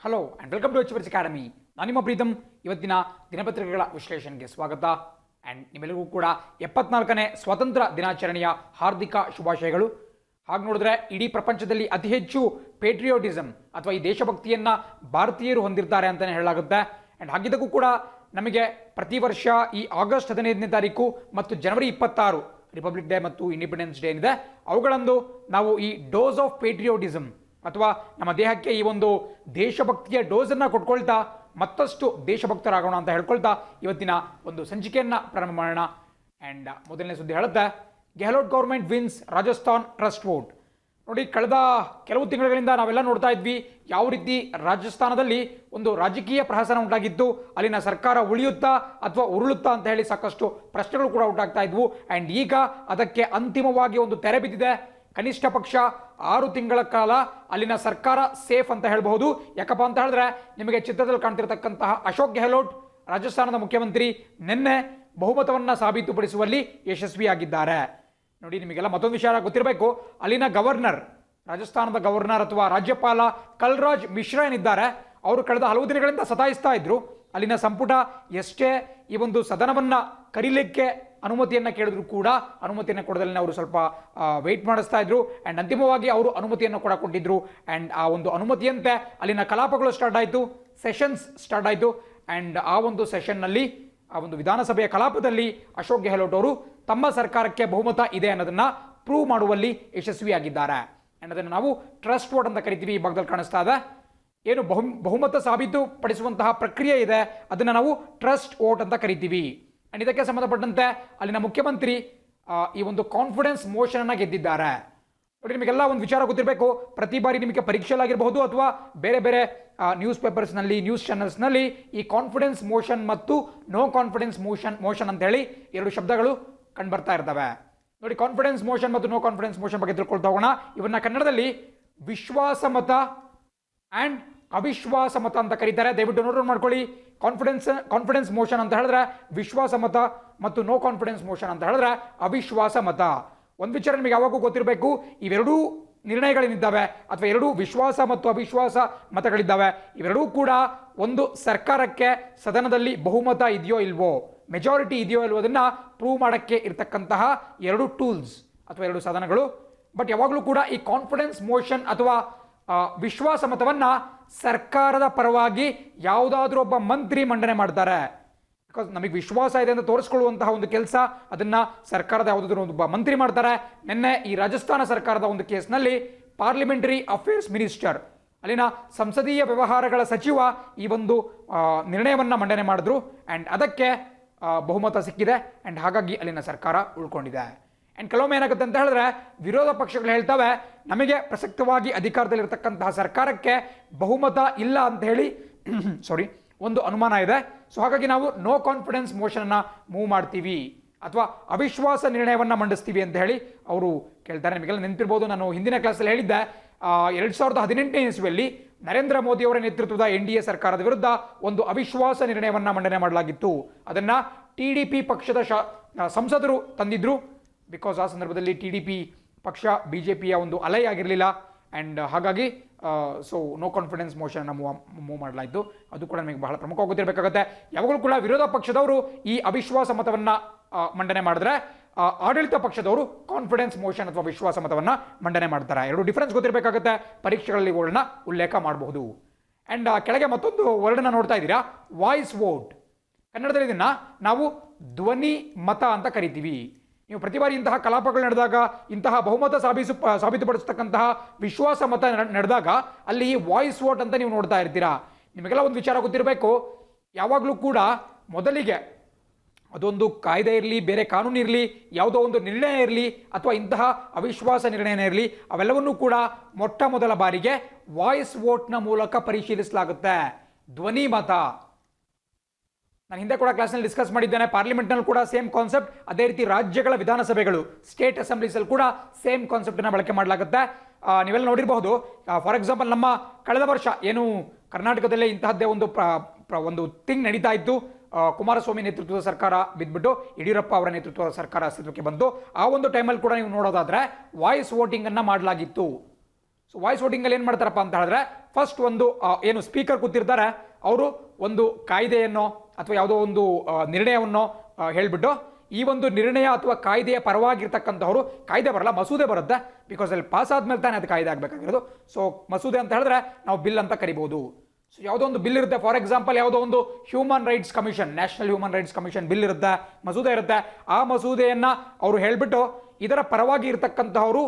Hello and welcome to H academy. ನಾನು ನಿಮ್ಮ ಪ್ರೀತಮ್. ಇವತ್ತಿನ ದಿನಪತ್ರಿಕೆಗಳ ವಿಶ್ಲೇಷಣೆಗೆ ಸ್ವಾಗತ. ಆ್ಯಂಡ್ ನಿಮ್ಮೆಲ್ಲರಿಗೂ ಕೂಡ 74ನೇ ಸ್ವಾತಂತ್ರ್ಯ ದಿನಾಚರಣೆಯ ಹಾರ್ದಿಕ ಶುಭಾಶಯಗಳು. ಹಾಗೆ ನೋಡಿದ್ರೆ ಇಡೀ ಪ್ರಪಂಚದಲ್ಲಿ ಅತಿ ಹೆಚ್ಚು ಪೇಟ್ರಿಯೋಟಿಸಮ್ ಅಥವಾ ಈ ದೇಶಭಕ್ತಿಯನ್ನು ಭಾರತೀಯರು ಹೊಂದಿರ್ತಾರೆ ಅಂತಲೇ ಹೇಳಲಾಗುತ್ತೆ. ಆ್ಯಂಡ್ ಹಾಗಿದ್ದಕ್ಕೂ ಕೂಡ ನಮಗೆ ಪ್ರತಿ ವರ್ಷ ಈ ಆಗಸ್ಟ್ 15ನೇ ತಾರೀಕು ಮತ್ತು ಜನವರಿ 26 ರಿಪಬ್ಲಿಕ್ ಡೇ ಮತ್ತು ಇಂಡಿಪೆಂಡೆನ್ಸ್ ಡೇ ಏನಿದೆ ಅವುಗಳಂದು ನಾವು ಈ ಡೋಸ್ ಆಫ್ ಪೇಟ್ರಿಯೋಟಿಸಮ್ ಅಥವಾ ನಮ್ಮ ದೇಹಕ್ಕೆ ಈ ಒಂದು ದೇಶಭಕ್ತಿಯ ಡೋಸನ್ನು ಕೊಟ್ಕೊಳ್ತಾ ಮತ್ತಷ್ಟು ದೇಶಭಕ್ತರಾಗೋಣ ಅಂತ ಹೇಳ್ಕೊಳ್ತಾ ಇವತ್ತಿನ ಒಂದು ಸಂಚಿಕೆಯನ್ನು ಪ್ರಾರಂಭ ಮಾಡೋಣ. ಆ್ಯಂಡ್ ಮೊದಲನೇ ಸುದ್ದಿ ಹೇಳುತ್ತೆ, Gehlot government wins Rajasthan trust vote. ನೋಡಿ, ಕಳೆದ ಕೆಲವು ತಿಂಗಳುಗಳಿಂದ ನಾವೆಲ್ಲ ನೋಡ್ತಾ ಇದ್ವಿ ಯಾವ ರೀತಿ ರಾಜಸ್ಥಾನದಲ್ಲಿ ಒಂದು ರಾಜಕೀಯ ಪ್ರಹಸನ ಉಂಟಾಗಿತ್ತು. ಅಲ್ಲಿನ ಸರ್ಕಾರ ಉಳಿಯುತ್ತಾ ಅಥವಾ ಉರುಳುತ್ತಾ ಅಂತ ಹೇಳಿ ಸಾಕಷ್ಟು ಪ್ರಶ್ನೆಗಳು ಕೂಡ ಉಂಟಾಗ್ತಾ ಇದ್ವು. ಆ್ಯಂಡ್ ಈಗ ಅದಕ್ಕೆ ಅಂತಿಮವಾಗಿ ಒಂದು ತೆರೆ ಬಿದ್ದಿದೆ. ಕನಿಷ್ಠ ಪಕ್ಷ 6 ತಿಂಗಳ ಕಾಲ ಅಲ್ಲಿನ ಸರ್ಕಾರ ಸೇಫ್ ಅಂತ ಹೇಳಬಹುದು. ಯಾಕಪ್ಪ ಅಂತ ಹೇಳಿದ್ರೆ ನಿಮಗೆ ಚಿತ್ರದಲ್ಲಿ ಕಾಣ್ತಿರತಕ್ಕಂತಹ ಅಶೋಕ್ ಗೆಹ್ಲೋಟ್ ರಾಜಸ್ಥಾನದ ಮುಖ್ಯಮಂತ್ರಿ ನಿನ್ನೆ ಬಹುಮತವನ್ನು ಸಾಬೀತುಪಡಿಸುವಲ್ಲಿ ಯಶಸ್ವಿಯಾಗಿದ್ದಾರೆ. ನೋಡಿ, ನಿಮಗೆಲ್ಲ ಮತ್ತೊಂದು ವಿಷಯ ಗೊತ್ತಿರಬೇಕು, ಅಲ್ಲಿನ ಗವರ್ನರ್, ರಾಜಸ್ಥಾನದ ಗವರ್ನರ್ ಅಥವಾ ರಾಜ್ಯಪಾಲ ಕಲ್ರಾಜ್ ಮಿಶ್ರಾ ಏನಿದ್ದಾರೆ ಅವರು ಕಳೆದ ಹಲವು ದಿನಗಳಿಂದ ಸತಾಯಿಸ್ತಾ ಇದ್ರು. ಅಲ್ಲಿನ ಸಂಪುಟ ಎಷ್ಟೇ ಈ ಒಂದು ಸದನವನ್ನು ಕರೀಲಿಕ್ಕೆ ಅನುಮತಿಯನ್ನು ಕೇಳಿದ್ರು ಕೂಡ ಅನುಮತಿಯನ್ನು ಕೊಡದಲ್ಲಿ ಅವರು ಸ್ವಲ್ಪ ವೆಯ್ಟ್ ಮಾಡಿಸ್ತಾ ಇದ್ರು. ಆ್ಯಂಡ್ ಅಂತಿಮವಾಗಿ ಅವರು ಅನುಮತಿಯನ್ನು ಕೂಡ ಕೊಟ್ಟಿದ್ರು. ಆ್ಯಂಡ್ ಆ ಒಂದು ಅನುಮತಿಯಂತೆ ಅಲ್ಲಿನ ಕಲಾಪಗಳು ಸ್ಟಾರ್ಟ್ ಆಯಿತು, ಸೆಷನ್ಸ್ ಸ್ಟಾರ್ಟ್ ಆಯಿತು. ಆ್ಯಂಡ್ ಆ ಒಂದು ಸೆಷನ್ನಲ್ಲಿ, ಆ ಒಂದು ವಿಧಾನಸಭೆಯ ಕಲಾಪದಲ್ಲಿ ಅಶೋಕ್ ಗೆಹ್ಲೋಟ್ ಅವರು ತಮ್ಮ ಸರ್ಕಾರಕ್ಕೆ ಬಹುಮತ ಇದೆ ಅನ್ನೋದನ್ನು ಪ್ರೂವ್ ಮಾಡುವಲ್ಲಿ ಯಶಸ್ವಿಯಾಗಿದ್ದಾರೆ. ಆ್ಯಂಡ್ ಅದನ್ನು ನಾವು ಟ್ರಸ್ಟ್ ವೋಟ್ ಅಂತ ಕರಿತೀವಿ. ಈ ಭಾಗದಲ್ಲಿ ಕಾಣಿಸ್ತಾ ಇದೆ, ಏನು ಬಹುಮತ ಸಾಬೀತುಪಡಿಸುವಂತಹ ಪ್ರಕ್ರಿಯೆ ಇದೆ ಅದನ್ನು ನಾವು ಟ್ರಸ್ಟ್ ವೋಟ್ ಅಂತ ಕರಿತೀವಿ. ಆ್ಯಂಡ್ ಇದಕ್ಕೆ ಸಂಬಂಧಪಟ್ಟಂತೆ ಅಲ್ಲಿನ ಮುಖ್ಯಮಂತ್ರಿ ಈ ಒಂದು ಕಾನ್ಫಿಡೆನ್ಸ್ ಮೋಷನನ್ನು ಗೆದ್ದಿದ್ದಾರೆ. ನೋಡಿ, ನಿಮಗೆಲ್ಲ ಒಂದು ವಿಚಾರ ಗೊತ್ತಿರಬೇಕು, ಪ್ರತಿ ಬಾರಿ ನಿಮಗೆ ಪರೀಕ್ಷೆಲಾಗಿರಬಹುದು ಅಥವಾ ಬೇರೆ ಬೇರೆ ನ್ಯೂಸ್ ಪೇಪರ್ಸ್ನಲ್ಲಿ, ನ್ಯೂಸ್ ಚಾನಲ್ಸ್ನಲ್ಲಿ ಈ ಕಾನ್ಫಿಡೆನ್ಸ್ ಮೋಷನ್ ಮತ್ತು ನೋ ಕಾನ್ಫಿಡೆನ್ಸ್ ಮೋಷನ್ ಅಂತ ಹೇಳಿ 2 ಶಬ್ದಗಳು ಕಂಡುಬರ್ತಾ ಇರ್ತವೆ. ನೋಡಿ, ಕಾನ್ಫಿಡೆನ್ಸ್ ಮೋಷನ್ ಮತ್ತು ನೋ ಕಾನ್ಫಿಡೆನ್ಸ್ ಮೋಷನ್ ಬಗ್ಗೆ ತಿಳ್ಕೊಳ್ತಾ ಹೋಗೋಣ. ಇವನ್ನ ಕನ್ನಡದಲ್ಲಿ ವಿಶ್ವಾಸ ಮತ ಆ್ಯಂಡ್ ಅವಿಶ್ವಾಸ ಮತ ಅಂತ ಕರೀತಾರೆ. ದಯವಿಟ್ಟು ನೋಟ್ ಮಾಡ್ಕೊಳ್ಳಿ. ಕಾನ್ಫಿಡೆನ್ಸ್ ಮೋಷನ್ ಅಂತ ಹೇಳಿದ್ರೆ ವಿಶ್ವಾಸ ಮತ ಮತ್ತು ನೋ ಕಾನ್ಫಿಡೆನ್ಸ್ ಮೋಷನ್ ಅಂತ ಹೇಳಿದ್ರೆ ಅವಿಶ್ವಾಸ ಮತ. ಒಂದು ವಿಚಾರ ನಿಮಗೆ ಯಾವಾಗೂ ಗೊತ್ತಿರಬೇಕು, ಇವೆರಡೂ ನಿರ್ಣಯಗಳೇನಿದ್ದಾವೆ ಅಥವಾ 2 ವಿಶ್ವಾಸ ಮತ್ತು ಅವಿಶ್ವಾಸ ಮತಗಳಿದ್ದಾವೆ, ಇವೆರಡೂ ಕೂಡ ಒಂದು ಸರ್ಕಾರಕ್ಕೆ ಸದನದಲ್ಲಿ ಬಹುಮತ ಇದೆಯೋ ಇಲ್ವೋ, ಮೆಜಾರಿಟಿ ಇದೆಯೋ ಇಲ್ವೋ ಅದನ್ನು ಪ್ರೂವ್ ಮಾಡೋಕ್ಕೆ ಇರತಕ್ಕಂತಹ 2 ಟೂಲ್ಸ್ ಅಥವಾ 2 ಸಾಧನಗಳು. ಬಟ್ ಯಾವಾಗಲೂ ಕೂಡ ಈ ಕಾನ್ಫಿಡೆನ್ಸ್ ಮೋಷನ್ ಅಥವಾ ವಿಶ್ವಾಸ ಮತವನ್ನು ಸರ್ಕಾರದ ಪರವಾಗಿ ಯಾವುದಾದ್ರೂ ಒಬ್ಬ ಮಂತ್ರಿ ಮಂಡನೆ ಮಾಡ್ತಾರೆ. ಬಿಕಾಸ್ ನಮಗೆ ವಿಶ್ವಾಸ ಇದೆ ಅಂತ ತೋರಿಸ್ಕೊಳ್ಳುವಂತಹ ಒಂದು ಕೆಲಸ ಅದನ್ನು ಸರ್ಕಾರದ ಯಾವುದಾದ್ರೂ ಒಬ್ಬ ಮಂತ್ರಿ ಮಾಡ್ತಾರೆ. ನಿನ್ನೆ ಈ ರಾಜಸ್ಥಾನ ಸರ್ಕಾರದ ಒಂದು ಕೇಸ್ನಲ್ಲಿ ಪಾರ್ಲಿಮೆಂಟರಿ ಅಫೇರ್ಸ್ ಮಿನಿಸ್ಟರ್, ಅಲ್ಲಿನ ಸಂಸದೀಯ ವ್ಯವಹಾರಗಳ ಸಚಿವ ಈ ಒಂದು ನಿರ್ಣಯವನ್ನು ಮಂಡನೆ ಮಾಡಿದ್ರು. ಆ್ಯಂಡ್ ಅದಕ್ಕೆ ಬಹುಮತ ಸಿಕ್ಕಿದೆ. ಆ್ಯಂಡ್ ಹಾಗಾಗಿ ಅಲ್ಲಿನ ಸರ್ಕಾರ ಉಳ್ಕೊಂಡಿದೆ. ಆ್ಯಂಡ್ ಕೆಲವೊಮ್ಮೆ ಏನಾಗುತ್ತೆ ಅಂತ ಹೇಳಿದ್ರೆ ವಿರೋಧ ಪಕ್ಷಗಳು ಹೇಳ್ತವೆ ನಮಗೆ ಪ್ರಸಕ್ತವಾಗಿ ಅಧಿಕಾರದಲ್ಲಿರ್ತಕ್ಕಂತಹ ಸರ್ಕಾರಕ್ಕೆ ಬಹುಮತ ಇಲ್ಲ ಅಂತ ಹೇಳಿ ಒಂದು ಅನುಮಾನ ಇದೆ. ಸೊ ಹಾಗಾಗಿ ನಾವು ನೋ ಕಾನ್ಫಿಡೆನ್ಸ್ ಮೋಷನನ್ನು ಮೂವ್ ಮಾಡ್ತೀವಿ ಅಥವಾ ಅವಿಶ್ವಾಸ ನಿರ್ಣಯವನ್ನು ಮಂಡಿಸ್ತೀವಿ ಅಂತ ಹೇಳಿ ಅವರು ಕೇಳ್ತಾರೆ. ನಿಮಗೆಲ್ಲ ನೆನಪಿರ್ಬೋದು, ನಾನು ಹಿಂದಿನ ಕ್ಲಾಸಲ್ಲಿ ಹೇಳಿದ್ದೆ 2018ನೇ ಇಸ್ವಿಯಲ್ಲಿ ನರೇಂದ್ರ ಮೋದಿ ಅವರ ನೇತೃತ್ವದ NDA ಸರ್ಕಾರದ ವಿರುದ್ಧ ಒಂದು ಅವಿಶ್ವಾಸ ನಿರ್ಣಯವನ್ನು ಮಂಡನೆ ಮಾಡಲಾಗಿತ್ತು. ಅದನ್ನು TDP ಪಕ್ಷದ ಸಂಸದರು ತಂದಿದ್ರು. ಬಿಕಾಸ್ ಆ ಸಂದರ್ಭದಲ್ಲಿ TDP ಪಕ್ಷ BJPಯ ಒಂದು ಅಲೈ ಆಗಿರಲಿಲ್ಲ. ಆ್ಯಂಡ್ ಹಾಗಾಗಿ ನೋ ಕಾನ್ಫಿಡೆನ್ಸ್ ಮೋಷನ್ ಮೂವ್ ಮಾಡಲಾಯಿತು. ಅದು ಕೂಡ ನಮಗೆ ಬಹಳ ಪ್ರಮುಖವಾಗಿ ಗೊತ್ತಿರಬೇಕಾಗುತ್ತೆ. ಯಾವಾಗಲೂ ಕೂಡ ವಿರೋಧ ಪಕ್ಷದವರು ಈ ಅವಿಶ್ವಾಸ ಮತವನ್ನು ಮಂಡನೆ ಮಾಡಿದ್ರೆ ಆಡಳಿತ ಪಕ್ಷದವರು ಕಾನ್ಫಿಡೆನ್ಸ್ ಮೋಷನ್ ಅಥವಾ ವಿಶ್ವಾಸ ಮತವನ್ನು ಮಂಡನೆ ಮಾಡ್ತಾರೆ. 2 ಡಿಫರೆನ್ಸ್ ಗೊತ್ತಿರಬೇಕಾಗುತ್ತೆ. ಪರೀಕ್ಷೆಗಳಲ್ಲಿ ಇವುಗಳನ್ನ ಉಲ್ಲೇಖ ಮಾಡಬಹುದು. ಆ್ಯಂಡ್ ಕೆಳಗೆ ಮತ್ತೊಂದು ವರ್ಡನ್ನ ನೋಡ್ತಾ ಇದ್ದೀರಾ, ವಾಯ್ಸ್ ವೋಟ್. ಕನ್ನಡದಲ್ಲಿ ಇದನ್ನು ನಾವು ಧ್ವನಿ ಮತ ಅಂತ ಕರಿತೀವಿ. ನೀವು ಪ್ರತಿ ಬಾರಿ ಇಂತಹ ಕಲಾಪಗಳು ನಡೆದಾಗ, ಇಂತಹ ಬಹುಮತ ಸಾಬೀತುಪಡಿಸ್ತಕ್ಕಂತಹ ವಿಶ್ವಾಸ ಮತ ನಡೆದಾಗ ಅಲ್ಲಿ ವಾಯ್ಸ್ ವೋಟ್ ಅಂತ ನೀವು ನೋಡ್ತಾ ಇರ್ತೀರಾ. ನಿಮಗೆಲ್ಲ ಒಂದು ವಿಚಾರ ಗೊತ್ತಿರಬೇಕು, ಯಾವಾಗಲೂ ಕೂಡ ಮೊದಲಿಗೆ ಅದೊಂದು ಕಾಯ್ದೆ ಇರಲಿ, ಬೇರೆ ಕಾನೂನು ಇರಲಿ, ಯಾವುದೋ ಒಂದು ನಿರ್ಣಯ ಇರಲಿ ಅಥವಾ ಇಂತಹ ಅವಿಶ್ವಾಸ ನಿರ್ಣಯನೇ ಇರಲಿ, ಅವೆಲ್ಲವನ್ನೂ ಕೂಡ ಮೊಟ್ಟ ಮೊದಲ ಬಾರಿಗೆ ವಾಯ್ಸ್ ವೋಟ್ನ ಮೂಲಕ ಪರಿಶೀಲಿಸಲಾಗುತ್ತೆ. ಧ್ವನಿ ಮತ ನಾನು ಹಿಂದೆ ಕೂಡ ಕ್ಲಾಸ್ನಲ್ಲಿ ಡಿಸ್ಕಸ್ ಮಾಡಿದ್ದೇನೆ. ಪಾರ್ಲಿಮೆಂಟ್ನಲ್ಲಿ ಕೂಡ ಸೇಮ್ ಕಾನ್ಸೆಪ್ಟ್, ಅದೇ ರೀತಿ ರಾಜ್ಯಗಳ ವಿಧಾನಸಭೆಗಳು, ಸ್ಟೇಟ್ ಅಸೆಂಬ್ಲೀಸಲ್ಲಿ ಕೂಡ ಸೇಮ್ ಕಾನ್ಸೆಪ್ಟನ್ನು ಬಳಕೆ ಮಾಡಲಾಗುತ್ತೆ. ನೀವೆಲ್ಲ ನೋಡಿರಬಹುದು. ಫಾರ್ ಎಕ್ಸಾಂಪಲ್, ನಮ್ಮ ಕಳೆದ ವರ್ಷ ಏನು ಕರ್ನಾಟಕದಲ್ಲೇ ಇಂತಹದ್ದೇ ಒಂದು ಥಿಂಗ್ ನಡೀತಾ ಇತ್ತು. ಕುಮಾರಸ್ವಾಮಿ ನೇತೃತ್ವದ ಸರ್ಕಾರ ಬಿದ್ದುಬಿಟ್ಟು ಯಡಿಯೂರಪ್ಪ ಅವರ ನೇತೃತ್ವದ ಸರ್ಕಾರ ಅಸ್ತಿತ್ವಕ್ಕೆ ಬಂತು. ಆ ಒಂದು ಟೈಮಲ್ಲಿ ಕೂಡ ನೀವು ನೋಡೋದಾದ್ರೆ ವಾಯ್ಸ್ ವೋಟಿಂಗನ್ನು ಮಾಡಲಾಗಿತ್ತು. ಸೊ ವಾಯ್ಸ್ ವೋಟಿಂಗಲ್ಲಿ ಏನು ಮಾಡ್ತಾರಪ್ಪ ಅಂತ ಹೇಳಿದ್ರೆ ಫಸ್ಟ್ ಒಂದು ಏನು ಸ್ಪೀಕರ್ ಕೂತಿರ್ತಾರೆ ಅವರು ಒಂದು ಕಾಯ್ದೆಯನ್ನು ಅಥವಾ ಯಾವುದೋ ಒಂದು ನಿರ್ಣಯವನ್ನು ಹೇಳಿಬಿಟ್ಟು ಈ ಒಂದು ನಿರ್ಣಯ ಅಥವಾ ಕಾಯ್ದೆಯ ಪರವಾಗಿರ್ತಕ್ಕಂಥವ್ರು, ಕಾಯ್ದೆ ಬರಲ್ಲ ಮಸೂದೆ ಬರುತ್ತೆ, ಬಿಕಾಸ್ ಅಲ್ಲಿ ಪಾಸ್ ಆದ್ಮೇಲೆ ತಾನೇ ಅದು ಕಾಯ್ದೆ ಆಗಬೇಕಾಗಿರೋದು. ಸೊ ಮಸೂದೆ ಅಂತ ಹೇಳಿದ್ರೆ ನಾವು ಬಿಲ್ ಅಂತ ಕರಿಬಹುದು. ಸೊ ಯಾವುದೋ ಒಂದು ಬಿಲ್ ಇರುತ್ತೆ, ಫಾರ್ ಎಕ್ಸಾಂಪಲ್ ಯಾವುದೋ ಒಂದು human rights commission, national human rights commission bill ಇರುತ್ತೆ, ಮಸೂದೆ ಇರುತ್ತೆ. ಆ ಮಸೂದೆಯನ್ನ ಅವರು ಹೇಳ್ಬಿಟ್ಟು ಇದರ ಪರವಾಗಿ ಇರತಕ್ಕಂತಹವರು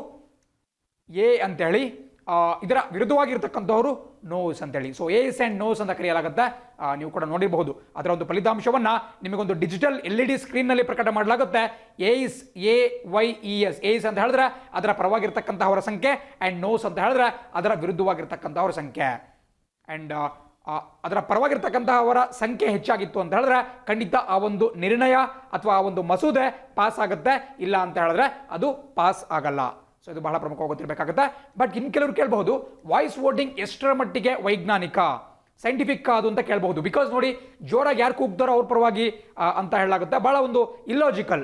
ಎ ಅಂತೇಳಿ, ಇದರ ವಿರುದ್ಧವಾಗಿರ್ತಕ್ಕಂಥವ್ರು ನೋಸ್ ಅಂತೇಳಿ. ಸೊ ಎಸ್ ಅಂಡ್ ನೋಸ್ ಅಂತ ಕರೆಯಲಾಗುತ್ತೆ. ನೀವು ಕೂಡ ನೋಡಿರಬಹುದು ಅದರ ಒಂದು ಫಲಿತಾಂಶವನ್ನ ನಿಮಗೊಂದು ಡಿಜಿಟಲ್ LED ಸ್ಕ್ರೀನ್ ನಲ್ಲಿ ಪ್ರಕಟ ಮಾಡಲಾಗುತ್ತೆ. AYES AYES ಅಂತ ಹೇಳಿದ್ರೆ ಅದರ ಪರವಾಗಿರ್ತಕ್ಕಂಥವರ ಸಂಖ್ಯೆ, ಅಂಡ್ ನೋಸ್ ಅಂತ ಹೇಳಿದ್ರೆ ಅದರ ವಿರುದ್ಧವಾಗಿರ್ತಕ್ಕಂಥವರ ಸಂಖ್ಯೆ. ಅಂಡ್ ಅದರ ಪರವಾಗಿರ್ತಕ್ಕಂತಹವರ ಸಂಖ್ಯೆ ಹೆಚ್ಚಾಗಿತ್ತು ಅಂತ ಹೇಳಿದ್ರೆ ಖಂಡಿತ ಆ ಒಂದು ನಿರ್ಣಯ ಅಥವಾ ಆ ಒಂದು ಮಸೂದೆ ಪಾಸ್ ಆಗುತ್ತೆ, ಇಲ್ಲ ಅಂತ ಹೇಳಿದ್ರೆ ಅದು ಪಾಸ್ ಆಗಲ್ಲ. ಸೊ ಇದು ಬಹಳ ಪ್ರಮುಖವಾಗಿ ಗೊತ್ತಿರಬೇಕಾಗುತ್ತೆ. ಬಟ್ ಇನ್ ಕೆಲವರು ಕೇಳಬಹುದು ವಾಯ್ಸ್ ವೋಟಿಂಗ್ ಎಷ್ಟರ ಮಟ್ಟಿಗೆ ವೈಜ್ಞಾನಿಕ ಸೈಂಟಿಫಿಕ್ ಅದು ಅಂತ ಕೇಳಬಹುದು. ಬಿಕಾಸ್ ನೋಡಿ, ಜೋರಾಗಿ ಯಾರು ಕೂಗ್ತಾರೋ ಅವ್ರ ಪರವಾಗಿ ಅಂತ ಹೇಳಲಾಗುತ್ತೆ. ಬಹಳ ಒಂದು ಇಲ್ಲಾಜಿಕಲ್.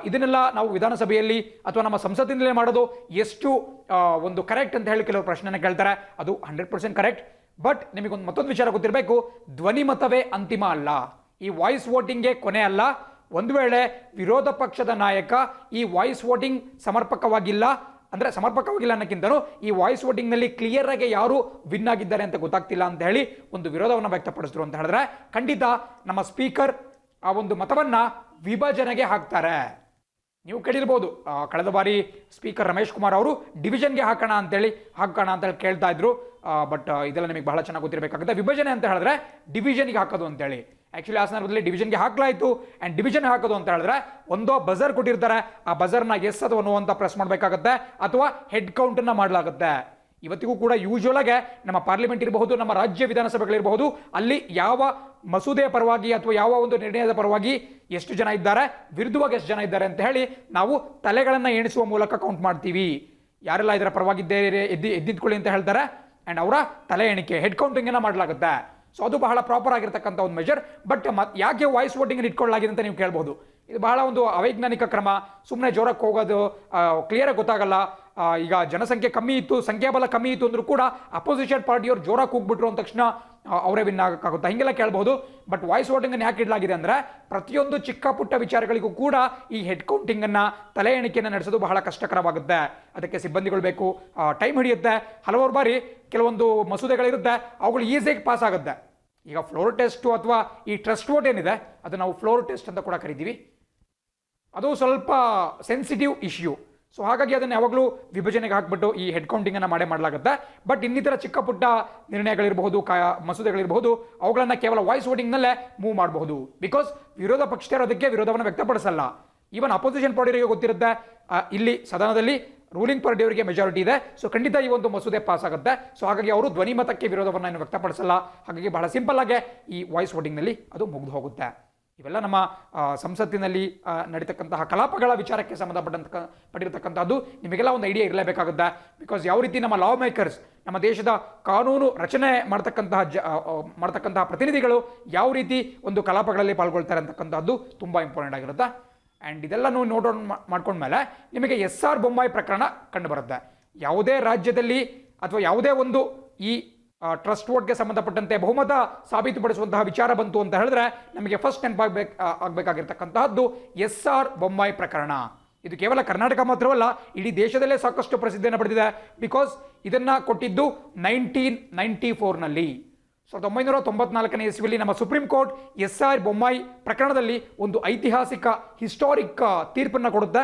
ಇದನ್ನೆಲ್ಲ ನಾವು ವಿಧಾನಸಭೆಯಲ್ಲಿ ಅಥವಾ ನಮ್ಮ ಸಂಸತ್ತಿನಲ್ಲೇ ಮಾಡೋದು ಎಷ್ಟು ಒಂದು ಕರೆಕ್ಟ್ ಅಂತ ಹೇಳಿ ಕೆಲವರು ಪ್ರಶ್ನೆನ ಕೇಳ್ತಾರೆ. ಅದು 100% ಕರೆಕ್ಟ್. ಬಟ್ ನಿಮಗೊಂದು ಮತ್ತೊಂದು ವಿಚಾರ ಗೊತ್ತಿರಬೇಕು, ಧ್ವನಿ ಮತವೇ ಅಂತಿಮ ಅಲ್ಲ, ಈ ವಾಯ್ಸ್ ವೋಟಿಂಗ್ಗೆ ಕೊನೆ ಅಲ್ಲ. ಒಂದು ವೇಳೆ ವಿರೋಧ ಪಕ್ಷದ ನಾಯಕ ಈ ವಾಯ್ಸ್ ವೋಟಿಂಗ್ ಸಮರ್ಪಕವಾಗಿಲ್ಲ ಅನ್ನೋಕ್ಕಿಂತಲೂ ಈ ವಾಯ್ಸ್ ವೋಟಿಂಗ್ ನಲ್ಲಿ ಕ್ಲಿಯರ್ ಆಗಿ ಯಾರು ವಿನ್ ಆಗಿದ್ದಾರೆ ಅಂತ ಗೊತ್ತಾಗ್ತಿಲ್ಲ ಅಂತ ಹೇಳಿ ಒಂದು ವಿರೋಧವನ್ನು ವ್ಯಕ್ತಪಡಿಸಿದ್ರು ಅಂತ ಹೇಳಿದ್ರೆ ಖಂಡಿತ ನಮ್ಮ ಸ್ಪೀಕರ್ ಆ ಒಂದು ಮತವನ್ನ ವಿಭಜನೆಗೆ ಹಾಕ್ತಾರೆ. ನೀವು ಕೇಳಿರ್ಬೋದು, ಕಳೆದ ಬಾರಿ ಸ್ಪೀಕರ್ ರಮೇಶ್ ಕುಮಾರ್ ಅವರು ಡಿವಿಷನ್ಗೆ ಹಾಕೋಣ ಅಂತೇಳಿ ಕೇಳ್ತಾ ಇದ್ರು. ಬಟ್ ಇದೆಲ್ಲ ನಿಮಗೆ ಬಹಳ ಚೆನ್ನಾಗಿ ಗೊತ್ತಿರಬೇಕಾಗುತ್ತೆ. ವಿಭಜನೆ ಅಂತ ಹೇಳಿದ್ರೆ ಡಿವಿಷನ್ಗೆ ಹಾಕೋದು ಅಂತೇಳಿ. ಆಕ್ಚುಲಿ ಆ ಸಂದರ್ಭದಲ್ಲಿ ಡಿವಿಷನ್ಗೆ ಹಾಕಲಾಯಿತು. ಅಂಡ್ ಡಿವಿಷನ್ ಹಾಕೋದು ಅಂತ ಹೇಳಿದ್ರೆ ಒಂದೋ ಬಜರ್ ಕೊಟ್ಟಿರ್ತಾರೆ, ಆ ಬಜರ್ನ ಎಸ್ ಅಥವಾ ನೋ ಅಂತ ಪ್ರೆಸ್ ಮಾಡಬೇಕಾಗುತ್ತೆ, ಅಥವಾ ಹೆಡ್ ಕೌಂಟ್ ಅನ್ನ ಮಾಡಲಾಗುತ್ತೆ. ಇವತ್ತಿಗೂ ಕೂಡ ಯೂಶುವಲ್ ಆಗಿ ನಮ್ಮ ಪಾರ್ಲಿಮೆಂಟ್ ಇರಬಹುದು, ನಮ್ಮ ರಾಜ್ಯ ವಿಧಾನಸಭೆಗಳಿರಬಹುದು, ಅಲ್ಲಿ ಯಾವ ಮಸೂದೆಯ ಪರವಾಗಿ ಅಥವಾ ಯಾವ ಒಂದು ನಿರ್ಣಯದ ಪರವಾಗಿ ಎಷ್ಟು ಜನ ಇದ್ದಾರೆ, ವಿರುದ್ಧವಾಗಿ ಎಷ್ಟು ಜನ ಇದ್ದಾರೆ ಅಂತ ಹೇಳಿ ನಾವು ತಲೆಗಳನ್ನು ಎಣಿಸುವ ಮೂಲಕ ಕೌಂಟ್ ಮಾಡ್ತೀವಿ. ಯಾರೆಲ್ಲ ಇದರ ಪರವಾಗಿದ್ದೇವೆ ಎದ್ದಿದ್ಕೊಳ್ಳಿ ಅಂತ ಹೇಳ್ತಾರೆ, ಅಂಡ್ ಅವರ ತಲೆ ಎಣಿಕೆ ಹೆಡ್ ಕೌಂಟಿಂಗ್ ಅನ್ನ ಮಾಡಲಾಗುತ್ತೆ. ಸೊ ಅದು ಬಹಳ ಪ್ರಾಪರ್ ಆಗಿರ್ತಕ್ಕಂಥ ಒಂದು ಮೆಜರ್. ಬಟ್ ಯಾಕೆ ವಾಯ್ಸ್ ವೋಟಿಂಗ್ ಇಟ್ಕೊಳ್ಳಲಾಗಿದೆ ಅಂತ ನೀವು ಕೇಳಬಹುದು. ಇದು ಬಹಳ ಒಂದು ಅವೈಜ್ಞಾನಿಕ ಕ್ರಮ. ಸುಮ್ಮನೆ ಜೋರಕ್ಕೆ ಹೋಗೋದು, ಕ್ಲಿಯರ್ ಆಗಿ ಗೊತ್ತಾಗಲ್ಲ. ಈಗ ಜನಸಂಖ್ಯೆ ಕಮ್ಮಿ ಇತ್ತು, ಸಂಖ್ಯಾಬಲ ಕಮ್ಮಿ ಇತ್ತು ಅಂದ್ರೂ ಕೂಡ ಅಪೋಸಿಷನ್ ಪಾರ್ಟಿಯವರು ಜೋರಾಗಿ ಕೂಗ್ಬಿಟ್ರು ಅಂದ ತಕ್ಷಣ ಅವರೇ ವಿನ್ ಆಗಕ್ಕಾಗುತ್ತಾ, ಹಿಂಗೆಲ್ಲ ಕೇಳಬಹುದು. ಬಟ್ ವಾಯ್ಸ್ ವೋಟಿಂಗ್ ಅನ್ನು ಯಾಕೆ ಇಡಲಾಗಿದೆ ಅಂದ್ರೆ ಪ್ರತಿಯೊಂದು ಚಿಕ್ಕ ಪುಟ್ಟ ವಿಚಾರಗಳಿಗೂ ಕೂಡ ಈ ಹೆಡ್ ಕೌಂಟಿಂಗ್ ಅನ್ನ, ತಲೆ ಎಣಿಕೆಯನ್ನು ನಡೆಸೋದು ಬಹಳ ಕಷ್ಟಕರವಾಗುತ್ತೆ. ಅದಕ್ಕೆ ಸಿಬ್ಬಂದಿಗಳು ಬೇಕು, ಟೈಮ್ ಹಿಡಿಯುತ್ತೆ. ಹಲವಾರು ಬಾರಿ ಕೆಲವೊಂದು ಮಸೂದೆಗಳಿರುತ್ತೆ, ಅವುಗಳು ಈಸಿಯಾಗಿ ಪಾಸ್ ಆಗುತ್ತೆ. ಈಗ ಫ್ಲೋರ್ ಟೆಸ್ಟ್ ಅಥವಾ ಈ ಟ್ರಸ್ಟ್ ವೋಟ್ ಏನಿದೆ ಅದು ನಾವು ಫ್ಲೋರ್ ಟೆಸ್ಟ್ ಅಂತ ಕೂಡ ಕರಿತೀವಿ. ಅದು ಸ್ವಲ್ಪ ಸೆನ್ಸಿಟಿವ್ ಇಶ್ಯೂ. ಸೊ ಹಾಗಾಗಿ ಅದನ್ನು ಯಾವಾಗಲೂ ವಿಭಜನೆಗೆ ಹಾಕ್ಬಿಟ್ಟು ಈ ಹೆಡ್ ಕೌಂಟಿಂಗ್ ಅನ್ನ ಮಾಡಲಾಗುತ್ತೆ. ಬಟ್ ಇನ್ನಿತರ ಚಿಕ್ಕ ಪುಟ್ಟ ನಿರ್ಣಯಗಳಿರಬಹುದು, ಮಸೂದೆಗಳಿರಬಹುದು, ಅವುಗಳನ್ನ ಕೇವಲ ವಾಯ್ಸ್ ವೋಟಿಂಗ್ ನಲ್ಲೇ ಮೂವ್ ಮಾಡಬಹುದು. ಬಿಕಾಸ್ ವಿರೋಧ ಪಕ್ಷದವರು ಅದಕ್ಕೆ ವಿರೋಧವನ್ನು ವ್ಯಕ್ತಪಡಿಸಲ್ಲ. ಈವನ್ ಅಪೋಸಿಷನ್ ಪಾರ್ಟಿಯವರಿಗೆ ಗೊತ್ತಿರುತ್ತೆ ಇಲ್ಲಿ ಸದನದಲ್ಲಿ ರೂಲಿಂಗ್ ಪಾರ್ಟಿಯವರಿಗೆ ಮೆಜಾರಿಟಿ ಇದೆ, ಸೊ ಖಂಡಿತ ಈ ಒಂದು ಮಸೂದೆ ಪಾಸ್ ಆಗುತ್ತೆ. ಸೊ ಹಾಗಾಗಿ ಅವರು ಧ್ವನಿ ಮತಕ್ಕೆ ವಿರೋಧವನ್ನು ಏನು ವ್ಯಕ್ತಪಡಿಸಲ್ಲ. ಹಾಗಾಗಿ ಬಹಳ ಸಿಂಪಲ್ ಆಗಿ ಈ ವಾಯ್ಸ್ ವೋಟಿಂಗ್ ನಲ್ಲಿ ಅದು ಮುಗಿದು ಹೋಗುತ್ತೆ. ಇವೆಲ್ಲ ನಮ್ಮ ಸಂಸತ್ತಿನಲ್ಲಿ ನಡೀತಕ್ಕಂತಹ ಕಲಾಪಗಳ ವಿಚಾರಕ್ಕೆ ಪಟ್ಟಿರತಕ್ಕಂಥದ್ದು ನಿಮಗೆಲ್ಲ ಒಂದು ಐಡಿಯಾ ಇರಲೇಬೇಕಾಗುತ್ತೆ. ಬಿಕಾಸ್ ಯಾವ ರೀತಿ ನಮ್ಮ ಲಾ ಮೇಕರ್ಸ್, ನಮ್ಮ ದೇಶದ ಕಾನೂನು ರಚನೆ ಮಾಡ್ತಕ್ಕಂತಹ ಪ್ರತಿನಿಧಿಗಳು ಯಾವ ರೀತಿ ಒಂದು ಕಲಾಪಗಳಲ್ಲಿ ಪಾಲ್ಗೊಳ್ತಾರೆ ಅಂತಕ್ಕಂಥದ್ದು ತುಂಬಾ ಇಂಪಾರ್ಟೆಂಟ್ ಆಗಿರುತ್ತೆ. ಆ್ಯಂಡ್ ಇದೆಲ್ಲ ನೀವು ನೋಟ್ ಮಾಡ್ಕೊಂಡ್ಮೇಲೆ ನಿಮಗೆ SR ಬೊಮ್ಮಾಯಿ ಪ್ರಕರಣ ಕಂಡು ಬರುತ್ತೆ. ಯಾವುದೇ ರಾಜ್ಯದಲ್ಲಿ ಅಥವಾ ಯಾವುದೇ ಒಂದು ಈ ಟ್ರಸ್ಟ್ ವೋಟ್ಗೆ ಸಂಬಂಧಪಟ್ಟಂತೆ ಬಹುಮತ ಸಾಬೀತುಪಡಿಸುವಂತಹ ವಿಚಾರ ಬಂತು ಅಂತ ಹೇಳಿದ್ರೆ ನಮಗೆ ಫಸ್ಟ್ ಆಗ್ಬೇಕಾಗಿರ್ತಕ್ಕಂತಹದ್ದು SR ಬೊಮ್ಮಾಯಿ ಪ್ರಕರಣ. ಇದು ಕೇವಲ ಕರ್ನಾಟಕ ಮಾತ್ರವಲ್ಲ, ಇಡೀ ದೇಶದಲ್ಲೇ ಸಾಕಷ್ಟು ಪ್ರಸಿದ್ಧಿಯನ್ನು ಪಡೆದಿದೆ. ಬಿಕಾಸ್ ಇದನ್ನ ಕೊಟ್ಟಿದ್ದು 1994ನಲ್ಲಿ, 1994ನೇ ಇಸ್ವಿಯಲ್ಲಿ ನಮ್ಮ ಸುಪ್ರೀಂ ಕೋರ್ಟ್ SR ಬೊಮ್ಮಾಯಿ ಪ್ರಕರಣದಲ್ಲಿ ಒಂದು ಐತಿಹಾಸಿಕ ಹಿಸ್ಟಾರಿಕ್ ತೀರ್ಪನ್ನು ಕೊಡುತ್ತೆ.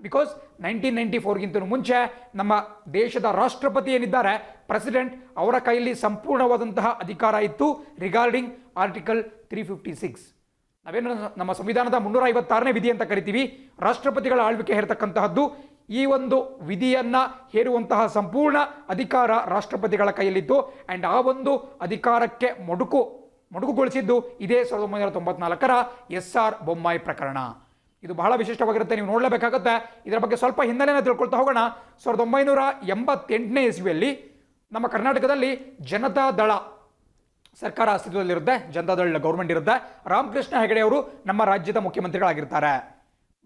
ಬಿಕಾಸ್ 1994ಗಿಂತ ಮುಂಚೆ ನಮ್ಮ ದೇಶದ ರಾಷ್ಟ್ರಪತಿ ಏನಿದ್ದಾರೆ, ಪ್ರೆಸಿಡೆಂಟ್, ಅವರ ಕೈಯಲ್ಲಿ ಸಂಪೂರ್ಣವಾದಂತಹ ಅಧಿಕಾರ ಇತ್ತು ರಿಗಾರ್ಡಿಂಗ್ ಆರ್ಟಿಕಲ್ 356. ನಾವೇನು ನಮ್ಮ ಸಂವಿಧಾನದ 356ನೇ ವಿಧಿ ಅಂತ ಕರಿತೀವಿ, ರಾಷ್ಟ್ರಪತಿಗಳ ಆಳ್ವಿಕೆ ಹೇರತಕ್ಕಂತಹದ್ದು. ಈ ಒಂದು ವಿಧಿಯನ್ನ ಹೇರುವಂತಹ ಸಂಪೂರ್ಣ ಅಧಿಕಾರ ರಾಷ್ಟ್ರಪತಿಗಳ ಕೈಯಲ್ಲಿತ್ತು. ಅಂಡ್ ಆ ಒಂದು ಅಧಿಕಾರಕ್ಕೆ ಮೊಟಕುಗೊಳಿಸಿದ್ದು ಇದೇ 1994ರ SR ಬೊಮ್ಮಾಯಿ ಪ್ರಕರಣ. ಇದು ಬಹಳ ವಿಶಿಷ್ಟವಾಗಿರುತ್ತೆ, ನೀವು ನೋಡಲೇಬೇಕಾಗುತ್ತೆ. ಇದರ ಬಗ್ಗೆ ಸ್ವಲ್ಪ ಹಿನ್ನೆಲೆಯನ್ನು ತಿಳ್ಕೊಳ್ತಾ ಹೋಗೋಣ. 1988ನೇ ಇಸ್ವಿಯಲ್ಲಿ ನಮ್ಮ ಕರ್ನಾಟಕದಲ್ಲಿ ಜನತಾ ದಳ ಸರ್ಕಾರ ಅಸ್ತಿತ್ವದಲ್ಲಿರುತ್ತೆ, ಜನತಾದಳ ಗೌರ್ಮೆಂಟ್ ಇರುತ್ತೆ. ರಾಮಕೃಷ್ಣ ಹೆಗಡೆ ಅವರು ನಮ್ಮ ರಾಜ್ಯದ ಮುಖ್ಯಮಂತ್ರಿಗಳಾಗಿರ್ತಾರೆ.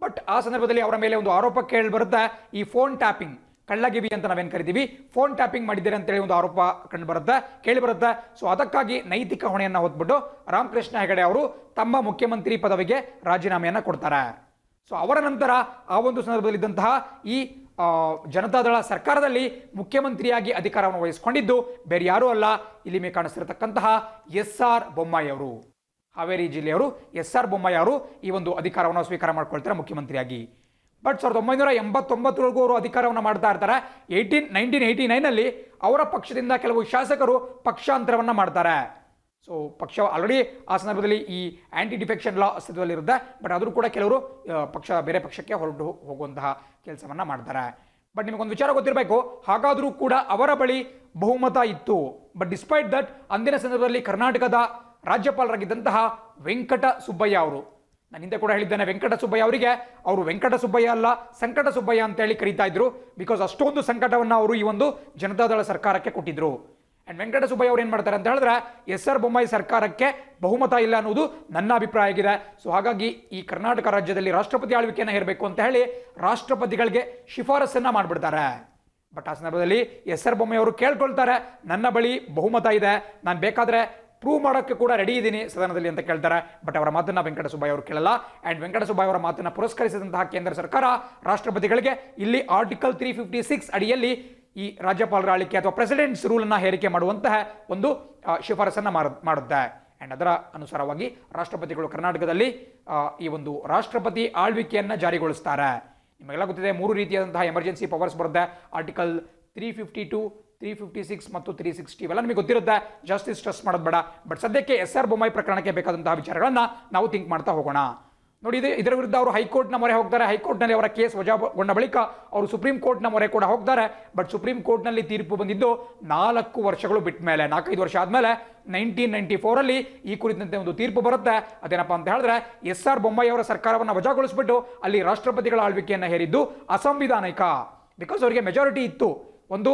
ಬಟ್ ಆ ಸಂದರ್ಭದಲ್ಲಿ ಅವರ ಮೇಲೆ ಒಂದು ಆರೋಪ ಕೇಳಿ ಬರುತ್ತೆ, ಈ ಫೋನ್ ಟ್ಯಾಪಿಂಗ್, ಕಳ್ಳಗಿವಿ ಅಂತ ನಾವೇನು ಕರಿತೀವಿ, ಫೋನ್ ಟ್ಯಾಪಿಂಗ್ ಮಾಡಿದ್ದೀರಿ ಅಂತೇಳಿ ಒಂದು ಆರೋಪ ಕಂಡು ಬರುತ್ತೆ, ಕೇಳಿ ಬರುತ್ತೆ. ಸೊ ಅದಕ್ಕಾಗಿ ನೈತಿಕ ಹೊಣೆಯನ್ನು ಹೊತ್ಬಿಟ್ಟು ರಾಮಕೃಷ್ಣ ಹೆಗಡೆ ಅವರು ತಮ್ಮ ಮುಖ್ಯಮಂತ್ರಿ ಪದವಿಗೆ ರಾಜೀನಾಮೆಯನ್ನು ಕೊಡ್ತಾರೆ. ಸೊ ಅವರ ನಂತರ ಆ ಒಂದು ಸಂದರ್ಭದಲ್ಲಿದ್ದಂತಹ ಈ ಜನತಾದಳ ಸರ್ಕಾರದಲ್ಲಿ ಮುಖ್ಯಮಂತ್ರಿಯಾಗಿ ಅಧಿಕಾರವನ್ನು ವಹಿಸಿಕೊಂಡಿದ್ದು ಬೇರೆ ಯಾರೂ ಅಲ್ಲ, ಇಲ್ಲಿ ಮೇಲೆ ಕಾಣಿಸ್ತಿರತಕ್ಕಂತಹ SR ಬೊಮ್ಮಾಯಿ ಅವರು, ಹಾವೇರಿ ಜಿಲ್ಲೆಯವರು SR ಬೊಮ್ಮಾಯಿ ಅವರು ಈ ಒಂದು ಅಧಿಕಾರವನ್ನು ಸ್ವೀಕಾರ ಮಾಡ್ಕೊಳ್ತಾರೆ ಮುಖ್ಯಮಂತ್ರಿಯಾಗಿ. ಬಟ್ 1989 ಅವರು ಅಧಿಕಾರವನ್ನು ಮಾಡ್ತಾ ಇರ್ತಾರೆ. 1989 ಅವರ ಪಕ್ಷದಿಂದ ಕೆಲವು ಶಾಸಕರು ಪಕ್ಷಾಂತರವನ್ನು ಮಾಡ್ತಾರೆ. ಸೊ ಪಕ್ಷ ಆಲ್ರೆಡಿ ಆ ಸಂದರ್ಭದಲ್ಲಿ ಈ ಆಂಟಿ ಡಿಫೆಕ್ಷನ್ ಲಾ ಅಸ್ತಿತ್ವದಲ್ಲಿರುತ್ತೆ, ಬಟ್ ಆದರೂ ಕೂಡ ಕೆಲವರು ಬೇರೆ ಪಕ್ಷಕ್ಕೆ ಹೊರಟು ಹೋಗುವಂತಹ ಕೆಲಸವನ್ನ ಮಾಡ್ತಾರೆ. ಬಟ್ ನಿಮಗೊಂದು ವಿಚಾರ ಗೊತ್ತಿರಬೇಕು, ಹಾಗಾದರೂ ಕೂಡ ಅವರ ಬಳಿ ಬಹುಮತ ಇತ್ತು. ಬಟ್ ಡಿಸ್ಪೈಟ್ ದಟ್ ಅಂದಿನ ಸಂದರ್ಭದಲ್ಲಿ ಕರ್ನಾಟಕದ ರಾಜ್ಯಪಾಲರಾಗಿದ್ದಂತಹ ವೆಂಕಟ ಸುಬ್ಬಯ್ಯ ಅವರು, ನಾನು ಹಿಂದೆ ಕೂಡ ಹೇಳಿದ್ದೇನೆ, ವೆಂಕಟ ಸುಬ್ಬಯ್ಯ ಅವರಿಗೆ ಅವರು ವೆಂಕಟ ಸುಬ್ಬಯ್ಯ ಅಲ್ಲ ಸಂಕಟ ಸುಬ್ಬಯ್ಯ ಅಂತ ಹೇಳಿ ಕರೀತಾ ಇದ್ರು. ಬಿಕಾಸ್ ಅಷ್ಟೊಂದು ಸಂಕಟವನ್ನು ಅವರು ಈ ಒಂದು ಜನತಾದಳ ಸರ್ಕಾರಕ್ಕೆ ಕೊಟ್ಟಿದ್ರು. ಅಂಡ್ ವೆಂಕಟ ಸುಬ್ಬಯ್ಯ ಅವರು ಏನ್ ಮಾಡ್ತಾರೆ ಅಂತ ಹೇಳಿದ್ರೆ, SR ಬೊಮ್ಮಾಯಿ ಸರ್ಕಾರಕ್ಕೆ ಬಹುಮತ ಇಲ್ಲ ಅನ್ನೋದು ನನ್ನ ಅಭಿಪ್ರಾಯ ಆಗಿದೆ. ಸೊ ಹಾಗಾಗಿ ಈ ಕರ್ನಾಟಕ ರಾಜ್ಯದಲ್ಲಿ ರಾಷ್ಟ್ರಪತಿ ಆಳ್ವಿಕೆಯನ್ನು ಹೇರಬೇಕು ಅಂತ ಹೇಳಿ ರಾಷ್ಟ್ರಪತಿಗಳಿಗೆ ಶಿಫಾರಸನ್ನ ಮಾಡಿಬಿಡ್ತಾರೆ. ಬಟ್ ಆ ಸಂದರ್ಭದಲ್ಲಿ SR ಬೊಮ್ಮಾಯಿ ಅವರು ಕೇಳ್ಕೊಳ್ತಾರೆ, ನನ್ನ ಬಳಿ ಬಹುಮತ ಇದೆ, ನಾನು ಬೇಕಾದ್ರೆ ಪ್ರೂವ್ ಮಾಡೋಕ್ಕೆ ಕೂಡ ರೆಡಿ ಇದ್ದೀನಿ ಸದನದಲ್ಲಿ ಅಂತ ಕೇಳ್ತಾರೆ. ಬಟ್ ಅವರ ಮಾತನ್ನ ವೆಂಕಟ ಸುಬ್ಬಯ್ಯ ಅವರು ಕೇಳಲ್ಲ. ಅಂಡ್ ವೆಂಕಟ ಸುಬ್ಬಯ್ಯ ಅವರ ಮಾತನ್ನ ಪುರಸ್ಕರಿಸಿದಂತಹ ಕೇಂದ್ರ ಸರ್ಕಾರ ರಾಷ್ಟ್ರಪತಿಗಳಿಗೆ ಇಲ್ಲಿ ಆರ್ಟಿಕಲ್ 356 ಅಡಿಯಲ್ಲಿ ಈ ರಾಜ್ಯಪಾಲರ ಆಳ್ವಿಕೆ ಅಥವಾ ಪ್ರೆಸಿಡೆಂಟ್ಸ್ ರೂಲ್ ಅನ್ನ ಹೇರಿಕೆ ಮಾಡುವಂತಹ ಒಂದು ಶಿಫಾರಸನ್ನ ಮಾಡುತ್ತೆ. ಅಂಡ್ ಅದರ ಅನುಸಾರವಾಗಿ ರಾಷ್ಟ್ರಪತಿಗಳು ಕರ್ನಾಟಕದಲ್ಲಿ ಈ ಒಂದು ರಾಷ್ಟ್ರಪತಿ ಆಳ್ವಿಕೆಯನ್ನ ಜಾರಿಗೊಳಿಸ್ತಾರೆ. ನಿಮಗೆಲ್ಲ ಗೊತ್ತಿದೆ 3 ರೀತಿಯಾದಂತಹ ಎಮರ್ಜೆನ್ಸಿ ಪವರ್ಸ್ ಬರುತ್ತೆ. ಆರ್ಟಿಕಲ್ 352, 356 ಮತ್ತು 360 ಇವೆಲ್ಲ ನಿಮಗೆ ಗೊತ್ತಿರುತ್ತೆ, ಜಾಸ್ತಿ ಸ್ಟ್ರೆಸ್ ಮಾಡೋದು ಬೇಡ. ಬಟ್ ಸದ್ಯಕ್ಕೆ SR ಬೊಮ್ಮಾಯಿ ಪ್ರಕರಣಕ್ಕೆ ಬೇಕಾದಂತಹ ವಿಚಾರಗಳನ್ನ ನಾವು ಥಿಂಕ್ ಮಾಡ್ತಾ ಹೋಗೋಣ. ನೋಡಿ, ಇದರ ವಿರುದ್ಧ ಅವರು ಹೈಕೋರ್ಟ್ನ ಮೊರೆ ಹೋಗ್ತಾರೆ. ಹೈಕೋರ್ಟ್ನಲ್ಲಿ ಅವರ ಕೇಸ್ ವಜಾಗೊಂಡ ಬಳಿಕ ಅವರು ಸುಪ್ರೀಂ ಕೋರ್ಟ್ನ ಮೊರೆ ಕೂಡ ಹೋಗ್ತಾರೆ. ಬಟ್ ಸುಪ್ರೀಂ ಕೋರ್ಟ್ನಲ್ಲಿ ತೀರ್ಪು ಬಂದಿದ್ದು 4 ವರ್ಷಗಳು ಬಿಟ್ಟ ಮೇಲೆ, 4-5 ವರ್ಷ ಆದಮೇಲೆ 1994 ಈ ಕುರಿತಂತೆ ಒಂದು ತೀರ್ಪು ಬರುತ್ತೆ. ಅದೇನಪ್ಪ ಅಂತ ಹೇಳಿದ್ರೆ, SR ಬೊಮ್ಮಾಯಿ ಅವರ ಸರ್ಕಾರವನ್ನು ವಜಾಗೊಳಿಸ್ಬಿಟ್ಟು ಅಲ್ಲಿ ರಾಷ್ಟ್ರಪತಿಗಳ ಆಳ್ವಿಕೆಯನ್ನು ಹೇರಿದ್ದು ಅಸಂವಿಧಾನಿಕ. ಬಿಕಾಸ್ ಅವರಿಗೆ ಮೆಜಾರಿಟಿ ಇತ್ತು. ಒಂದು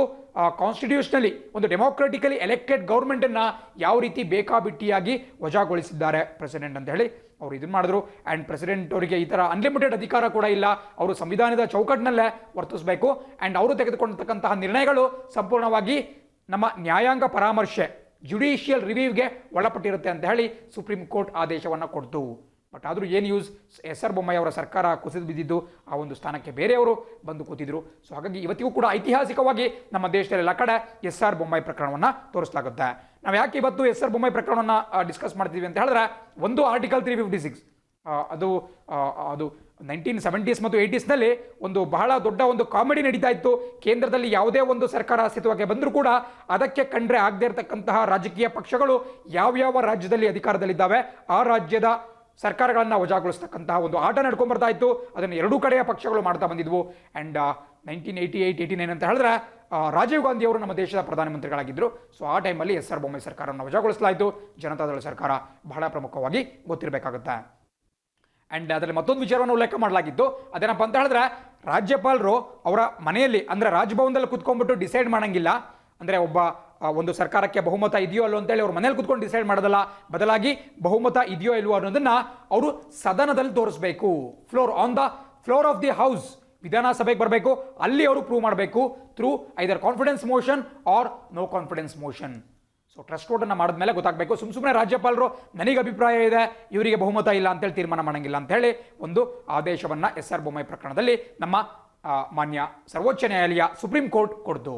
ಕಾನ್ಸ್ಟಿಟ್ಯೂಷನಲಿ ಒಂದು ಡೆಮೋಕ್ರೆಟಿಕಲಿ ಎಲೆಕ್ಟೆಡ್ ಗೌರ್ಮೆಂಟ್ ಅನ್ನ ಯಾವ ರೀತಿ ಬೇಕಾಬಿಟ್ಟಿಯಾಗಿ ವಜಾಗೊಳಿಸಿದ್ದಾರೆ ಪ್ರೆಸಿಡೆಂಟ್ ಅಂತ ಹೇಳಿ ಅವರು ಇದನ್ನ ಮಾಡಿದ್ರು. ಅಂಡ್ ಪ್ರೆಸಿಡೆಂಟ್ ಅವರಿಗೆ ಈ ತರ ಅನ್ಲಿಮಿಟೆಡ್ ಅಧಿಕಾರ ಕೂಡ ಇಲ್ಲ, ಅವರು ಸಂವಿಧಾನದ ಚೌಕಟ್ಟಿನಲ್ಲೇ ವರ್ತಿಸಬೇಕು. ಅಂಡ್ ಅವರು ತೆಗೆದುಕೊಂಡಂತಹ ನಿರ್ಣಯಗಳು ಸಂಪೂರ್ಣವಾಗಿ ನಮ್ಮ ನ್ಯಾಯಾಂಗ ಪರಾಮರ್ಶೆ, ಜುಡಿಷಿಯಲ್ ರಿವ್ಯೂಗೆ ಒಳಪಟ್ಟಿರುತ್ತೆ ಅಂತ ಹೇಳಿ ಸುಪ್ರೀಂ ಕೋರ್ಟ್ ಆದೇಶವನ್ನು ಕೊಡ್ತು. ಬಟ್ ಆದರೂ ಏನು ಯೂಸ್, SR ಬೊಮ್ಮಾಯಿ ಅವರ ಸರ್ಕಾರ ಕುಸಿದು ಬಿದ್ದಿದ್ದು, ಆ ಒಂದು ಸ್ಥಾನಕ್ಕೆ ಬೇರೆಯವರು ಬಂದು ಕೂತಿದ್ರು. ಸೊ ಹಾಗಾಗಿ ಇವತ್ತಿಗೂ ಕೂಡ ಐತಿಹಾಸಿಕವಾಗಿ ನಮ್ಮ ದೇಶದಲ್ಲಿ ಎಲ್ಲ ಕಡೆ SR ಬೊಮ್ಮಾಯಿ ಪ್ರಕರಣವನ್ನು ತೋರಿಸಲಾಗುತ್ತೆ. ನಾವು ಯಾಕೆ ಇವತ್ತು SR ಬೊಮ್ಮಾಯಿ ಪ್ರಕರಣವನ್ನು ಡಿಸ್ಕಸ್ ಮಾಡ್ತೀವಿ ಅಂತ ಹೇಳಿದ್ರೆ, ಒಂದು ಆರ್ಟಿಕಲ್ 356 ಅದು 1970s ಮತ್ತು 80sನಲ್ಲಿ ಒಂದು ಬಹಳ ದೊಡ್ಡ ಒಂದು ಕಾಮಿಡಿ ನಡೀತಾ ಇತ್ತು. ಕೇಂದ್ರದಲ್ಲಿ ಯಾವುದೇ ಒಂದು ಸರ್ಕಾರ ಅಸ್ತಿತ್ವಕ್ಕೆ ಬಂದರೂ ಕೂಡ ಅದಕ್ಕೆ ಕಂಡ್ರೆ ಆಗದೇ ಇರತಕ್ಕಂತಹ ರಾಜಕೀಯ ಪಕ್ಷಗಳು ಯಾವ್ಯಾವ ರಾಜ್ಯದಲ್ಲಿ ಅಧಿಕಾರದಲ್ಲಿದ್ದಾವೆ ಆ ರಾಜ್ಯದ ಸರ್ಕಾರಗಳನ್ನು ವಜಾಗೊಳಿಸ್ತಕ್ಕಂತಹ ಒಂದು ಆಟ ನಡ್ಕೊಂಡ್ ಬರ್ತಾ ಇತ್ತು. ಅದನ್ನು ಎರಡೂ ಕಡೆಯ ಪಕ್ಷಗಳು ಮಾಡ್ತಾ ಬಂದಿದ್ವು. ಅಂಡ್ 1988-89 ಅಂತ ಹೇಳಿದ್ರೆ ರಾಜೀವ್ ಗಾಂಧಿ ಅವರು ನಮ್ಮ ದೇಶದ ಪ್ರಧಾನಮಂತ್ರಿಗಳಾಗಿದ್ದರು. ಸೊ ಆ ಟೈಮಲ್ಲಿ SR ಬೊಮ್ಮಾಯಿ ಸರ್ಕಾರವನ್ನು ವಜಾಗೊಳಿಸಲಾಯಿತು. ಜನತಾದಳ ಸರ್ಕಾರ ಬಹಳ ಪ್ರಮುಖವಾಗಿ ಗೊತ್ತಿರಬೇಕಾಗುತ್ತೆ. ಅಂಡ್ ಅದರಲ್ಲಿ ಮತ್ತೊಂದು ವಿಚಾರವನ್ನು ಉಲ್ಲೇಖ ಮಾಡಲಾಗಿದ್ದು, ಅದೇನಪ್ಪ ಅಂತ ಹೇಳಿದ್ರೆ, ರಾಜ್ಯಪಾಲರು ಅವರ ಮನೆಯಲ್ಲಿ ಅಂದ್ರೆ ರಾಜಭವನದಲ್ಲಿ ಕುತ್ಕೊಂಡ್ಬಿಟ್ಟು ಡಿಸೈಡ್ ಮಾಡಂಗಿಲ್ಲ. ಅಂದ್ರೆ ಒಂದು ಸರ್ಕಾರಕ್ಕೆ ಬಹುಮತ ಇದೆಯೋ ಅಲ್ಲೋ ಅಂತೇಳಿ ಅವ್ರ ಮನೇಲಿ ಕುತ್ಕೊಂಡು ಡಿಸೈಡ್ ಮಾಡೋದಲ್ಲ, ಬದಲಾಗಿ ಬಹುಮತ ಇದೆಯೋ ಇಲ್ವೋ ಅನ್ನೋದನ್ನ ಅವರು ಸದನದಲ್ಲಿ ತೋರಿಸಬೇಕು. On the floor of the house, ವಿಧಾನಸಭೆಗೆ ಬರಬೇಕು, ಅಲ್ಲಿ ಅವರು ಪ್ರೂವ್ ಮಾಡಬೇಕು through either confidence motion or no confidence motion. So trust vote ಅನ್ನ ಮಾಡಿದ್ಮೇಲೆ ಗೊತ್ತಾಗಬೇಕು. ಸುಮ್ಮನೆ ರಾಜ್ಯಪಾಲರು ನನಗೆ ಅಭಿಪ್ರಾಯ ಇದೆ, ಇವರಿಗೆ ಬಹುಮತ ಇಲ್ಲ ಅಂತೇಳಿ ತೀರ್ಮಾನ ಮಾಡಂಗಿಲ್ಲ ಅಂತ ಹೇಳಿ ಒಂದು ಆದೇಶವನ್ನ SR ಬೊಮ್ಮಾಯಿ ಪ್ರಕರಣದಲ್ಲಿ ನಮ್ಮ ಮಾನ್ಯ ಸರ್ವೋಚ್ಚ ನ್ಯಾಯಾಲಯ ಸುಪ್ರೀಂ ಕೋರ್ಟ್ ಕೊಡ್ತು.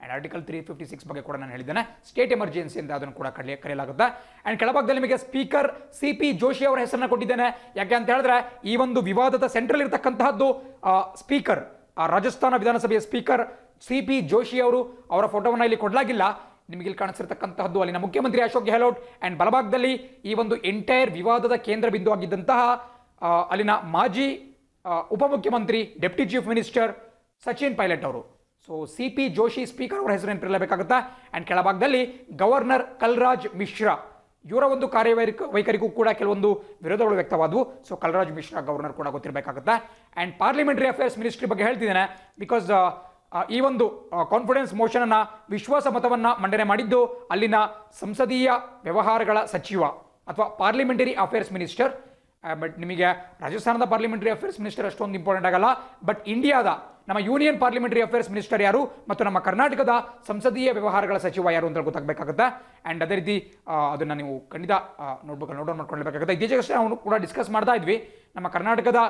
ಅಂಡ್ ಆರ್ಟಿಕಲ್ 356 ಬಗ್ಗೆ ಕೂಡ ನಾನು ಹೇಳಿದ್ದೇನೆ, ಸ್ಟೇಟ್ ಎಮರ್ಜೆನ್ಸಿ ಅಂತ ಅದನ್ನು ಕೂಡ ಕರೆಯಲಾಗುತ್ತೆ. ಅಂಡ್ ಕೆಳಭಾಗದಲ್ಲಿ ನಿಮಗೆ ಸ್ಪೀಕರ್ CP ಜೋಶಿ ಅವರ ಹೆಸರನ್ನ ಕೊಟ್ಟಿದ್ದೇನೆ. ಯಾಕೆ ಅಂತ ಹೇಳಿದ್ರೆ, ಈ ಒಂದು ವಿವಾದದ ಸೆಂಟ್ರಲ್ ಇರತಕ್ಕಂತಹದ್ದು ಸ್ಪೀಕರ್, ರಾಜಸ್ಥಾನ ವಿಧಾನಸಭೆಯ ಸ್ಪೀಕರ್ CP ಜೋಶಿ ಅವರು. ಅವರ ಫೋಟೋವನ್ನು ಇಲ್ಲಿ ಕೊಡಲಾಗಿಲ್ಲ, ನಿಮಗೆ ಇಲ್ಲಿ ಕಾಣಿಸಿರ್ತಕ್ಕಂತಹದ್ದು ಅಲ್ಲಿನ ಮುಖ್ಯಮಂತ್ರಿ ಅಶೋಕ್ ಗೆಹ್ಲೋಟ್. ಅಂಡ್ ಬಲಭಾಗದಲ್ಲಿ ಈ ಒಂದು ಎಂಟೈರ್ ವಿವಾದದ ಕೇಂದ್ರ ಬಿಂದು ಆಗಿದ್ದಂತಹ ಅಲ್ಲಿನ ಮಾಜಿ ಉಪಮುಖ್ಯಮಂತ್ರಿ deputy chief minister Sachin Pilot ಅವರು. ಸೊ CP ಜೋಶಿ ಸ್ಪೀಕರ್ ಅವರ ಹೆಸರು ನೆನಪಿರಲೇಬೇಕಾಗುತ್ತೆ. ಅಂಡ್ ಕೆಳಭಾಗದಲ್ಲಿ ಗವರ್ನರ್ ಕಲ್ರಾಜ್ ಮಿಶ್ರಾ, ಇವರ ಒಂದು ಕಾರ್ಯವೈಖರಿಗೂ ಕೂಡ ಕೆಲವೊಂದು ವಿರೋಧಗಳು ವ್ಯಕ್ತವಾದವು. ಸೊ ಕಲ್ರಾಜ್ ಮಿಶ್ರಾ ಗವರ್ನರ್ ಕೂಡ ಗೊತ್ತಿರಬೇಕಾಗುತ್ತೆ. ಅಂಡ್ ಪಾರ್ಲಿಮೆಂಟರಿ ಅಫೇರ್ಸ್ ಮಿನಿಸ್ಟ್ರಿ ಬಗ್ಗೆ ಹೇಳ್ತಿದ್ದೇನೆ, ಬಿಕಾಸ್ ಈ ಒಂದು ಕಾನ್ಫಿಡೆನ್ಸ್ ಮೋಷನ್ ಅನ್ನ ವಿಶ್ವಾಸ ಮತವನ್ನ ಮಂಡನೆ ಮಾಡಿದ್ದು ಅಲ್ಲಿನ ಸಂಸದೀಯ ವ್ಯವಹಾರಗಳ ಸಚಿವ ಅಥವಾ ಪಾರ್ಲಿಮೆಂಟರಿ ಅಫೇರ್ಸ್ ಮಿನಿಸ್ಟರ್ ಬಟ್ ನಿಮಗೆ ರಾಜಸ್ಥಾನದ ಪಾರ್ಲಿಮೆಂಟರಿ ಅಫೇರ್ಸ್ ಮಿನಿಸ್ಟರ್ ಅಷ್ಟೊಂದು ಇಂಪಾರ್ಟೆಂಟ್ ಆಗಲ್ಲ. ಬಟ್ ಇಂಡಿಯಾದ ನಮ್ಮ ಯೂನಿಯನ್ ಪಾರ್ಲಿಮೆಂಟರಿ ಅಫೇರ್ಸ್ ಮಿನಿಸ್ಟರ್ ಯಾರು ಮತ್ತು ನಮ್ಮ ಕರ್ನಾಟಕದ ಸಂಸದೀಯ ವ್ಯವಹಾರಗಳ ಸಚಿವ ಯಾರು ಅಂತ ಗೊತ್ತಾಗಬೇಕಾಗುತ್ತೆ. ಆ್ಯಂಡ್ ಅದೇ ರೀತಿ ಅದನ್ನು ನೀವು ಖಂಡಿತ ನೋಟ್ ಮಾಡ್ಕೊಳ್ಬೇಕಾಗುತ್ತೆ. ಇತ್ತೀಚೆಗಷ್ಟೇ ನಾವು ಕೂಡ ಡಿಸ್ಕಸ್ ಮಾಡ್ತಾ ಇದ್ವಿ, ನಮ್ಮ ಕರ್ನಾಟಕದ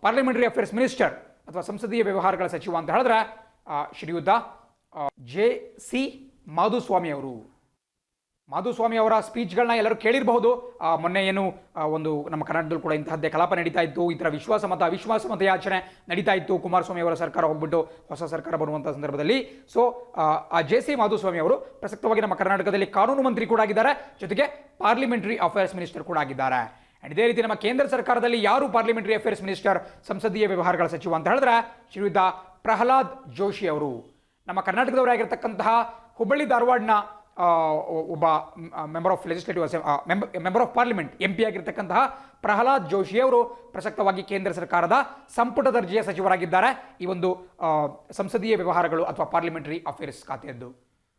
ಪಾರ್ಲಿಮೆಂಟರಿ ಅಫೇರ್ಸ್ ಮಿನಿಸ್ಟರ್ ಅಥವಾ ಸಂಸದೀಯ ವ್ಯವಹಾರಗಳ ಸಚಿವ ಅಂತ ಹೇಳಿದ್ರೆ ಶ್ರೀಯುತ JC ಮಾಧುಸ್ವಾಮಿ ಅವರು. ಮಾಧುಸ್ವಾಮಿ ಅವರ ಸ್ಪೀಚ್ಗಳನ್ನ ಎಲ್ಲರೂ ಕೇಳಿರಬಹುದು. ಮೊನ್ನೆ ಏನು ಒಂದು ನಮ್ಮ ಕರ್ನಾಟಕದಲ್ಲಿ ಕೂಡ ಇಂತಹದ್ದೇ ಕಲಾಪ ನಡೀತಾ ಇತ್ತು, ಈ ಥರ ಅವಿಶ್ವಾಸ ಮತ ಯಾಚನೆ ನಡೀತಾ ಇತ್ತು. ಕುಮಾರಸ್ವಾಮಿ ಅವರ ಸರ್ಕಾರ ಹೋಗ್ಬಿಟ್ಟು ಹೊಸ ಸರ್ಕಾರ ಬರುವಂಥ ಸಂದರ್ಭದಲ್ಲಿ ಆ JC ಮಾಧುಸ್ವಾಮಿ ಅವರು ಪ್ರಸಕ್ತವಾಗಿ ನಮ್ಮ ಕರ್ನಾಟಕದಲ್ಲಿ ಕಾನೂನು ಮಂತ್ರಿ ಕೂಡ ಆಗಿದ್ದಾರೆ, ಜೊತೆಗೆ ಪಾರ್ಲಿಮೆಂಟರಿ ಅಫೇರ್ಸ್ ಮಿನಿಸ್ಟರ್ ಕೂಡ ಆಗಿದ್ದಾರೆ. ಅಂಡ್ ಇದೇ ರೀತಿ ನಮ್ಮ ಕೇಂದ್ರ ಸರ್ಕಾರದಲ್ಲಿ ಯಾರು ಪಾರ್ಲಿಮೆಂಟರಿ ಅಫೇರ್ಸ್ ಮಿನಿಸ್ಟರ್ ಸಂಸದೀಯ ವ್ಯವಹಾರಗಳ ಸಚಿವ ಅಂತ ಹೇಳಿದ್ರೆ ಶ್ರೀಯುತ ಪ್ರಹ್ಲಾದ್ ಜೋಶಿ ಅವರು. ನಮ್ಮ ಕರ್ನಾಟಕದವರಾಗಿರ್ತಕ್ಕಂತಹ ಹುಬ್ಬಳ್ಳಿ ಧಾರವಾಡನ ಒಬ್ಬ ಮೆಂಬರ್ ಆಫ್ ಪಾರ್ಲಿಮೆಂಟ್ MP ಆಗಿರ್ತಕ್ಕಂತಹ ಪ್ರಹ್ಲಾದ್ ಜೋಶಿ ಅವರು ಪ್ರಸಕ್ತವಾಗಿ ಕೇಂದ್ರ ಸರ್ಕಾರದ ಸಂಪುಟ ದರ್ಜೆಯ ಸಚಿವರಾಗಿದ್ದಾರೆ ಈ ಒಂದು ಸಂಸದೀಯ ವ್ಯವಹಾರಗಳು ಅಥವಾ ಪಾರ್ಲಿಮೆಂಟರಿ ಅಫೇರ್ಸ್ ಖಾತೆಯದ್ದು.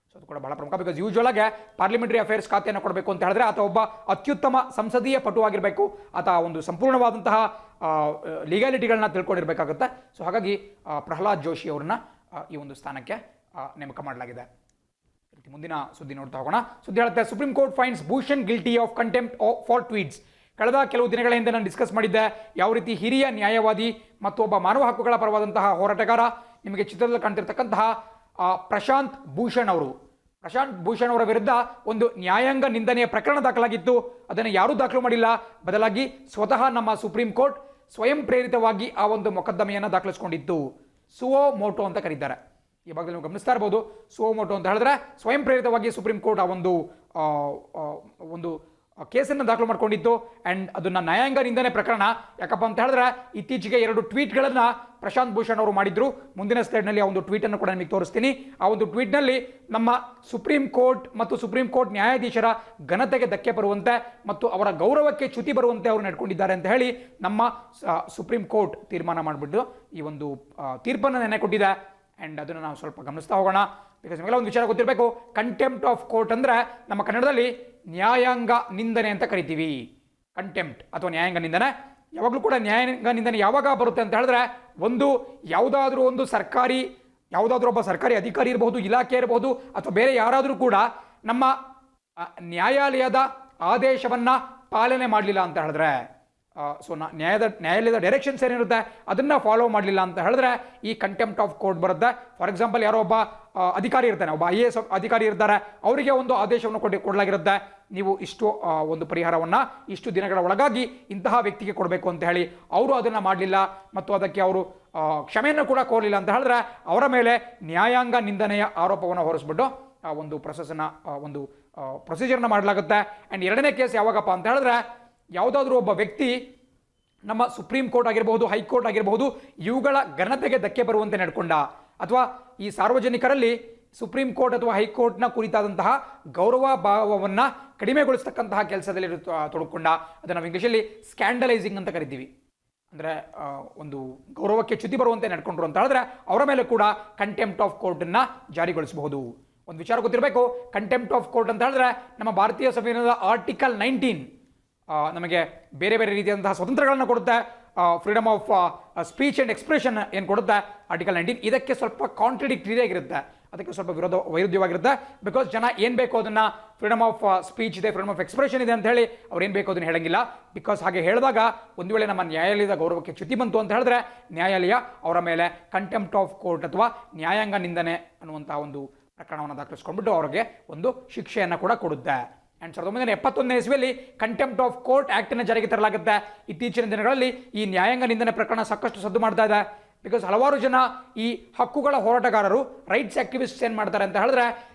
ಸೊ ಅದು ಕೂಡ ಬಹಳ ಪ್ರಮುಖ. ಬಿಕಾಸ್ ಯೂಶುವಲ್ ಆಗಿ ಪಾರ್ಲಿಮೆಂಟರಿ ಅಫೇರ್ಸ್ ಖಾತೆಯನ್ನು ಕೊಡಬೇಕು ಅಂತ ಹೇಳಿದ್ರೆ ಆತ ಒಬ್ಬ ಅತ್ಯುತ್ತಮ ಸಂಸದೀಯ ಪಟುವಾಗಿರಬೇಕು, ಆತ ಒಂದು ಸಂಪೂರ್ಣವಾದಂತಹ ಲೀಗಾಲಿಟಿಗಳನ್ನ ತಿಳ್ಕೊಂಡಿರಬೇಕಾಗುತ್ತೆ. ಸೊ ಹಾಗಾಗಿ ಪ್ರಹ್ಲಾದ್ ಜೋಶಿ ಅವರನ್ನ ಈ ಒಂದು ಸ್ಥಾನಕ್ಕೆ ನೇಮಕ ಮಾಡಲಾಗಿದೆ. ಮುಂದಿನ ಸುದ್ದಿ ನೋಡ್ತಾ ಹೋಗೋಣ. ಸುದ್ದಿ ಹೇಳುತ್ತೆ, supreme court finds Bhushan guilty of contempt for tweets. ಕಳೆದ ಕೆಲವು ದಿನಗಳ ಹಿಂದೆ ನಾನು ಡಿಸ್ಕಸ್ ಮಾಡಿದ್ದೆ ಯಾವ ರೀತಿ ಹಿರಿಯ ನ್ಯಾಯವಾದಿ ಮತ್ತು ಒಬ್ಬ ಮಾನವ ಹಕ್ಕುಗಳ ಪರವಾದಂತಹ ಹೋರಾಟಗಾರ, ನಿಮಗೆ ಚಿತ್ರದಲ್ಲಿ ಕಾಣ್ತಿರ್ತಕ್ಕಂತಹ ಪ್ರಶಾಂತ್ ಭೂಷಣ್ ಅವರ ವಿರುದ್ಧ ಒಂದು ನ್ಯಾಯಾಂಗ ನಿಂದನೆಯ ಪ್ರಕರಣ ದಾಖಲಾಗಿತ್ತು. ಅದನ್ನು ಯಾರೂ ದಾಖಲು ಮಾಡಿಲ್ಲ, ಬದಲಾಗಿ ಸ್ವತಃ ನಮ್ಮ ಸುಪ್ರೀಂ ಕೋರ್ಟ್ ಸ್ವಯಂ ಪ್ರೇರಿತವಾಗಿ ಆ ಒಂದು ಮೊಕದ್ದಮೆಯನ್ನು ದಾಖಲಿಸಿಕೊಂಡಿತ್ತು. ಸುವೋ ಮೋಟೋ ಅಂತ ಕರೀತಾರೆ. ಈ ಭಾಗದಲ್ಲಿ ನೀವು ಗಮನಿಸ್ತಾ ಇರಬಹುದು. ಸುವೋ ಮೋಟೋ ಅಂತ ಹೇಳಿದ್ರೆ ಸ್ವಯಂ ಪ್ರೇರಿತವಾಗಿ ಸುಪ್ರೀಂ ಕೋರ್ಟ್ ಆ ಒಂದು ಕೇಸನ್ನು ದಾಖಲು ಮಾಡಿಕೊಂಡಿತ್ತು. ಆ್ಯಂಡ್ ಅದನ್ನು ನ್ಯಾಯಾಂಗ ನಿಂದನೆ ಪ್ರಕರಣ ಯಾಕಪ್ಪ ಅಂತ ಹೇಳಿದ್ರೆ ಇತ್ತೀಚೆಗೆ 2 ಟ್ವೀಟ್ಗಳನ್ನು ಪ್ರಶಾಂತ್ ಭೂಷಣ್ ಅವರು ಮಾಡಿದ್ರು. ಮುಂದಿನ ಸ್ಲೈಡ್ನಲ್ಲಿ ಆ ಒಂದು ಟ್ವೀಟನ್ನು ಕೂಡ ನಿಮಗೆ ತೋರಿಸ್ತೀನಿ. ಆ ಒಂದು ಟ್ವೀಟ್ನಲ್ಲಿ ನಮ್ಮ ಸುಪ್ರೀಂ ಕೋರ್ಟ್ ಮತ್ತು ಸುಪ್ರೀಂ ಕೋರ್ಟ್ ನ್ಯಾಯಾಧೀಶರ ಘನತೆಗೆ ಧಕ್ಕೆ ಬರುವಂತೆ ಮತ್ತು ಅವರ ಗೌರವಕ್ಕೆ ಚ್ಯುತಿ ಬರುವಂತೆ ಅವರು ನಡ್ಕೊಂಡಿದ್ದಾರೆ ಅಂತ ಹೇಳಿ ನಮ್ಮ ಸುಪ್ರೀಂ ಕೋರ್ಟ್ ತೀರ್ಮಾನ ಮಾಡಿಬಿಟ್ಟು ಈ ಒಂದು ತೀರ್ಪನ್ನು ನೆನೆ ಕೊಟ್ಟಿದೆ. ಆ್ಯಂಡ್ ಅದನ್ನು ನಾವು ಸ್ವಲ್ಪ ಗಮನಿಸ್ತಾ ಹೋಗೋಣ. ಬಿಕಾಸ್ ನಿಮಗೆಲ್ಲ ಒಂದು ವಿಚಾರ ಗೊತ್ತಿರಬೇಕು, ಕಂಟೆಂಪ್ಟ್ ಆಫ್ ಕೋರ್ಟ್ ಅಂದರೆ ನಮ್ಮ ಕನ್ನಡದಲ್ಲಿ ನ್ಯಾಯಾಂಗ ನಿಂದನೆ ಅಂತ ಕರಿತೀವಿ. ಕಂಟೆಂಪ್ಟ್ ಅಥವಾ ನ್ಯಾಯಾಂಗ ನಿಂದನೆ ಯಾವಾಗಲೂ ಕೂಡ ನ್ಯಾಯಾಂಗ ನಿಂದನೆ ಯಾವಾಗ ಬರುತ್ತೆ ಅಂತ ಹೇಳಿದ್ರೆ ಯಾವುದಾದ್ರೂ ಒಬ್ಬ ಸರ್ಕಾರಿ ಅಧಿಕಾರಿ ಇರಬಹುದು, ಇಲಾಖೆ ಇರಬಹುದು, ಅಥವಾ ಬೇರೆ ಯಾರಾದರೂ ಕೂಡ ನಮ್ಮ ನ್ಯಾಯಾಲಯದ ಆದೇಶವನ್ನು ಪಾಲನೆ ಮಾಡಲಿಲ್ಲ ಅಂತ ಹೇಳಿದ್ರೆ, ಸೊ ನ್ಯಾಯಾಲಯದ ಡೈರೆಕ್ಷನ್ಸ್ ಏನಿರುತ್ತೆ ಅದನ್ನು ಫಾಲೋ ಮಾಡಲಿಲ್ಲ ಅಂತ ಹೇಳಿದ್ರೆ ಈ ಕಂಟೆಂಪ್ಟ್ ಆಫ್ ಕೋರ್ಟ್ ಬರುತ್ತೆ. ಫಾರ್ ಎಕ್ಸಾಂಪಲ್, ಯಾರೋ ಒಬ್ಬ ಅಧಿಕಾರಿ ಇರ್ತಾನೆ, ಒಬ್ಬ IAS ಅಧಿಕಾರಿ ಇರ್ತಾರೆ, ಅವರಿಗೆ ಒಂದು ಆದೇಶವನ್ನು ಕೊಡಲಾಗಿರುತ್ತೆ, ನೀವು ಇಷ್ಟು ಒಂದು ಪರಿಹಾರವನ್ನು ಇಷ್ಟು ದಿನಗಳ ಒಳಗಾಗಿ ಇಂತಹ ವ್ಯಕ್ತಿಗೆ ಕೊಡಬೇಕು ಅಂತ ಹೇಳಿ. ಅವರು ಅದನ್ನು ಮಾಡಲಿಲ್ಲ ಮತ್ತು ಅದಕ್ಕೆ ಅವರು ಕ್ಷಮೆಯನ್ನು ಕೂಡ ಕೋರಲಿಲ್ಲ ಅಂತ ಹೇಳಿದ್ರೆ ಅವರ ಮೇಲೆ ನ್ಯಾಯಾಂಗ ನಿಂದನೆಯ ಆರೋಪವನ್ನು ಹೊರಿಸ್ಬಿಟ್ಟು ಒಂದು ಪ್ರೊಸೀಜರ್ನ ಮಾಡಲಾಗುತ್ತೆ. ಆ್ಯಂಡ್ ಎರಡನೇ ಕೇಸ್ ಯಾವಾಗಪ್ಪ ಅಂತ ಹೇಳಿದ್ರೆ ಯಾವುದಾದ್ರೂ ಒಬ್ಬ ವ್ಯಕ್ತಿ ನಮ್ಮ ಸುಪ್ರೀಂ ಕೋರ್ಟ್ ಆಗಿರಬಹುದು, ಹೈಕೋರ್ಟ್ ಆಗಿರಬಹುದು, ಇವುಗಳ ಘನತೆಗೆ ಧಕ್ಕೆ ಬರುವಂತೆ ನಡ್ಕೊಂಡ, ಅಥವಾ ಈ ಸಾರ್ವಜನಿಕರಲ್ಲಿ ಸುಪ್ರೀಂ ಕೋರ್ಟ್ ಅಥವಾ ಹೈಕೋರ್ಟ್ನ ಕುರಿತಾದಂತಹ ಗೌರವ ಭಾವವನ್ನು ಕಡಿಮೆಗೊಳಿಸ್ತಕ್ಕಂತಹ ಕೆಲಸದಲ್ಲಿ ತೊಡಕೊಂಡ, ಅದನ್ನು ನಾವು ಇಂಗ್ಲೀಷಲ್ಲಿ ಸ್ಕ್ಯಾಂಡಲೈಸಿಂಗ್ ಅಂತ ಕರಿತೀವಿ. ಅಂದರೆ ಒಂದು ಗೌರವಕ್ಕೆ ಚ್ಯುತಿ ಬರುವಂತೆ ನಡ್ಕೊಂಡ್ರು ಅಂತ ಹೇಳಿದ್ರೆ ಅವರ ಮೇಲೆ ಕೂಡ ಕಂಟೆಂಪ್ಟ್ ಆಫ್ ಕೋರ್ಟನ್ನು ಜಾರಿಗೊಳಿಸಬಹುದು. ಒಂದು ವಿಚಾರ ಗೊತ್ತಿರಬೇಕು, ಕಂಟೆಂಪ್ಟ್ ಆಫ್ ಕೋರ್ಟ್ ಅಂತ ಹೇಳಿದ್ರೆ ನಮ್ಮ ಭಾರತೀಯ ಸಂವಿಧಾನದ ಆರ್ಟಿಕಲ್ 19 ನಮಗೆ ಬೇರೆ ಬೇರೆ ರೀತಿಯಾದಂತಹ ಸ್ವತಂತ್ರಗಳನ್ನು ಕೊಡುತ್ತೆ. Freedom of speech and expression ಏನು ಕೊಡುತ್ತೆ ಆರ್ಟಿಕಲ್ 19, ಇದಕ್ಕೆ ಸ್ವಲ್ಪ ಕಾಂಟ್ರಡಿಕ್ಟರಿ ಆಗಿರುತ್ತೆ, ಅದಕ್ಕೆ ಸ್ವಲ್ಪ ವೈರುಧ್ಯವಾಗಿರುತ್ತೆ. ಬಿಕಾಸ್ ಜನ ಏನು ಬೇಕೋ ಅದನ್ನು ಫ್ರೀಡಮ್ ಆಫ್ ಸ್ಪೀಚ್ ಇದೆ, ಫ್ರೀಡಮ್ ಆಫ್ ಎಕ್ಸ್ಪ್ರೆಷನ್ ಇದೆ ಅಂತ ಹೇಳಿ ಅವ್ರು ಏನು ಬೇಕೋ ಅದನ್ನು ಹೇಳಂಗಿಲ್ಲ. ಬಿಕಾಸ್ ಹಾಗೆ ಹೇಳಿದಾಗ ಒಂದು ವೇಳೆ ನಮ್ಮ ನ್ಯಾಯಾಲಯದ ಗೌರವಕ್ಕೆ ಚ್ಯುತಿ ಬಂತು ಅಂತ ಹೇಳಿದ್ರೆ ನ್ಯಾಯಾಲಯ ಅವರ ಮೇಲೆ ಕಂಟೆಂಪ್ಟ್ ಆಫ್ ಕೋರ್ಟ್ ಅಥವಾ ನ್ಯಾಯಾಂಗ ನಿಂದನೆ ಅನ್ನುವಂಥ ಒಂದು ಪ್ರಕರಣವನ್ನು ದಾಖಲಿಸ್ಕೊಂಡ್ಬಿಟ್ಟು ಅವರಿಗೆ ಒಂದು ಶಿಕ್ಷೆಯನ್ನು ಕೂಡ ಕೊಡುತ್ತೆ. ಆ್ಯಂಡ್ 1971ನೇ ಇಸ್ವಿಯಲ್ಲಿ ಕಂಟೆಂಪ್ಟ್ ಆಫ್ ಕೋರ್ಟ್ ಆ್ಯಕ್ಟನ್ನು ಜಾರಿಗೆ ತರಲಾಗುತ್ತೆ. ಇತ್ತೀಚಿನ ದಿನಗಳಲ್ಲಿ ಈ ನ್ಯಾಯಾಂಗ ನಿಂದನೆ ಪ್ರಕರಣ ಸಾಕಷ್ಟು ಸದ್ದು ಮಾಡ್ತಾ ಇದೆ. ಬಿಕಾಸ್ ಹಲವಾರು ಜನ ಈ ಹಕ್ಕುಗಳ ಹೋರಾಟಗಾರರು, ರೈಟ್ಸ್ ಆಕ್ಟಿವಿಸ್ಟ್ಸ್ ಏನು ಮಾಡ್ತಾರೆ ಅಂತ ಹೇಳಿದ್ರೆ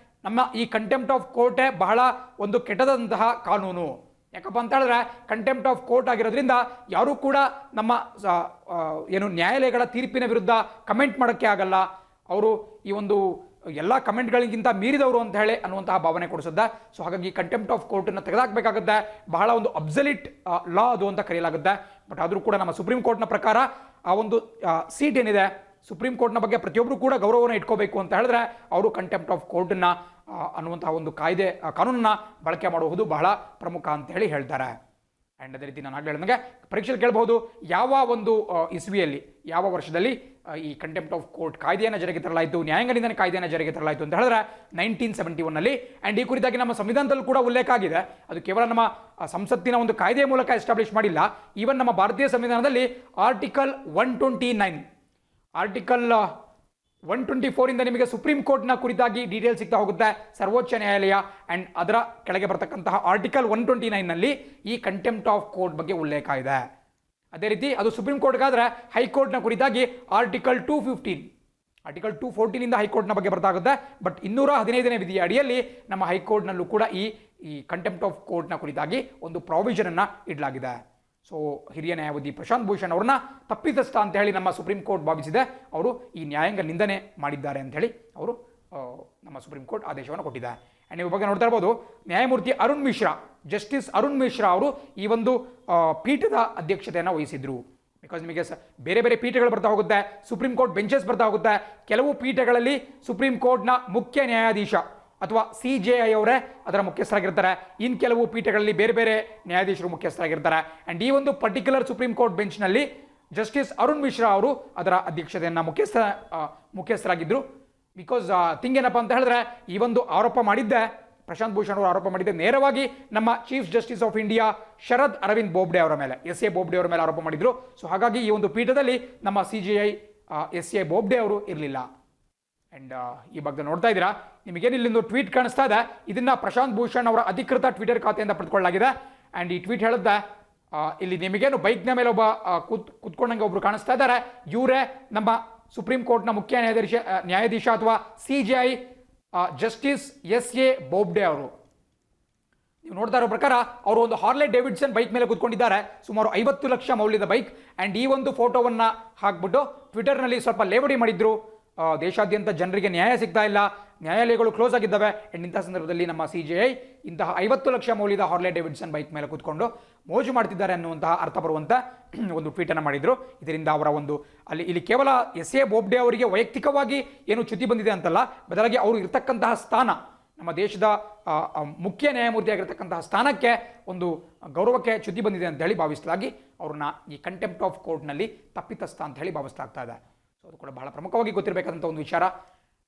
ನಮ್ಮ ಈ ಕಂಟೆಂಪ್ಟ್ ಆಫ್ ಕೋರ್ಟೇ ಬಹಳ ಒಂದು ಕೆಟ್ಟದಂತಹ ಕಾನೂನು. ಯಾಕಪ್ಪ ಅಂತ ಹೇಳಿದ್ರೆ ಕಂಟೆಂಪ್ಟ್ ಆಫ್ ಕೋರ್ಟ್ ಆಗಿರೋದ್ರಿಂದ ಯಾರೂ ಕೂಡ ನಮ್ಮ ನ್ಯಾಯಾಲಯಗಳ ತೀರ್ಪಿನ ವಿರುದ್ಧ ಕಮೆಂಟ್ ಮಾಡೋಕ್ಕೆ ಆಗಲ್ಲ, ಅವರು ಈ ಒಂದು ಎಲ್ಲ ಕಮೆಂಟ್ಗಳಿಗಿಂತ ಮೀರಿದವರು ಅಂತ ಹೇಳಿ ಅನ್ನುವಂತಹ ಭಾವನೆ ಕೊಡಿಸುತ್ತೆ. ಸೊ ಹಾಗಾಗಿ ಕಂಟೆಂಪ್ಟ್ ಆಫ್ ಕೋರ್ಟನ್ನು ತೆಗೆದಾಕಬೇಕಾಗುತ್ತೆ. ಬಹಳ ಒಂದು ಅಬ್ಸಲ್ಯೂಟ್ ಲಾ ಅದು ಅಂತ ಕರೆಯಲಾಗುತ್ತೆ. ಬಟ್ ಆದರೂ ಕೂಡ ನಮ್ಮ ಸುಪ್ರೀಂ ಕೋರ್ಟ್ನ ಪ್ರಕಾರ ಆ ಒಂದು ಸೀಟ್ ಏನಿದೆ, ಸುಪ್ರೀಂ ಕೋರ್ಟ್ನ ಬಗ್ಗೆ ಪ್ರತಿಯೊಬ್ಬರು ಕೂಡ ಗೌರವವನ್ನು ಇಟ್ಕೋಬೇಕು ಅಂತ ಹೇಳಿದ್ರೆ ಅವರು ಕಂಟೆಂಪ್ಟ್ ಆಫ್ ಕೋರ್ಟನ್ನು ಅನ್ನುವಂತಹ ಒಂದು ಕಾನೂನನ್ನು ಬಳಕೆ ಮಾಡುವುದು ಬಹಳ ಪ್ರಮುಖ ಅಂತ ಹೇಳಿ ಹೇಳ್ತಾರೆ. ಆ್ಯಂಡ್ ಅದೇ ರೀತಿ ನಾನು ಆಗಲೇ ಹೇಳಿದಂಗೆ ಪರೀಕ್ಷೆಯಲ್ಲಿ ಕೇಳಬಹುದು ಯಾವ ಒಂದು ಇಸ್ವಿಯಲ್ಲಿ ಯಾವ ವರ್ಷದಲ್ಲಿ ಈ ಕಂಟೆಂಪ್ಟ್ ಆಫ್ ಕೋರ್ಟ್ ಕಾಯ್ದೆಯನ್ನು ಜಾರಿಗೆ ತರಲಾಯಿತು, ನ್ಯಾಯಾಂಗ ನಿಂದನೆ ಕಾಯ್ದೆಯನ್ನು ಜಾರಿಗೆ ತರಲಾಯಿತು ಅಂತ ಹೇಳಿದ್ರೆ 1971ನಲ್ಲಿ. ಆ್ಯಂಡ್ ಈ ಕುರಿತಾಗಿ ನಮ್ಮ ಸಂವಿಧಾನದಲ್ಲೂ ಕೂಡ ಉಲ್ಲೇಖ ಆಗಿದೆ. ಅದು ಕೇವಲ ನಮ್ಮ ಸಂಸತ್ತಿನ ಒಂದು ಕಾಯ್ದೆಯ ಮೂಲಕ ಎಸ್ಟಾಬ್ಲಿಷ್ ಮಾಡಿಲ್ಲ. ಈವನ್ ನಮ್ಮ ಭಾರತೀಯ ಸಂವಿಧಾನದಲ್ಲಿ ಆರ್ಟಿಕಲ್ 124 ಇಂದ ನಿಮಗೆ ಸುಪ್ರೀಂ ಕೋರ್ಟ್ನ ಕುರಿತಾಗಿ ಡೀಟೇಲ್ ಸಿಗ್ತಾ ಹೋಗುತ್ತೆ. ಸರ್ವೋಚ್ಚ ನ್ಯಾಯಾಲಯ ಆ್ಯಂಡ್ ಅದರ ಕೆಳಗೆ ಬರತಕ್ಕಂತಹ ಆರ್ಟಿಕಲ್ 129ನಲ್ಲಿ ಈ ಕಂಟೆಂಪ್ಟ್ ಆಫ್ ಕೋರ್ಟ್ ಬಗ್ಗೆ ಉಲ್ಲೇಖ ಇದೆ. ಅದೇ ರೀತಿ ಅದು ಸುಪ್ರೀಂ ಕೋರ್ಟ್ಗಾದ್ರೆ ಹೈಕೋರ್ಟ್ನ ಕುರಿತಾಗಿ ಆರ್ಟಿಕಲ್ 214 ಇಂದ ಹೈಕೋರ್ಟ್ನ ಬಗ್ಗೆ ಬರ್ತಾಗುತ್ತೆ. ಬಟ್ 215ನೇ ವಿಧಿಯ ಅಡಿಯಲ್ಲಿ ನಮ್ಮ ಹೈಕೋರ್ಟ್ನಲ್ಲೂ ಕೂಡ ಈ ಕಂಟೆಂಪ್ಟ್ ಆಫ್ ಕೋರ್ಟ್ನ ಕುರಿತಾಗಿ ಒಂದು ಪ್ರಾವಿಷನ್ ಅನ್ನು ಇಡಲಾಗಿದೆ. ಸೊ ಹಿರಿಯ ನ್ಯಾಯವಾದಿ ಪ್ರಶಾಂತ್ ಭೂಷಣ್ ಅವ್ರನ್ನ ತಪ್ಪಿತಸ್ಥ ಅಂತ ಹೇಳಿ ನಮ್ಮ ಸುಪ್ರೀಂ ಕೋರ್ಟ್ ಭಾವಿಸಿದೆ. ಅವರು ಈ ನ್ಯಾಯಾಂಗ ನಿಂದನೆ ಮಾಡಿದ್ದಾರೆ ಅಂತ ಹೇಳಿ ಅವರು ನಮ್ಮ ಸುಪ್ರೀಂ ಕೋರ್ಟ್ ಆದೇಶವನ್ನು ಕೊಟ್ಟಿದೆ. ಆ್ಯಂಡ್ ನೀವು ಬಗ್ಗೆ ನೋಡ್ತಾ ಇರ್ಬೋದು, ನ್ಯಾಯಮೂರ್ತಿ ಅರುಣ್ ಮಿಶ್ರಾ, ಜಸ್ಟಿಸ್ ಅರುಣ್ ಮಿಶ್ರಾ ಅವರು ಈ ಒಂದು ಪೀಠದ ಅಧ್ಯಕ್ಷತೆಯನ್ನು ವಹಿಸಿದ್ರು. ಬಿಕಾಸ್ ನಿಮಗೆ ಬೇರೆ ಬೇರೆ ಪೀಠಗಳು ಬರ್ತಾ ಹೋಗುತ್ತೆ, ಸುಪ್ರೀಂ ಕೋರ್ಟ್ ಬೆಂಚಸ್ ಬರ್ತಾ ಹೋಗುತ್ತೆ. ಕೆಲವು ಪೀಠಗಳಲ್ಲಿ ಸುಪ್ರೀಂ ಕೋರ್ಟ್ನ ಮುಖ್ಯ ನ್ಯಾಯಾಧೀಶ ಅಥವಾ CJI ಅವರೇ ಅದರ ಮುಖ್ಯಸ್ಥರಾಗಿರ್ತಾರೆ. ಇನ್ನು ಕೆಲವು ಪೀಠಗಳಲ್ಲಿ ಬೇರೆ ಬೇರೆ ನ್ಯಾಯಾಧೀಶರು ಮುಖ್ಯಸ್ಥರಾಗಿರ್ತಾರೆ. ಆ್ಯಂಡ್ ಈ ಒಂದು ಪರ್ಟಿಕ್ಯುಲರ್ ಸುಪ್ರೀಂ ಕೋರ್ಟ್ ಬೆಂಚ್ನಲ್ಲಿ ಜಸ್ಟಿಸ್ ಅರುಣ್ ಮಿಶ್ರಾ ಅವರು ಅದರ ಅಧ್ಯಕ್ಷತೆಯನ್ನು ಮುಖ್ಯಸ್ಥರಾಗಿದ್ದರು. ಬಿಕಾಸ್ ಥಿಂಗ್ ಏನಪ್ಪ ಅಂತ ಹೇಳಿದ್ರೆ, ಈ ಒಂದು ಆರೋಪ ಮಾಡಿದ್ದೆ ಪ್ರಶಾಂತ್ ಭೂಷಣ್ ಅವರು ಆರೋಪ ಮಾಡಿದ್ದೆ ನೇರವಾಗಿ ನಮ್ಮ chief justice of India Sharad Arvind Bobde ಅವರ ಮೇಲೆ, SA ಬೋಬ್ಡೆ ಅವರ ಮೇಲೆ ಆರೋಪ ಮಾಡಿದ್ರು. ಸೊ ಹಾಗಾಗಿ ಈ ಒಂದು ಪೀಠದಲ್ಲಿ ನಮ್ಮ CJI SA ಬೋಬ್ಡೆ ಅವರು ಇರಲಿಲ್ಲ. ಆ್ಯಂಡ್ ಈ ಬಗ್ಗೆ ನೋಡ್ತಾ ಇದ್ದೀರಾ, ನಿಮಗೇನು ಇಲ್ಲಿಂದು ಟ್ವೀಟ್ ಕಾಣಿಸ್ತಾ ಇದೆ, ಇದನ್ನ ಪ್ರಶಾಂತ್ ಭೂಷಣ್ ಅವರ ಅಧಿಕೃತ ಟ್ವಿಟರ್ ಖಾತೆಯಿಂದ ಪಡೆದುಕೊಳ್ಳಲಾಗಿದೆ. ಆ್ಯಂಡ್ ಈ ಟ್ವೀಟ್ ಹೇಳುತ್ತೆ, ಇಲ್ಲಿ ನಿಮಗೇನು ಬೈಕ್ನ ಮೇಲೆ ಒಬ್ಬ ಕುತ್ಕೊಂಡಂಗೆ ಒಬ್ರು ಕಾಣಿಸ್ತಾ ಇದ್ದಾರೆ, ಇವರೇ ನಮ್ಮ ಸುಪ್ರೀಂ ಕೋರ್ಟ್ನ ಮುಖ್ಯ ನ್ಯಾಯಾಧೀಶ ಅಥವಾ CJI ಜಸ್ಟಿಸ್ SA ಬೋಬ್ಡೆ ಅವರು. ನೀವು ನೋಡ್ತಾ ಇರೋ ಪ್ರಕಾರ ಅವರು ಒಂದು ಹಾರ್ಲೆ ಡೇವಿಡ್ಸನ್ ಬೈಕ್ ಮೇಲೆ ಕೂತ್ಕೊಂಡಿದ್ದಾರೆ, ಸುಮಾರು 50 ಲಕ್ಷ ಮೌಲ್ಯದ ಬೈಕ್. ಆ್ಯಂಡ್ ಈ ಒಂದು ಫೋಟೋವನ್ನು ಹಾಕ್ಬಿಟ್ಟು ಟ್ವಿಟರ್ನಲ್ಲಿ ಸ್ವಲ್ಪ ಲೇವಡಿ ಮಾಡಿದ್ರು. ದೇಶಾದ್ಯಂತ ಜನರಿಗೆ ನ್ಯಾಯ ಸಿಗ್ತಾ ಇಲ್ಲ, ನ್ಯಾಯಾಲಯಗಳು ಕ್ಲೋಸ್ ಆಗಿದ್ದಾವೆ. ಆ್ಯಂಡ್ ಇಂತಹ ಸಂದರ್ಭದಲ್ಲಿ ನಮ್ಮ CJI ಇಂತಹ 50 ಲಕ್ಷ ಮೌಲ್ಯದ ಹಾರ್ಲೆ ಡೇವಿಡ್ಸನ್ ಬೈಕ್ ಮೇಲೆ ಕೂತ್ಕೊಂಡು ಮೋಜು ಮಾಡ್ತಿದ್ದಾರೆ ಅನ್ನುವಂತಹ ಅರ್ಥ ಬರುವಂಥ ಒಂದು ಟ್ವೀಟನ್ನು ಮಾಡಿದರು. ಇದರಿಂದ ಅವರ ಒಂದು ಇಲ್ಲಿ ಕೇವಲ SA ಬೋಬ್ಡೆ ಅವರಿಗೆ ವೈಯಕ್ತಿಕವಾಗಿ ಏನು ಚ್ಯುತಿ ಬಂದಿದೆ ಅಂತಲ್ಲ, ಬದಲಾಗಿ ಅವರು ಇರತಕ್ಕಂತಹ ಸ್ಥಾನ, ನಮ್ಮ ದೇಶದ ಮುಖ್ಯ ನ್ಯಾಯಮೂರ್ತಿಯಾಗಿರ್ತಕ್ಕಂತಹ ಸ್ಥಾನಕ್ಕೆ ಒಂದು ಗೌರವಕ್ಕೆ ಚ್ಯುತಿ ಬಂದಿದೆ ಅಂತ ಹೇಳಿ ಭಾವಿಸಲಾಗಿ ಅವ್ರನ್ನ ಈ ಕಂಟೆಂಪ್ಟ್ ಆಫ್ ಕೋರ್ಟ್ನಲ್ಲಿ ತಪ್ಪಿತಸ್ಥ ಅಂತ ಹೇಳಿ ಭಾವಿಸಲಾಗ್ತಾ ಇದೆ. ಸೊ ಅದು ಕೂಡ ಬಹಳ ಪ್ರಮುಖವಾಗಿ ಗೊತ್ತಿರಬೇಕಾದಂಥ ಒಂದು ವಿಚಾರ.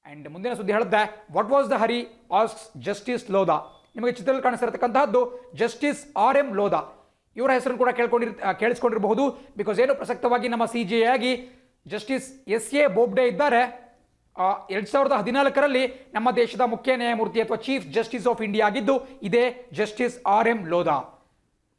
ಆ್ಯಂಡ್ ಮುಂದಿನ ಸುದ್ದಿ ಹೇಳುತ್ತೆ, what was the Hari asks justice Lodha. ನಿಮಗೆ ಚಿತ್ರದಲ್ಲಿ ಕಾಣಿಸ್ತಿರತಕ್ಕಂತಹದ್ದು ಜಸ್ಟಿಸ್ RM ಲೋಧಾ. ಇವರ ಹೆಸರನ್ನು ಕೂಡ ಕೇಳಿಸ್ಕೊಂಡಿರಬಹುದು. ಬಿಕಾಸ್ ಏನು ಪ್ರಸಕ್ತವಾಗಿ ನಮ್ಮ CJI ಆಗಿ ಜಸ್ಟಿಸ್ SA ಬೋಬ್ಡೆ ಇದ್ದಾರೆ. 2014ರಲ್ಲಿ ನಮ್ಮ ದೇಶದ ಮುಖ್ಯ ನ್ಯಾಯಮೂರ್ತಿ ಅಥವಾ ಚೀಫ್ ಜಸ್ಟಿಸ್ ಆಫ್ ಇಂಡಿಯಾ ಆಗಿದ್ದು ಇದೇ ಜಸ್ಟಿಸ್ RM ಲೋಧಾ.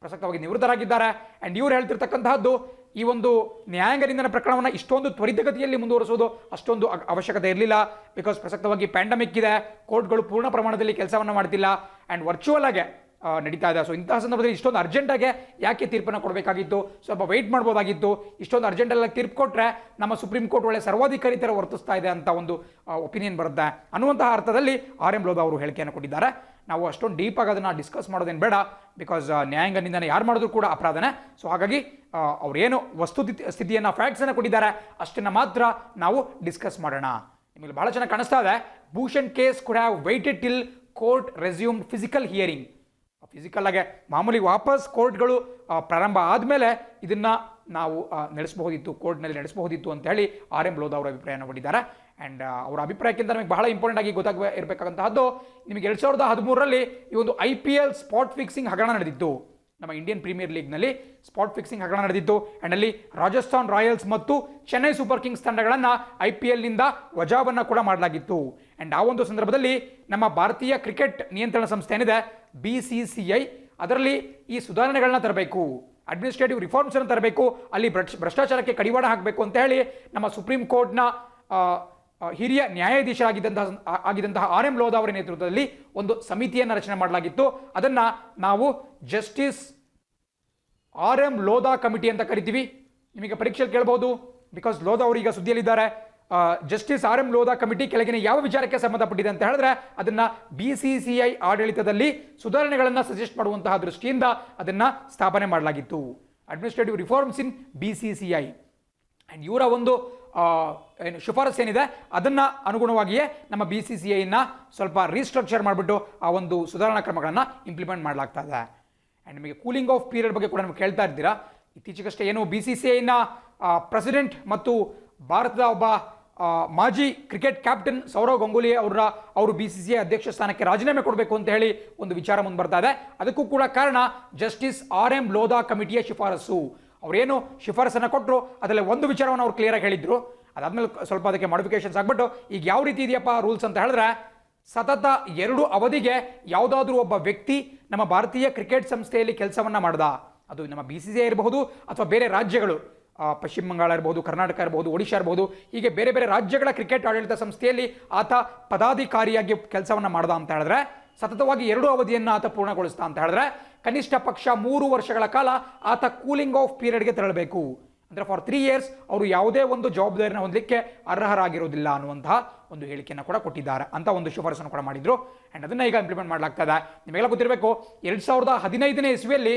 ಪ್ರಸಕ್ತವಾಗಿ ನಿವೃತ್ತರಾಗಿದ್ದಾರೆ. ಆ್ಯಂಡ್ ಇವರು ಹೇಳ್ತಿರ್ತಕ್ಕಂತಹದ್ದು, ಈ ಒಂದು ನ್ಯಾಯಾಂಗ ನಿಂದನೆ ಪ್ರಕರಣವನ್ನು ಇಷ್ಟೊಂದು ತ್ವರಿತಗತಿಯಲ್ಲಿ ಮುಂದುವರಿಸೋದು ಅಷ್ಟೊಂದು ಅವಶ್ಯಕತೆ ಇರಲಿಲ್ಲ. ಬಿಕಾಸ್ ಪ್ರಸಕ್ತವಾಗಿ ಪ್ಯಾಂಡಮಿಕ್ ಇದೆ, ಕೋರ್ಟ್ಗಳು ಪೂರ್ಣ ಪ್ರಮಾಣದಲ್ಲಿ ಕೆಲಸವನ್ನು ಮಾಡ್ತಿಲ್ಲ, ಆ್ಯಂಡ್ ವರ್ಚುವಲ್ ಆಗಿ ನಡೀತಾ ಇದೆ. ಸೊ ಇಂತಹ ಸಂದರ್ಭದಲ್ಲಿ ಇಷ್ಟೊಂದು ಅರ್ಜೆಂಟಾಗಿ ಯಾಕೆ ತೀರ್ಪನ್ನು ಕೊಡಬೇಕಾಗಿತ್ತು, ಸ್ವಲ್ಪ ವೆಯ್ಟ್ ಮಾಡ್ಬೋದಾಗಿತ್ತು. ಇಷ್ಟೊಂದು ಅರ್ಜೆಂಟಲ್ಲಿ ತೀರ್ಪು ಕೊಟ್ಟರೆ ನಮ್ಮ ಸುಪ್ರೀಂ ಕೋರ್ಟ್ ಒಳ್ಳೆ ಸರ್ವಾಧಿಕಾರಿ ಥರ ವರ್ತಿಸ್ತಾ ಇದೆ ಅಂತ ಒಂದು ಒಪಿನಿಯನ್ ಬರುತ್ತೆ ಅನ್ನುವಂತಹ ಅರ್ಥದಲ್ಲಿ RM ಲೋಧಾ ಅವರು ಹೇಳಿಕೆಯನ್ನು ಕೊಟ್ಟಿದ್ದಾರೆ. ನಾವು ಅಷ್ಟೊಂದು ಡೀಪಾಗಿ ಅದನ್ನು ಡಿಸ್ಕಸ್ ಮಾಡೋದೇನು ಬೇಡ. ಬಿಕಾಸ್ ನ್ಯಾಯಾಂಗ ನಿಂದನೆ ಯಾರು ಮಾಡಿದ್ರು ಕೂಡ ಅಪರಾಧನೇ. ಸೊ ಹಾಗಾಗಿ ಅವರೇನು ಸ್ಥಿತಿಯನ್ನು ಫ್ಯಾಕ್ಟ್ಸನ್ನು ಕೊಟ್ಟಿದ್ದಾರೆ ಅಷ್ಟನ್ನು ಮಾತ್ರ ನಾವು ಡಿಸ್ಕಸ್ ಮಾಡೋಣ. ನಿಮಗೆ ಬಹಳ ಚೆನ್ನಾಗಿ ಕಾಣಿಸ್ತಾ ಇದೆ, Bhushan case could have waited till court resumed physical hearing. Physical ಆಗಿ ಮಾಮೂಲಿ ವಾಪಸ್ ಕೋರ್ಟ್ಗಳು ಪ್ರಾರಂಭ ಆದಮೇಲೆ ಇದನ್ನು ನಾವು ನಡೆಸಬಹುದಿತ್ತು, ಕೋರ್ಟ್ನಲ್ಲಿ ನಡೆಸಬಹುದಿತ್ತು ಅಂತ ಹೇಳಿ RM ಲೋಧಾ ಅವರ ಅಭಿಪ್ರಾಯವನ್ನು ಕೊಟ್ಟಿದ್ದಾರೆ. ಆ್ಯಂಡ್ ಅವರ ಅಭಿಪ್ರಾಯಕ್ಕಿಂತ ನಮಗೆ ಬಹಳ ಇಂಪಾರ್ಟೆಂಟ್ ಆಗಿ ಇರಬೇಕಾದಂತಹದ್ದು, ನಿಮಗೆ 2013ರಲ್ಲಿ ಈ ಒಂದು IPL ಸ್ಪಾಟ್ ಫಿಕ್ಸಿಂಗ್ ಹಗರಣ ನಡೆದಿತ್ತು. ನಮ್ಮ ಇಂಡಿಯನ್ ಪ್ರೀಮಿಯರ್ ಲೀಗ್ನಲ್ಲಿ ಸ್ಪಾಟ್ ಫಿಕ್ಸಿಂಗ್ ಹಗರಣ ನಡೆದಿತ್ತು. ಆ್ಯಂಡ್ ಅಲ್ಲಿ ರಾಜಸ್ಥಾನ್ ರಾಯಲ್ಸ್ ಮತ್ತು ಚೆನ್ನೈ ಸೂಪರ್ ಕಿಂಗ್ಸ್ ತಂಡಗಳನ್ನು IPLನಿಂದ ವಜಾವನ್ನು ಕೂಡ ಮಾಡಲಾಗಿತ್ತು. ಆ್ಯಂಡ್ ಆ ಒಂದು ಸಂದರ್ಭದಲ್ಲಿ ನಮ್ಮ ಭಾರತೀಯ ಕ್ರಿಕೆಟ್ ನಿಯಂತ್ರಣ ಸಂಸ್ಥೆ ಏನಿದೆ BCCI, ಅದರಲ್ಲಿ ಈ ಸುಧಾರಣೆಗಳನ್ನ ತರಬೇಕು, ಅಡ್ಮಿನಿಸ್ಟ್ರೇಟಿವ್ ರಿಫಾರ್ಮ್ಸ್ ಅನ್ನು ತರಬೇಕು, ಅಲ್ಲಿ ಭ್ರಷ್ಟಾಚಾರಕ್ಕೆ ಕಡಿವಾಣ ಹಾಕಬೇಕು ಅಂತ ಹೇಳಿ ನಮ್ಮ ಸುಪ್ರೀಂ ಕೋರ್ಟ್ನ ಹಿರಿಯ ನ್ಯಾಯಾಧೀಶರಾಗಿದ್ದಂತಹ RM ಲೋಧಾ ಅವರ ನೇತೃತ್ವದಲ್ಲಿ ಒಂದು ಸಮಿತಿಯನ್ನು ರಚನೆ ಮಾಡಲಾಗಿತ್ತು. ಅದನ್ನು ನಾವು ಜಸ್ಟಿಸ್ RM ಲೋಧಾ ಕಮಿಟಿ ಅಂತ ಕರಿತೀವಿ. ನಿಮಗೆ ಪರೀಕ್ಷೆಯಲ್ಲಿ ಕೇಳಬಹುದು, ಬಿಕಾಸ್ ಲೋಧಾ ಅವರು ಈಗ ಸುದ್ದಿಯಲ್ಲಿದ್ದಾರೆ. ಜಸ್ಟಿಸ್ RM ಲೋಧಾ ಕಮಿಟಿ ಕೆಳಗಿನ ಯಾವ ವಿಚಾರಕ್ಕೆ ಸಂಬಂಧಪಟ್ಟಿದೆ ಅಂತ ಹೇಳಿದ್ರೆ ಅದನ್ನು BCCI ಆಡಳಿತದಲ್ಲಿ ಸುಧಾರಣೆಗಳನ್ನು ಸಜೆಸ್ಟ್ ಮಾಡುವಂತಹ ದೃಷ್ಟಿಯಿಂದ ಅದನ್ನು ಸ್ಥಾಪನೆ ಮಾಡಲಾಗಿತ್ತು. Administrative reforms in BCCI. And ಇವರ ಒಂದು ಶಿಫಾರಸು ಏನಿದೆ ಅದನ್ನು ಅನುಗುಣವಾಗಿಯೇ ನಮ್ಮ BCCIನ ಸ್ವಲ್ಪ ರೀಸ್ಟ್ರಕ್ಚರ್ ಮಾಡಿಬಿಟ್ಟು ಆ ಒಂದು ಸುಧಾರಣಾ ಕ್ರಮಗಳನ್ನು ಇಂಪ್ಲಿಮೆಂಟ್ ಮಾಡಲಾಗ್ತಾ ಇದೆ. ಆ್ಯಂಡ್ ನಿಮಗೆ ಕೂಲಿಂಗ್ ಆಫ್ ಪೀರಿಯಡ್ ಬಗ್ಗೆ ಕೂಡ ನೀವು ಕೇಳ್ತಾ ಇರ್ತೀರಾ. ಇತ್ತೀಚೆಗಷ್ಟೇ ಏನು BCCIನ ಪ್ರೆಸಿಡೆಂಟ್ ಮತ್ತು ಭಾರತದ ಒಬ್ಬ ಮಾಜಿ ಕ್ರಿಕೆಟ್ ಕ್ಯಾಪ್ಟನ್ ಸೌರವ್ ಗಂಗೂಲಿ ಅವರು BCCI ಅಧ್ಯಕ್ಷ ಸ್ಥಾನಕ್ಕೆ ರಾಜೀನಾಮೆ ಕೊಡಬೇಕು ಅಂತ ಹೇಳಿ ಒಂದು ವಿಚಾರ ಮುಂದೆ ಬರ್ತಾ ಇದೆ. ಅದಕ್ಕೂ ಕೂಡ ಕಾರಣ ಜಸ್ಟಿಸ್ RM ಲೋಧಾ ಕಮಿಟಿಯ ಶಿಫಾರಸು. ಅವರೇನು ಶಿಫಾರಸನ್ನು ಕೊಟ್ಟರು ಅದರಲ್ಲಿ ಒಂದು ವಿಚಾರವನ್ನು ಅವ್ರು ಕ್ಲಿಯರ್ ಆಗಿ ಹೇಳಿದ್ರು. ಅದಾದ್ಮೇಲೆ ಸ್ವಲ್ಪ ಅದಕ್ಕೆ ಮಾಡಿಫಿಕೇಶನ್ಸ್ ಆಗ್ಬಿಟ್ಟು ಈಗ ಯಾವ ರೀತಿ ಇದೆಯಪ್ಪ ರೂಲ್ಸ್ ಅಂತ ಹೇಳಿದ್ರೆ, ಸತತ 2 ಅವಧಿಗೆ ಯಾವುದಾದ್ರೂ ಒಬ್ಬ ವ್ಯಕ್ತಿ ನಮ್ಮ ಭಾರತೀಯ ಕ್ರಿಕೆಟ್ ಸಂಸ್ಥೆಯಲ್ಲಿ ಕೆಲಸವನ್ನ ಮಾಡ್ದ, ಅದು ನಮ್ಮ BCCI ಇರಬಹುದು ಅಥವಾ ಬೇರೆ ರಾಜ್ಯಗಳು, ಪಶ್ಚಿಮ ಬಂಗಾಳ ಇರಬಹುದು, ಕರ್ನಾಟಕ ಇರಬಹುದು, ಒಡಿಶಾ ಇರಬಹುದು, ಹೀಗೆ ಬೇರೆ ಬೇರೆ ರಾಜ್ಯಗಳ ಕ್ರಿಕೆಟ್ ಆಡಳಿತ ಸಂಸ್ಥೆಯಲ್ಲಿ ಆತ ಪದಾಧಿಕಾರಿಯಾಗಿ ಕೆಲಸವನ್ನ ಮಾಡ್ದ ಅಂತ ಹೇಳಿದ್ರೆ, ಸತತವಾಗಿ 2 ಅವಧಿಯನ್ನು ಆತ ಪೂರ್ಣಗೊಳಿಸ್ತಾ ಅಂತ ಹೇಳಿದ್ರೆ, ಕನಿಷ್ಠ ಪಕ್ಷ 3 ವರ್ಷಗಳ ಕಾಲ ಆತ ಕೂಲಿಂಗ್ ಆಫ್ ಪೀರಿಯಡ್ಗೆ ತೆರಳಬೇಕು. ಅಂದರೆ ಫಾರ್ 3 years ಅವರು ಯಾವುದೇ ಒಂದು ಜವಾಬ್ದಾರಿನ ಹೊಂದಲಿಕ್ಕೆ ಅರ್ಹರಾಗಿರೋದಿಲ್ಲ ಅನ್ನುವಂತಹ ಒಂದು ಹೇಳಿಕೆಯನ್ನು ಕೂಡ ಕೊಟ್ಟಿದ್ದಾರೆ ಅಂತ ಒಂದು ಶಿಫಾರಸನ್ನು ಕೂಡ ಮಾಡಿದ್ರು. ಆ್ಯಂಡ್ ಅದನ್ನ ಈಗ ಇಂಪ್ಲಿಮೆಂಟ್ ಮಾಡಲಾಗ್ತದೆ. ನಿಮಗೆಲ್ಲ ಗೊತ್ತಿರಬೇಕು 2015ನೇ ಇಸ್ವಿಯಲ್ಲಿ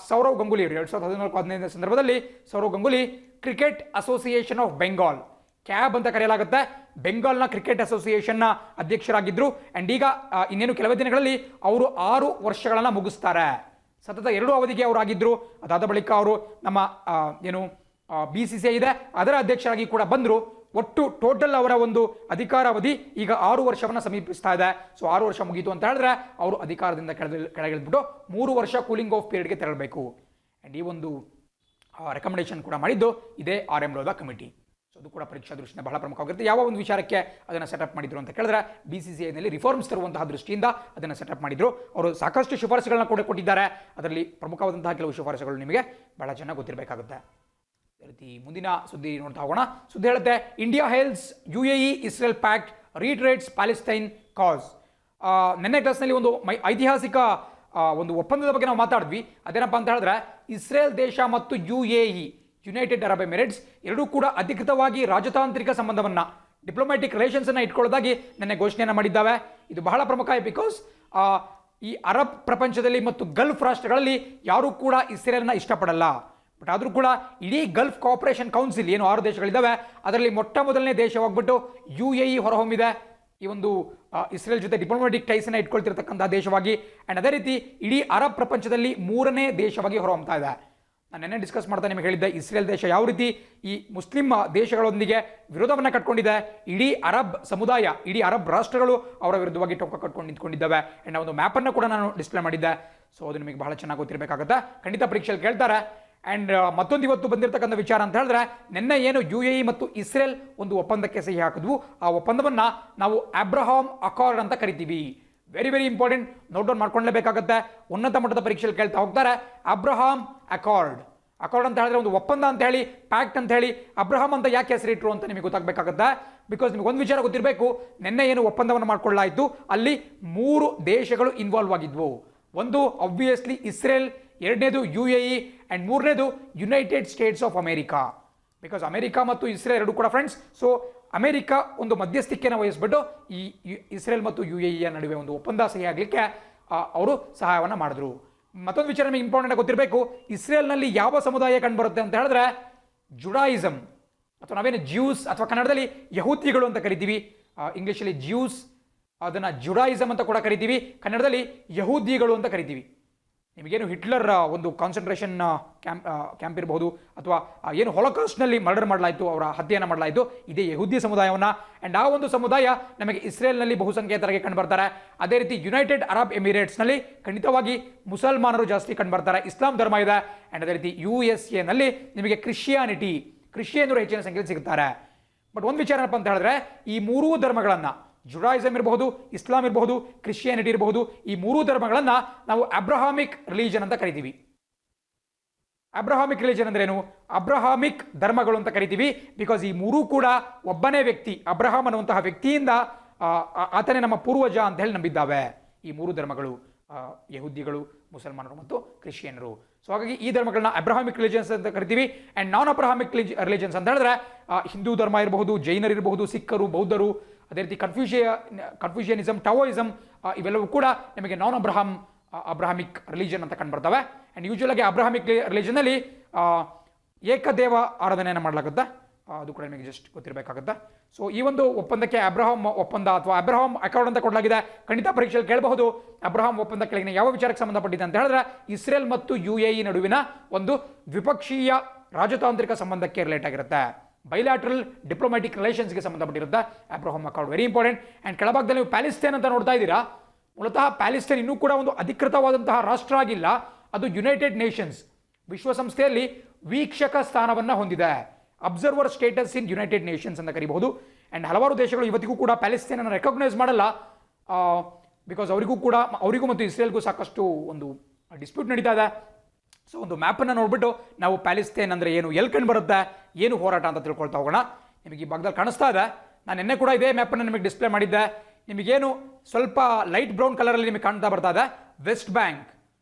ಸೌರವ್ ಗಂಗೂಲಿ 2014-15 ಸಂದರ್ಭದಲ್ಲಿ Sourav Ganguly cricket association of Bengal, CAB ಅಂತ ಕರೆಯಲಾಗುತ್ತೆ, ಬೆಂಗಾಲ್ನ ಕ್ರಿಕೆಟ್ ಅಸೋಸಿಯೇಷನ್ನ ಅಧ್ಯಕ್ಷರಾಗಿದ್ದರು. ಆ್ಯಂಡ್ ಈಗ ಇನ್ನೇನು ಕೆಲವೇ ದಿನಗಳಲ್ಲಿ ಅವರು 6 ವರ್ಷಗಳನ್ನು ಮುಗಿಸ್ತಾರೆ. ಸತತ 2 ಅವಧಿಗೆ ಅವರಾಗಿದ್ದರು. ಅದಾದ ಬಳಿಕ ಅವರು ನಮ್ಮ ಏನು BCCI ಇದೆ ಅದರ ಅಧ್ಯಕ್ಷರಾಗಿ ಕೂಡ ಬಂದರು. ಒಟ್ಟು ಟೋಟಲ್ ಅವರ ಒಂದು ಅಧಿಕಾರಾವಧಿ ಈಗ 6 ವರ್ಷವನ್ನು ಸಮೀಪಿಸ್ತಾ ಇದೆ. ಸೊ 6 ವರ್ಷ ಮುಗೀತು ಅಂತ ಹೇಳಿದ್ರೆ ಅವರು ಅಧಿಕಾರದಿಂದ ಕೆಳಗಿಳಿದ್ಬಿಟ್ಟು 3 ವರ್ಷ ಕೂಲಿಂಗ್ ಆಫ್ ಪೀರಿಯಡ್ಗೆ ತೆರಳಬೇಕು. ಆ್ಯಂಡ್ ಈ ಒಂದು ರೆಕಮೆಂಡೇಶನ್ ಕೂಡ ಮಾಡಿದ್ದು ಇದೇ RM ಲೋಧಾ ಕಮಿಟಿ. ಸೊ ಅದು ಕೂಡ ಪರೀಕ್ಷಾ ದೃಷ್ಟಿಯಿಂದ ಬಹಳ ಪ್ರಮುಖವಾಗಿರುತ್ತೆ. ಯಾವ ಒಂದು ವಿಚಾರಕ್ಕೆ ಅದನ್ನು ಸೆಟಪ್ ಮಾಡಿದ್ರು ಅಂತ ಕೇಳಿದ್ರೆ, BCCIನಲ್ಲಿ ರಿಫಾರ್ಮ್ಸ್ ತರುವಂತಹ ದೃಷ್ಟಿಯಿಂದ ಅದನ್ನು ಸೆಟಪ್ ಮಾಡಿದ್ರು. ಅವರು ಸಾಕಷ್ಟು ಶಿಫಾರಸುಗಳನ್ನ ಕೂಡ ಕೊಟ್ಟಿದ್ದಾರೆ. ಅದರಲ್ಲಿ ಪ್ರಮುಖವಾದಂತಹ ಕೆಲವು ಶಿಫಾರಸುಗಳು ನಿಮಗೆ ಬಹಳ ಚೆನ್ನಾಗಿ ಗೊತ್ತಿರಬೇಕಾಗುತ್ತೆ. ಅದೇ ರೀತಿ ಮುಂದಿನ ಸುದ್ದಿ ನೋಡ್ತಾ ಹೋಗೋಣ. ಸುದ್ದಿ ಹೇಳುತ್ತೆ, India hails UAE Israel pact retreats Palestine cause. ನೆನ್ನೆ ಕ್ಲಾಸ್ನಲ್ಲಿ ಒಂದು ಐತಿಹಾಸಿಕ ಒಂದು ಒಪ್ಪಂದದ ಬಗ್ಗೆ ನಾವು ಮಾತಾಡಿದ್ವಿ. ಅದೇನಪ್ಪ ಅಂತ ಹೇಳಿದ್ರೆ, ಇಸ್ರೇಲ್ ದೇಶ ಮತ್ತು UAE ಯುನೈಟೆಡ್ ಅರಬ್ ಎಮಿರೇಟ್ಸ್ ಎರಡೂ ಕೂಡ ಅಧಿಕೃತವಾಗಿ ರಾಜತಾಂತ್ರಿಕ ಸಂಬಂಧವನ್ನ, ಡಿಪ್ಲೊಮ್ಯಾಟಿಕ್ ರಿಲೇಷನ್ಸ್ ಅನ್ನ ಇಟ್ಕೊಳ್ಳೋದಾಗಿ ನೆನ್ನೆ ಘೋಷಣೆಯನ್ನು ಮಾಡಿದ್ದಾವೆ. ಇದು ಬಹಳ ಪ್ರಮುಖ, ಬಿಕಾಸ್ ಈ ಅರಬ್ ಪ್ರಪಂಚದಲ್ಲಿ ಮತ್ತು ಗಲ್ಫ್ ರಾಷ್ಟ್ರಗಳಲ್ಲಿ ಯಾರೂ ಕೂಡ ಇಸ್ರೇಲ್ನ ಇಷ್ಟಪಡಲ್ಲ. ಬಟ್ ಆದರೂ ಕೂಡ ಇಡೀ ಗಲ್ಫ್ ಕೋಆಪರೇಷನ್ ಕೌನ್ಸಿಲ್ ಏನು 6 ದೇಶಗಳಿದ್ದಾವೆ ಅದರಲ್ಲಿ ಮೊಟ್ಟ ಮೊದಲನೇ ದೇಶವಾಗ್ಬಿಟ್ಟು UAE ಹೊರಹೊಮ್ಮಿದೆ. ಈ ಒಂದು ಇಸ್ರೇಲ್ ಜೊತೆ ಡಿಪ್ಲೊಮ್ಯಾಟಿಕ್ ಟೈಸನ್ನು ಇಟ್ಕೊಳ್ತಿರ್ತಕ್ಕಂಥ ದೇಶವಾಗಿ. ಆ್ಯಂಡ್ ಅದೇ ರೀತಿ ಇಡೀ ಅರಬ್ ಪ್ರಪಂಚದಲ್ಲಿ 3ನೇ ದೇಶವಾಗಿ ಹೊರಹೊಮ್ತಾ ಇದೆ. ನಾನು ನೆನ್ನೆ ಡಿಸ್ಕಸ್ ಮಾಡ್ತಾ ನಿಮಗೆ ಹೇಳಿದ್ದೆ, ಇಸ್ರೇಲ್ ದೇಶ ಯಾವ ರೀತಿ ಈ ಮುಸ್ಲಿಂ ದೇಶಗಳೊಂದಿಗೆ ವಿರೋಧವನ್ನು ಕಟ್ಕೊಂಡಿದೆ. ಇಡೀ ಅರಬ್ ಸಮುದಾಯ, ಇಡೀ ಅರಬ್ ರಾಷ್ಟ್ರಗಳು ಅವರ ವಿರುದ್ಧವಾಗಿ ಟೊಕ್ಕ ಕಟ್ಕೊಂಡು ನಿಂತ್ಕೊಂಡಿದ್ದಾವೆ. ಆ್ಯಂಡ್ ಒಂದು ಮ್ಯಾಪನ್ನು ಕೂಡ ನಾನು ಡಿಸ್ಪ್ಲೇ ಮಾಡಿದ್ದೆ. ಸೊ ಅದು ನಿಮಗೆ ಬಹಳ ಚೆನ್ನಾಗಿ ಗೊತ್ತಿರಬೇಕಾಗುತ್ತೆ, ಖಂಡಿತ ಪರೀಕ್ಷೆಯಲ್ಲಿ ಕೇಳ್ತಾರೆ. ಆ್ಯಂಡ್ ಮತ್ತೊಂದು ಇವತ್ತು ಬಂದಿರತಕ್ಕಂಥ ವಿಚಾರ ಅಂತ ಹೇಳಿದ್ರೆ, ನಿನ್ನೆ ಏನು UAE ಮತ್ತು ಇಸ್ರೇಲ್ ಒಂದು ಒಪ್ಪಂದಕ್ಕೆ ಸಹಿ ಹಾಕಿದ್ವು, ಆ ಒಪ್ಪಂದವನ್ನು ನಾವು ಅಬ್ರಹಾಂ ಅಕಾರ್ಡ್ ಅಂತ ಕರಿತೀವಿ. Very very important, note down ಮಾಡ್ಕೊಳ್ಳೇಬೇಕಾಗುತ್ತೆ. ಉನ್ನತ ಮಟ್ಟದ ಪರೀಕ್ಷೆಯಲ್ಲಿ ಕೇಳ್ತಾ ಹೋಗ್ತಾರೆ. ಅಬ್ರಹಾಂ ಅಕಾರ್ಡ್ ಅಂತ ಹೇಳಿದ್ರೆ ಒಂದು ಒಪ್ಪಂದ ಅಂತ ಹೇಳಿ, ಪ್ಯಾಕ್ಟ್ ಅಂತ ಹೇಳಿ. ಅಬ್ರಹಾಂ ಅಂತ ಯಾಕೆ ಹೆಸರಿಟ್ರು ಅಂತ ನಿಮಗೆ ಗೊತ್ತಾಗಬೇಕಾಗುತ್ತೆ. ಬಿಕಾಸ್ ನಿಮಗೆ ಒಂದು ವಿಚಾರ ಗೊತ್ತಿರಬೇಕು, ನಿನ್ನೆ ಏನು ಒಪ್ಪಂದವನ್ನು ಮಾಡ್ಕೊಳ್ಳಾಯಿತು ಅಲ್ಲಿ 3 ದೇಶಗಳು ಇನ್ವಾಲ್ವ್ ಆಗಿದ್ವು. ಒಂದು ಆಬ್ವಿಯಸ್ಲಿ ಇಸ್ರೇಲ್, ಎರಡನೇದು UAE, ಆ್ಯಂಡ್ ಮೂರನೇದು United States of America. Because America ಮತ್ತು ಇಸ್ರೇಲ್ ಎರಡು ಕೂಡ ಫ್ರೆಂಡ್ಸ್. ಸೊ ಅಮೆರಿಕ ಒಂದು ಮಧ್ಯಸ್ಥಿಕೆಯನ್ನು ವಹಿಸ್ಬಿಟ್ಟು ಈ ಇಸ್ರೇಲ್ ಮತ್ತು UAEಯ ನಡುವೆ ಒಂದು ಒಪ್ಪಂದ ಸಹಿ ಆಗಲಿಕ್ಕೆ ಅವರು ಸಹಾಯವನ್ನು ಮಾಡಿದ್ರು. ಮತ್ತೊಂದು ವಿಚಾರ ನಿಮಗೆ ಇಂಪಾರ್ಟೆಂಟ್ ಗೊತ್ತಿರಬೇಕು, ಇಸ್ರೇಲ್ನಲ್ಲಿ ಯಾವ ಸಮುದಾಯ ಕಂಡುಬರುತ್ತೆ ಅಂತ ಹೇಳಿದ್ರೆ ಜುಡಾಯಿಸಮ್, ಅಥವಾ ನಾವೇನು ಜ್ಯೂಸ್ ಅಥವಾ ಕನ್ನಡದಲ್ಲಿ ಯಹೂದಿಗಳು ಅಂತ ಕರಿತೀವಿ. ಇಂಗ್ಲೀಷಲ್ಲಿ ಜ್ಯೂಸ್, ಅದನ್ನು ಜುಡಾಯಿಸಮ್ ಅಂತ ಕೂಡ ಕರಿತೀವಿ, ಕನ್ನಡದಲ್ಲಿ ಯಹೂದಿಗಳು ಅಂತ ಕರಿತೀವಿ. ನಿಮಗೇನು ಹಿಟ್ಲರ್ ಒಂದು ಕಾನ್ಸಂಟ್ರೇಷನ್ ಕ್ಯಾಂಪ್ ಇರಬಹುದು, ಅಥವಾ ಏನು ಹೊಲಕಾಸ್ಟ್ನಲ್ಲಿ ಮರ್ಡರ್ ಮಾಡಲಾಯಿತು, ಅವರ ಹತ್ಯೆಯನ್ನು ಮಾಡಲಾಯಿತು, ಇದೇ ಯಹೂದಿ ಸಮುದಾಯವನ್ನು. ಆ್ಯಂಡ್ ಆ ಒಂದು ಸಮುದಾಯ ನಮಗೆ ಇಸ್ರೇಲ್ನಲ್ಲಿ ಬಹುಸಂಖ್ಯಾತರಾಗಿ ಕಂಡುಬರ್ತಾರೆ. ಅದೇ ರೀತಿ ಯುನೈಟೆಡ್ ಅರಬ್ ಎಮಿರೇಟ್ಸ್ನಲ್ಲಿ ಖಂಡಿತವಾಗಿ ಮುಸಲ್ಮಾನರು ಜಾಸ್ತಿ ಕಂಡುಬರ್ತಾರೆ, ಇಸ್ಲಾಂ ಧರ್ಮ ಇದೆ. ಆ್ಯಂಡ್ ಅದೇ ರೀತಿ USA ನಿಮಗೆ ಕ್ರಿಶ್ಚಿಯನ್ನರು ಹೆಚ್ಚಿನ ಸಂಖ್ಯೆಯಲ್ಲಿ ಸಿಗುತ್ತಾರೆ. ಬಟ್ ಒಂದು ವಿಚಾರ ಏನಪ್ಪ ಅಂತ ಹೇಳಿದ್ರೆ, ಈ 3 ಧರ್ಮಗಳನ್ನು, ಜುಡಾಯಿಸಮ್ ಇರಬಹುದು, ಇಸ್ಲಾಂ ಇರಬಹುದು, ಕ್ರಿಶ್ಚಿಯಾನಿಟಿ ಇರಬಹುದು, ಈ 3 ಧರ್ಮಗಳನ್ನು ನಾವು ಅಬ್ರಹಾಮಿಕ್ ರಿಲಿಜನ್ ಅಂತ ಕರಿತೀವಿ. ಅಬ್ರಹಾಮಿಕ್ ರಿಲಿಜನ್ ಅಂದ್ರೇನು? ಅಬ್ರಹಾಮಿಕ್ ಧರ್ಮಗಳು ಅಂತ ಕರಿತೀವಿ. ಬಿಕಾಸ್ ಈ 3 ಕೂಡ ಒಬ್ಬನೇ ವ್ಯಕ್ತಿ, ಅಬ್ರಹಾಂ ಅನ್ನುವಂತಹ ವ್ಯಕ್ತಿಯಿಂದ ಆತನೇ ನಮ್ಮ ಪೂರ್ವಜ ಅಂತ ಹೇಳಿ ನಂಬಿದ್ದಾವೆ ಈ 3 ಧರ್ಮಗಳು, ಯಹೂದಿಗಳು, ಮುಸಲ್ಮಾನರು ಮತ್ತು ಕ್ರಿಶ್ಚಿಯನ್ನರು. ಸೊ ಹಾಗಾಗಿ ಈ ಧರ್ಮಗಳನ್ನ ಅಬ್ರಹಾಮಿಕ್ ರಿಲಿಜನ್ಸ್ ಅಂತ ಕರಿತೀವಿ. ಆ್ಯಂಡ್ ನಾನ್ ಅಬ್ರಹಾಮಿಕ್ ರಿಲಿಜನ್ಸ್ ಅಂತ ಹೇಳಿದ್ರೆ ಹಿಂದೂ ಧರ್ಮ ಇರಬಹುದು, ಜೈನರು ಇರಬಹುದು, ಸಿಖ್ಖರು, ಬೌದ್ಧರು, ಅದೇ ರೀತಿ ಕನ್ಫ್ಯೂಷಿಯನಿಸಮ್, ಟಾವೋಯಿಸಮ್, ಇವೆಲ್ಲವೂ ಕೂಡ ನಿಮಗೆ ನಾನ್ ಅಬ್ರಹಾಮಿಕ್ ರಿಲಿಜನ್ ಅಂತ ಕಂಡುಬರ್ತವೆ. ಆ್ಯಂಡ್ ಯೂಶುವಲ್ ಆಗಿ ಅಬ್ರಹಾಮಿಕ್ ರಿಲಿಜನ್ನಲ್ಲಿ ಏಕದೇವ ಆರಾಧನೆಯನ್ನು ಮಾಡಲಾಗುತ್ತೆ. ಅದು ಕೂಡ ನಿಮಗೆ ಜಸ್ಟ್ ಗೊತ್ತಿರಬೇಕಾಗುತ್ತೆ. ಸೊ ಈ ಒಂದು ಒಪ್ಪಂದಕ್ಕೆ ಅಬ್ರಹಾಂ ಒಪ್ಪಂದ ಅಥವಾ ಅಬ್ರಹಾಂ ಅಕಾರ್ಡ್ ಅಂತ ಕೊಡಲಾಗಿದೆ. ಖಂಡಿತ ಪರೀಕ್ಷೆಯಲ್ಲಿ ಕೇಳಬಹುದು ಅಬ್ರಹಾಂ ಒಪ್ಪಂದ ಕೆಳಗಿನ ಯಾವ ವಿಚಾರಕ್ಕೆ ಸಂಬಂಧಪಟ್ಟಿದೆ ಅಂತ ಹೇಳಿದ್ರೆ ಇಸ್ರೇಲ್ ಮತ್ತು UAE ನಡುವಿನ ಒಂದು ದ್ವಿಪಕ್ಷೀಯ ರಾಜತಾಂತ್ರಿಕ ಸಂಬಂಧಕ್ಕೆ ರಿಲೇಟ್ ಆಗಿರುತ್ತೆ. ಬೈಲ್ಯಾಟ್ರಲ್ ಡಿಪ್ಲೊಮ್ಯಾಟಿಕ್ ರಿಲೇಷನ್ಸ್ಗೆ ಸಂಬಂಧಪಟ್ಟಿರುತ್ತೆ Abraham accord. Very important. And ಕೆಳಭಾಗದಲ್ಲಿ ನೀವು ಪ್ಯಾಲೆಸ್ತೇನ್ ಅಂತ ನೋಡ್ತಾ ಇದ್ದೀರಾ. ಮೂಲತಃ ಪ್ಯಾಲೆಸ್ತೇನ್ ಇನ್ನೂ ಕೂಡ ಒಂದು ಅಧಿಕೃತವಾದಂತಹ ರಾಷ್ಟ್ರ ಆಗಿಲ್ಲ. ಅದು ಯುನೈಟೆಡ್ ನೇಷನ್ಸ್ ವಿಶ್ವಸಂಸ್ಥೆಯಲ್ಲಿ ವೀಕ್ಷಕ ಸ್ಥಾನವನ್ನು ಹೊಂದಿದೆ. ಅಬ್ಸರ್ವರ್ ಸ್ಟೇಟಸ್ ಇನ್ ಯುನೈಟೆಡ್ ನೇಷನ್ಸ್ ಅಂತ ಕರೀಬಹುದು. ಆ್ಯಂಡ್ ಹಲವಾರು ದೇಶಗಳು ಇವತ್ತಿಗೂ ಕೂಡ ಪ್ಯಾಲೆಸ್ತೇನನ್ನು ರೆಕಗ್ನೈಸ್ ಮಾಡಲ್ಲ. ಬಿಕಾಸ್ ಅವರಿಗೂ ಮತ್ತು ಇಸ್ರೇಲ್ಗೂ ಸಾಕಷ್ಟು ಒಂದು ಡಿಸ್ಪ್ಯೂಟ್ ನಡೀತಾ ಇದೆ. ಸೊ ಒಂದು ಮ್ಯಾಪನ್ನು ನೋಡ್ಬಿಟ್ಟು ನಾವು ಪ್ಯಾಲೆಸ್ತೇನ್ ಅಂದರೆ ಏನು, ಎಲ್ಲಿ ಕಂಡು ಬರುತ್ತೆ, ಏನು ಹೋರಾಟ ಅಂತ ತಿಳ್ಕೊಳ್ತಾ ಹೋಗೋಣ. ನಿಮಗೆ ಈ ಭಾಗದಲ್ಲಿ ಕಾಣಿಸ್ತಾ ಇದೆ. ನಾನು ನಿನ್ನೆ ಕೂಡ ಇದೇ ಮ್ಯಾಪನ್ನು ನಿಮಗೆ ಡಿಸ್ಪ್ಲೇ ಮಾಡಿದ್ದೆ. ನಿಮಗೇನು ಸ್ವಲ್ಪ ಲೈಟ್ ಬ್ರೌನ್ ಕಲರಲ್ಲಿ ನಿಮಗೆ ಕಾಣ್ತಾ ಬರ್ತಾ ಇದೆ ವೆಸ್ಟ್ ಬ್ಯಾಂಕ್,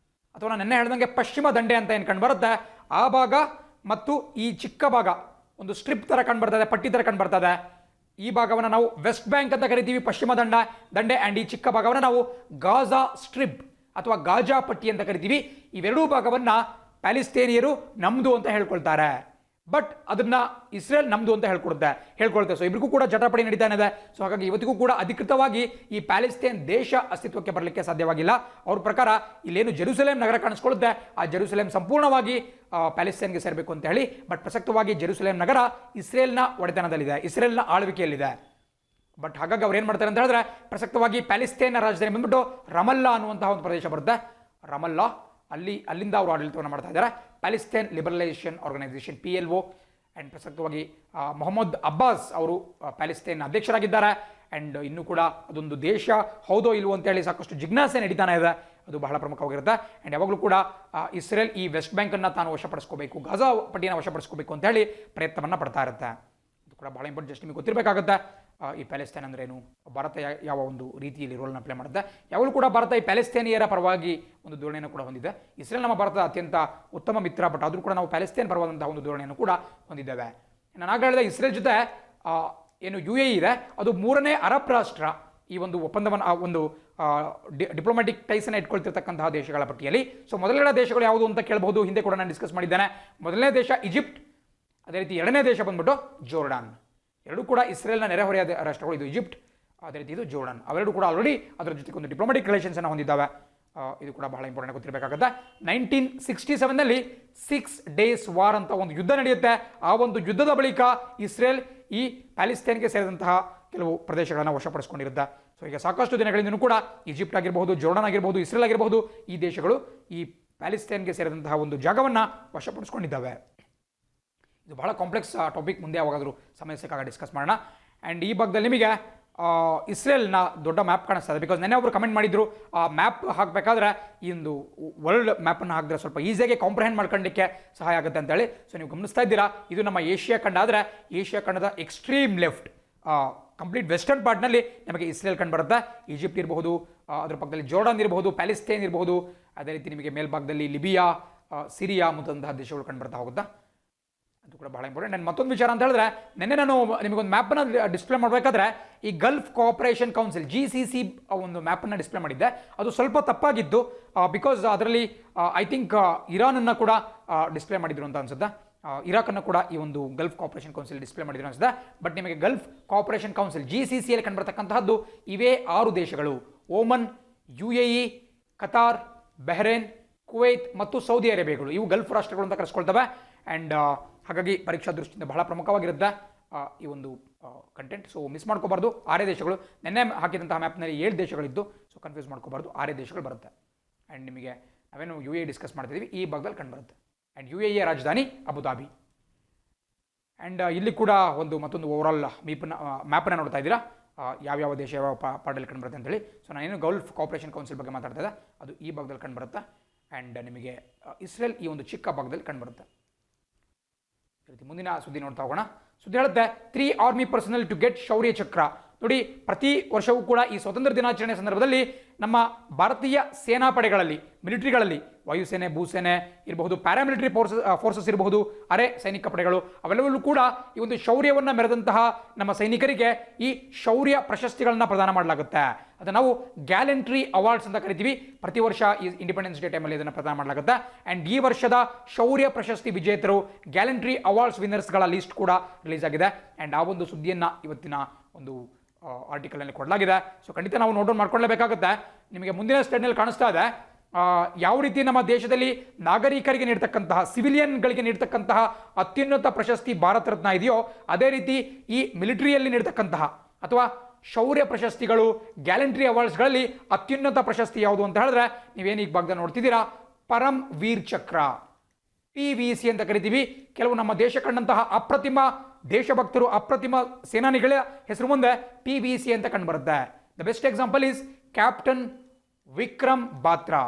ಅಥವಾ ನಾನು ನಿನ್ನೆ ಹೇಳ್ದಂಗೆ ಪಶ್ಚಿಮ ದಂಡೆ ಅಂತ ಏನು ಕಂಡು ಬರುತ್ತೆ ಆ ಭಾಗ, ಮತ್ತು ಈ ಚಿಕ್ಕ ಭಾಗ ಒಂದು ಸ್ಟ್ರಿಪ್ ಥರ ಕಂಡು ಬರ್ತದೆ, ಪಟ್ಟಿ ಥರ ಕಂಡು ಬರ್ತದೆ. ಈ ಭಾಗವನ್ನು ನಾವು ವೆಸ್ಟ್ ಬ್ಯಾಂಕ್ ಅಂತ ಕರಿತೀವಿ, ಪಶ್ಚಿಮ ದಂಡೆ. ಆ್ಯಂಡ್ ಈ ಚಿಕ್ಕ ಭಾಗವನ್ನು ನಾವು ಗಾಜಾ ಸ್ಟ್ರಿಪ್ ಅಥವಾ ಗಾಜಾ ಪಟ್ಟಿ ಅಂತ ಕರಿತೀವಿ. ಇವೆರಡೂ ಭಾಗವನ್ನು ಪ್ಯಾಲೆಸ್ತೇನಿಯರು ನಮ್ದು ಅಂತ ಹೇಳ್ಕೊಳ್ತಾರೆ, ಬಟ್ ಅದನ್ನ ಇಸ್ರೇಲ್ ನಮ್ದು ಅಂತ ಹೇಳ್ಕೊಳ್ತೆ. ಸೊ ಇಬ್ಬರಿಗೂ ಕೂಡ ಜಟಾಪಟಿ ನಡೀತಾ ಇದೆ. ಸೊ ಹಾಗಾಗಿ ಇವತ್ತಿಗೂ ಕೂಡ ಅಧಿಕೃತವಾಗಿ ಈ ಪ್ಯಾಲೆಸ್ತೇನ್ ದೇಶ ಅಸ್ತಿತ್ವಕ್ಕೆ ಬರಲಿಕ್ಕೆ ಸಾಧ್ಯವಾಗಿಲ್ಲ. ಅವ್ರ ಪ್ರಕಾರ ಇಲ್ಲೇನು ಜೆರುಸಲೇಂ ನಗರ ಕಾಣಿಸ್ಕೊಳ್ಳುತ್ತೆ, ಆ ಜೆರುಸಲೇಂ ಸಂಪೂರ್ಣವಾಗಿ ಪ್ಯಾಲೆಸ್ತೇನ್ಗೆ ಸೇರಬೇಕು ಅಂತ ಹೇಳಿ. ಬಟ್ ಪ್ರಸಕ್ತವಾಗಿ ಜೆರುಸಲೇಂ ನಗರ ಇಸ್ರೇಲ್ನ ಒಡೆತನದಲ್ಲಿದೆ, ಇಸ್ರೇಲ್ನ ಆಳ್ವಿಕೆಯಲ್ಲಿದೆ. ಬಟ್ ಹಾಗಾಗಿ ಅವ್ರು ಏನು ಮಾಡ್ತಾರೆ ಅಂತ ಹೇಳಿದ್ರೆ ಪ್ರಸಕ್ತವಾಗಿ ಪ್ಯಾಲೆಸ್ತೇನ್ನ ರಾಜಧಾನಿ ಬಂದ್ಬಿಟ್ಟು ರಮಲ್ಲಾ ಅನ್ನುವಂತಹ ಒಂದು ಪ್ರದೇಶ ಬರುತ್ತೆ. ರಮಲ್ಲಾ ಅಲ್ಲಿಂದ ಅವರು ಆಡಳಿತವನ್ನು ಮಾಡ್ತಾ ಇದ್ದಾರೆ. Palestine liberalisation organisation PLO. And ಪ್ರಸಕ್ತವಾಗಿ ಮೊಹಮ್ಮದ್ ಅಬ್ಬಾಸ್ ಅವರು ಪ್ಯಾಲೆಸ್ತೇನ್ ಅಧ್ಯಕ್ಷರಾಗಿದ್ದಾರೆ. ಆ್ಯಂಡ್ ಇನ್ನೂ ಕೂಡ ಅದೊಂದು ದೇಶ ಹೌದೋ ಇಲ್ವೋ ಅಂತೇಳಿ ಸಾಕಷ್ಟು ಜಿಜ್ಞಾಸೆ ನಡೀತಾನೆ ಇದೆ. ಅದು ಬಹಳ ಪ್ರಮುಖವಾಗಿರುತ್ತೆ. ಆ್ಯಂಡ್ ಯಾವಾಗಲೂ ಕೂಡ ಇಸ್ರೇಲ್ ಈ ವೆಸ್ಟ್ ಬ್ಯಾಂಕನ್ನು ತಾನು ವಶಪಡಿಸ್ಕೋಬೇಕು, ಗಾಜಾ ಪಟ್ಟಿಯನ್ನು ವಶಪಡಿಸ್ಕೋಬೇಕು ಅಂತ ಹೇಳಿ ಪ್ರಯತ್ನವನ್ನು ಪಡ್ತಾ ಇರುತ್ತೆ. ಅದು ಕೂಡ ಬಹಳ ಇಂಪಾರ್ಟೆಂಟ್. ಜಸ್ಟ್ ನಿಮಗೆ ಗೊತ್ತಿರಬೇಕಾಗುತ್ತೆ ಈ ಪ್ಯಾಲೆಸ್ತೇನ್ ಅಂದ್ರೇನು, ಭಾರತ ಯಾವ ಒಂದು ರೀತಿಯಲ್ಲಿ ರೋಲ್ನ ಪ್ಲೇ ಮಾಡುತ್ತೆ. ಯಾವಾಗಲೂ ಕೂಡ ಭಾರತ ಈ ಪ್ಯಾಲೆಸ್ತೇನಿಯರ ಪರವಾಗಿ ಒಂದು ಧೋರಣೆಯನ್ನು ಕೂಡ ಹೊಂದಿದೆ. ಇಸ್ರೇಲ್ ನಮ್ಮ ಭಾರತದ ಅತ್ಯಂತ ಉತ್ತಮ ಮಿತ್ರ, ಬಟ್ ಆದರೂ ಕೂಡ ನಾವು ಪ್ಯಾಲೆಸ್ತೇನ್ ಪರವಾದಂತಹ ಒಂದು ಧೋರಣೆಯನ್ನು ಕೂಡ ಹೊಂದಿದ್ದೇವೆ. ನಾನು ಆಗ ಹೇಳಿದ ಇಸ್ರೇಲ್ ಜೊತೆ ಏನು UAE ಇದೆ, ಅದು 3ನೇ ಅರಬ್ ರಾಷ್ಟ್ರ ಈ ಒಂದು ಒಪ್ಪಂದವನ್ನು ಒಂದು ಡಿಪ್ಲೊಮ್ಯಾಟಿಕ್ ಟೈಸನ್ನು ಇಟ್ಕೊಳ್ತಿರ್ತಕ್ಕಂತಹ ದೇಶಗಳ ಪಟ್ಟಿಯಲ್ಲಿ. ಸೊ ಮೊದಲನೇ ದೇಶಗಳು ಯಾವುದು ಅಂತ ಕೇಳಬಹುದು. ಹಿಂದೆ ಕೂಡ ನಾನು ಡಿಸ್ಕಸ್ ಮಾಡಿದ್ದೇನೆ. ಮೊದಲನೇ ದೇಶ ಈಜಿಪ್ಟ್, ಅದೇ ರೀತಿ ಎರಡನೇ ದೇಶ ಬಂದ್ಬಿಟ್ಟು ಜೋರ್ಡಾನ್. ಎರಡೂ ಕೂಡ ಇಸ್ರೇಲ್ನ ನೆರೆಹೊರೆಯ ರಾಷ್ಟ್ರಗಳು. ಇದು ಈಜಿಪ್ಟ್, ಅದೇ ರೀತಿ ಇದು ಜೋರ್ಡಾನ್. ಅವೆರಡೂ ಕೂಡ ಆಲ್ರೆಡಿ ಅದರ ಜೊತೆಗೆ ಒಂದು ಡಿಪ್ಲೊಮ್ಯಾಟಿಕ್ ರಿಲೇಷನ್ಸನ್ನು ಹೊಂದಿದ್ದಾವೆ. ಇದು ಕೂಡ ಬಹಳ ಇಂಪಾರ್ಟೆಂಟ್ ಗೊತ್ತಿರಬೇಕಾಗುತ್ತೆ. 1967ನಲ್ಲಿ 6 ಡೇಸ್ ವಾರ್ ಅಂತ ಒಂದು ಯುದ್ಧ ನಡೆಯುತ್ತೆ. ಆ ಒಂದು ಯುದ್ಧದ ಬಳಿಕ ಇಸ್ರೇಲ್ ಈ ಪ್ಯಾಲೆಸ್ತೇನ್ಗೆ ಸೇರಿದಂತಹ ಕೆಲವು ಪ್ರದೇಶಗಳನ್ನು ವಶಪಡಿಸಿಕೊಂಡಿರುತ್ತೆ. ಸೊ ಈಗ ಸಾಕಷ್ಟು ದಿನಗಳಿಂದಲೂ ಕೂಡ ಈಜಿಪ್ಟ್ ಆಗಿರಬಹುದು, ಜೋರ್ಡಾನ್ ಆಗಿರಬಹುದು, ಇಸ್ರೇಲ್ ಆಗಿರಬಹುದು, ಈ ದೇಶಗಳು ಈ ಪ್ಯಾಲೆಸ್ತೇನ್ಗೆ ಸೇರಿದಂತಹ ಒಂದು ಜಾಗವನ್ನು ವಶಪಡಿಸಿಕೊಂಡಿದ್ದಾವೆ. ಇದು ಬಹಳ ಕಾಂಪ್ಲೆಕ್ಸ್ ಟಾಪಿಕ್. ಮುಂದೆ ಯಾವಾಗಾದರೂ ಸಮಯ ಸಿಕ್ಕಾಗ ಡಿಸ್ಕಸ್ ಮಾಡೋಣ. ಆ್ಯಂಡ್ ಈ ಭಾಗದಲ್ಲಿ ನಿಮಗೆ ಇಸ್ರೇಲ್ನ ದೊಡ್ಡ ಮ್ಯಾಪ್ ಕಾಣಿಸ್ತದೆ. ಬಿಕಾಸ್ ನೆನ್ನೆ ಒಬ್ಬರು ಕಮೆಂಟ್ ಮಾಡಿದ್ರು ಮ್ಯಾಪ್ ಹಾಕಬೇಕಾದ್ರೆ ಈ ಒಂದು ವರ್ಲ್ಡ್ ಮ್ಯಾಪನ್ನು ಹಾಕಿದ್ರೆ ಸ್ವಲ್ಪ ಈಸಿಯಾಗಿ ಕಾಂಪ್ರಹೆಂಡ್ ಮಾಡ್ಕೊಳ್ಳಿಕ್ಕೆ ಸಹಾಯ ಆಗುತ್ತೆ ಅಂತೇಳಿ. ಸೊ ನೀವು ಗಮನಿಸ್ತಾ ಇದ್ದೀರಾ, ಇದು ನಮ್ಮ ಏಷ್ಯಾ ಖಂಡ. ಆದರೆ ಏಷ್ಯಾ ಖಂಡದ ಎಕ್ಸ್ಟ್ರೀಮ್ ಲೆಫ್ಟ್ ಕಂಪ್ಲೀಟ್ ವೆಸ್ಟರ್ನ್ ಪಾರ್ಟ್ನಲ್ಲಿ ನಮಗೆ ಇಸ್ರೇಲ್ ಕಂಡು ಬರುತ್ತೆ. ಈಜಿಪ್ಟ್ ಇರಬಹುದು, ಅದರ ಪಕ್ಕದಲ್ಲಿ ಜೋರ್ಡಾನ್ ಇರಬಹುದು, ಪ್ಯಾಲೆಸ್ತೇನ್ ಇರಬಹುದು, ಅದೇ ರೀತಿ ನಿಮಗೆ ಮೇಲ್ಭಾಗದಲ್ಲಿ ಲಿಬಿಯಾ, ಸಿರಿಯಾ ಮುಂತಾದಂತಹ ದೇಶಗಳು ಕಂಡು ಬರ್ತಾ ಹೋಗುತ್ತಾ. ಅದು ಕೂಡ ಬಹಳ ಇಂಪಾರ್ಟೆಂಟ್. ಆ್ಯಂಡ್ ಮತ್ತೊಂದು ವಿಚಾರ ಅಂತ ಹೇಳಿದ್ರೆ, ನಿನ್ನೆ ನಾನು ನಿಮಗೊಂದು ಮ್ಯಾಪನ್ನು ಡಿಸ್ಪ್ಲೇ ಮಾಡಬೇಕಾದ್ರೆ ಈ ಗಲ್ಫ್ ಕೋಆಪರೇಷನ್ ಕೌನ್ಸಿಲ್ GCC ಒಂದು ಮ್ಯಾಪನ್ನು ಡಿಸ್ಪ್ಲೇ ಮಾಡಿದ್ದೆ. ಅದು ಸ್ವಲ್ಪ ತಪ್ಪಾಗಿದ್ದು, ಬಿಕಾಸ್ ಅದರಲ್ಲಿ ಐ ಥಿಂಕ್ ಇರಾನನ್ನು ಕೂಡ ಡಿಸ್ಪ್ಲೇ ಮಾಡಿದ್ರು ಅಂತ ಅನ್ಸುತ್ತೆ. ಇರಾಕನ್ನು ಕೂಡ ಈ ಒಂದು ಗಲ್ಫ್ ಕೋಆಪರೇಷನ್ ಕೌನ್ಸಿಲ್ ಡಿಸ್ಪ್ಲೇ ಮಾಡಿದ್ರು ಅನ್ಸುತ್ತೆ. ಬಟ್ ನಿಮಗೆ ಗಲ್ಫ್ ಕೋಆಪರೇಷನ್ ಕೌನ್ಸಿಲ್ GCCಯಲ್ಲಿ ಕಂಡುಬರ್ತಕ್ಕಂತಹದ್ದು ಇವೇ 6 ದೇಶಗಳು: Oman, UAE, Qatar, Bahrain, Kuwait ಮತ್ತು ಸೌದಿ ಅರೇಬಿಯಾಗಳು. ಇವು ಗಲ್ಫ್ ರಾಷ್ಟ್ರಗಳು ಅಂತ ಕರೆಸ್ಕೊಳ್ತವೆ. ಆ್ಯಂಡ್ ಹಾಗಾಗಿ ಪರೀಕ್ಷಾ ದೃಷ್ಟಿಯಿಂದ ಬಹಳ ಪ್ರಮುಖವಾಗಿರುತ್ತೆ ಈ ಒಂದು ಕಂಟೆಂಟ್. ಸೊ ಮಿಸ್ ಮಾಡ್ಕೋಬಾರ್ದು. 6 ದೇಶಗಳು. ನಿನ್ನೆ ಹಾಕಿದಂತಹ ಮ್ಯಾಪ್ನಲ್ಲಿ 7 ದೇಶಗಳಿದ್ದು, ಸೊ ಕನ್ಫ್ಯೂಸ್ ಮಾಡ್ಕೋಬಾರ್ದು. 6 ದೇಶಗಳು ಬರುತ್ತೆ. ಆ್ಯಂಡ್ ನಿಮಗೆ ನಾವೇನು UAE ಡಿಸ್ಕಸ್ ಮಾಡ್ತಿದ್ದೀವಿ ಈ ಭಾಗದಲ್ಲಿ ಕಂಡು ಬರುತ್ತೆ. ಆ್ಯಂಡ್ UAE ರಾಜಧಾನಿ ಅಬುಧಾಬಿ. ಆ್ಯಂಡ್ ಇಲ್ಲಿ ಕೂಡ ಮತ್ತೊಂದು ಓವರಾಲ್ ಮ್ಯಾಪನ್ನು ನೋಡ್ತಾ ಇದ್ದೀರಾ, ಯಾವ್ಯಾವ ದೇಶ ಯಾವ ಪಾರ್ಟಲ್ಲಿ ಕಂಡು ಬರುತ್ತೆ ಅಂತೇಳಿ. ಸೊ ನಾನೇನು ಗಲ್ಫ್ ಕೋಆಪರೇಷನ್ ಕೌನ್ಸಿಲ್ ಬಗ್ಗೆ ಮಾತಾಡ್ತಾ ಇದ್ದೆ, ಅದು ಈ ಭಾಗದಲ್ಲಿ ಕಂಡು ಬರುತ್ತೆ. ಆ್ಯಂಡ್ ನಿಮಗೆ ಇಸ್ರೇಲ್ ಈ ಒಂದು ಚಿಕ್ಕ ಭಾಗದಲ್ಲಿ ಕಂಡು ಬರುತ್ತೆ. ಮುಂದಿನ ಸುದ್ದಿ ನೋಡ್ತಾ ಹೋಗೋಣ. ಸುದ್ದಿ ಹೇಳುತ್ತೆ 3 ಆರ್ಮಿ ಪರ್ಸನಲ್ ಟು ಗೆಟ್ ಶೌರ್ಯ ಚಕ್ರ. ನೋಡಿ, ಪ್ರತಿ ವರ್ಷವೂ ಕೂಡ ಈ ಸ್ವಾತಂತ್ರ್ಯ ದಿನಾಚರಣೆ ಸಂದರ್ಭದಲ್ಲಿ ನಮ್ಮ ಭಾರತೀಯ ಸೇನಾ ಪಡೆಗಳಲ್ಲಿ, ಮಿಲಿಟರಿಗಳಲ್ಲಿ, ವಾಯುಸೇನೆ, ಭೂಸೇನೆ ಇರಬಹುದು, ಪ್ಯಾರಾಮಿಲಿಟರಿ ಫೋರ್ಸಸ್ ಇರಬಹುದು, ಅರೆ ಸೈನಿಕ ಪಡೆಗಳು, ಅವೆಲ್ಲವೂ ಕೂಡ ಈ ಒಂದು ಶೌರ್ಯವನ್ನು ಮೆರೆದಂತಹ ನಮ್ಮ ಸೈನಿಕರಿಗೆ ಈ ಶೌರ್ಯ ಪ್ರಶಸ್ತಿಗಳನ್ನ ಪ್ರದಾನ ಮಾಡಲಾಗುತ್ತೆ. ಅದನ್ನು ನಾವು ಗ್ಯಾಲೆಂಟ್ರಿ ಅವಾರ್ಡ್ಸ್ ಅಂತ ಕರಿತೀವಿ. ಪ್ರತಿ ವರ್ಷ ಈ ಇಂಡಿಪೆಂಡೆನ್ಸ್ ಡೇ ಟೈಮಲ್ಲಿ ಇದನ್ನು ಪ್ರದಾನ ಮಾಡಲಾಗುತ್ತೆ. ಆ್ಯಂಡ್ ಈ ವರ್ಷದ ಶೌರ್ಯ ಪ್ರಶಸ್ತಿ ವಿಜೇತರು ಗ್ಯಾಲೆಂಟ್ರಿ ಅವಾರ್ಡ್ಸ್ ವಿನ್ನರ್ಸ್ಗಳ ಲಿಸ್ಟ್ ಕೂಡ ರಿಲೀಸ್ ಆಗಿದೆ. ಆ್ಯಂಡ್ ಆ ಒಂದು ಸುದ್ದಿಯನ್ನು ಇವತ್ತಿನ ಒಂದು ಆರ್ಟಿಕಲಲ್ಲಿ ಕೊಡಲಾಗಿದೆ. ಸೊ ಖಂಡಿತ ನಾವು ನೋಟ್ ಮಾಡ್ಕೊಳ್ಳೇಬೇಕಾಗುತ್ತೆ. ನಿಮಗೆ ಮುಂದಿನ ಸ್ಲೈಡ್ನಲ್ಲಿ ಕಾಣಿಸ್ತಾ ಇದೆ ಯಾವ ರೀತಿ ನಮ್ಮ ದೇಶದಲ್ಲಿ ನಾಗರಿಕರಿಗೆ ನೀಡ್ತಕ್ಕಂತಹ, ಸಿವಿಲಿಯನ್ಗಳಿಗೆ ನೀಡ್ತಕ್ಕಂತಹ ಅತ್ಯುನ್ನತ ಪ್ರಶಸ್ತಿ ಭಾರತ ರತ್ನ ಇದೆಯೋ, ಅದೇ ರೀತಿ ಈ ಮಿಲಿಟರಿಯಲ್ಲಿ ನೀಡ್ತಕ್ಕಂತಹ ಅಥವಾ ಶೌರ್ಯ ಪ್ರಶಸ್ತಿಗಳು, ಗ್ಯಾಲೆಂಟ್ರಿ ಅವಾರ್ಡ್ಸ್ಗಳಲ್ಲಿ ಅತ್ಯುನ್ನತ ಪ್ರಶಸ್ತಿ ಯಾವುದು ಅಂತ ಹೇಳಿದ್ರೆ ನೀವೇನು ಈಗ ಭಾಗದಲ್ಲಿ ನೋಡ್ತಿದ್ದೀರಾ, ಪರಂ ವೀರ್ ಚಕ್ರ PVC ಅಂತ ಕರಿತೀವಿ. ಕೆಲವು ನಮ್ಮ ದೇಶ ಕಂಡಂತಹ ಅಪ್ರತಿಮ ದೇಶಭಕ್ತರು, ಅಪ್ರತಿಮ ಸೇನಾನಿಗಳ ಹೆಸರು ಮುಂದೆ PVC ಅಂತ ಕಂಡುಬರುತ್ತೆ. The best example is captain Vikram Batra.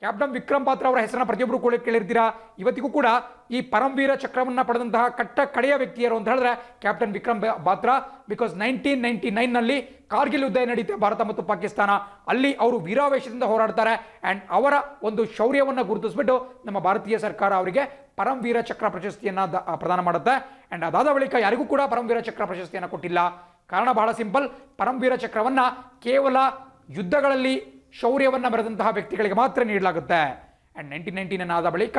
Captain Vikram Batra ಅವರ ಹೆಸರನ್ನ ಪ್ರತಿಯೊಬ್ಬರು ಕೂಡ ಕೇಳಿರ್ತೀರಾ. ಇವತ್ತಿಗೂ ಕೂಡ ಈ ಪರಮವೀರ ಚಕ್ರವನ್ನು ಪಡೆದಂತಹ ಕಡೆಯ ವ್ಯಕ್ತಿಯರು ಅಂತ ಹೇಳಿದ್ರೆ ಕ್ಯಾಪ್ಟನ್ ವಿಕ್ರಮ್ ಬಾತ್ರಾ. ಬಿಕಾಸ್ 1999ನಲ್ಲಿ ಕಾರ್ಗಿಲ್ ಯುದ್ಧ ನಡೀತೆ ಭಾರತ ಮತ್ತು ಪಾಕಿಸ್ತಾನ, ಅಲ್ಲಿ ಅವರು ವೀರಾವೇಶದಿಂದ ಹೋರಾಡ್ತಾರೆ. ಆ್ಯಂಡ್ ಅವರ ಒಂದು ಶೌರ್ಯವನ್ನು ಗುರುತಿಸ್ಬಿಟ್ಟು ನಮ್ಮ ಭಾರತೀಯ ಸರ್ಕಾರ ಅವರಿಗೆ ಪರಮವೀರ ಚಕ್ರ ಪ್ರಶಸ್ತಿಯನ್ನು ಪ್ರದಾನ ಮಾಡುತ್ತೆ. ಆ್ಯಂಡ್ ಅದಾದ ಬಳಿಕ ಯಾರಿಗೂ ಕೂಡ ಪರಮವೀರ ಚಕ್ರ ಪ್ರಶಸ್ತಿಯನ್ನು ಕೊಟ್ಟಿಲ್ಲ. ಕಾರಣ ಬಹಳ ಸಿಂಪಲ್, ಪರಮವೀರ ಚಕ್ರವನ್ನು ಕೇವಲ ಯುದ್ಧಗಳಲ್ಲಿ ಶೌರ್ಯವನ್ನು ಮೆರೆದಂತಹ ವ್ಯಕ್ತಿಗಳಿಗೆ ಮಾತ್ರ ನೀಡಲಾಗುತ್ತೆ. ಆ್ಯಂಡ್ 1999 ಆದ ಬಳಿಕ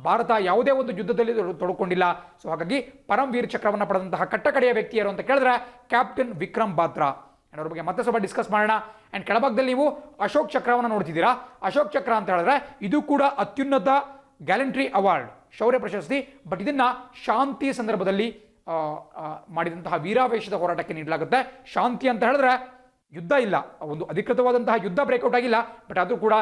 ಭಾರತ ಯಾವುದೇ ಒಂದು ಯುದ್ಧದಲ್ಲಿ ತೊಡಕೊಂಡಿಲ್ಲ. ಸೊ ಹಾಗಾಗಿ ಪರಮವೀರ್ ಚಕ್ರವನ್ನು ಪಡೆದಂತಹ ಕಡೆಯ ವ್ಯಕ್ತಿಯರು ಅಂತ ಕೇಳಿದ್ರೆ ಕ್ಯಾಪ್ಟನ್ ವಿಕ್ರಮ್ ಬಾತ್ರಾ. ಆ್ಯಂಡ್ ಅವ್ರ ಬಗ್ಗೆ ಮತ್ತೆ ಸ್ವಲ್ಪ ಡಿಸ್ಕಸ್ ಮಾಡೋಣ. ಆ್ಯಂಡ್ ಕೆಳಭಾಗದಲ್ಲಿ ನೀವು ಅಶೋಕ್ ಚಕ್ರವನ್ನು ನೋಡ್ತಿದ್ದೀರಾ. ಅಶೋಕ್ ಚಕ್ರ ಅಂತ ಹೇಳಿದ್ರೆ ಇದು ಕೂಡ ಅತ್ಯುನ್ನತ ಗ್ಯಾಲೆಂಟ್ರಿ ಅವಾರ್ಡ್, ಶೌರ್ಯ ಪ್ರಶಸ್ತಿ. ಬಟ್ ಇದನ್ನ ಶಾಂತಿ ಸಂದರ್ಭದಲ್ಲಿ ಮಾಡಿದಂತಹ ವೀರಾವೇಶದ ಹೋರಾಟಕ್ಕೆ ನೀಡಲಾಗುತ್ತೆ. ಶಾಂತಿ ಅಂತ ಹೇಳಿದ್ರೆ ಯುದ್ಧ ಇಲ್ಲ, ಒಂದು ಅಧಿಕೃತವಾದಂತಹ ಯುದ್ಧ ಬ್ರೇಕ್ಔಟ್ ಆಗಿಲ್ಲ, ಬಟ್ ಆದರೂ ಕೂಡ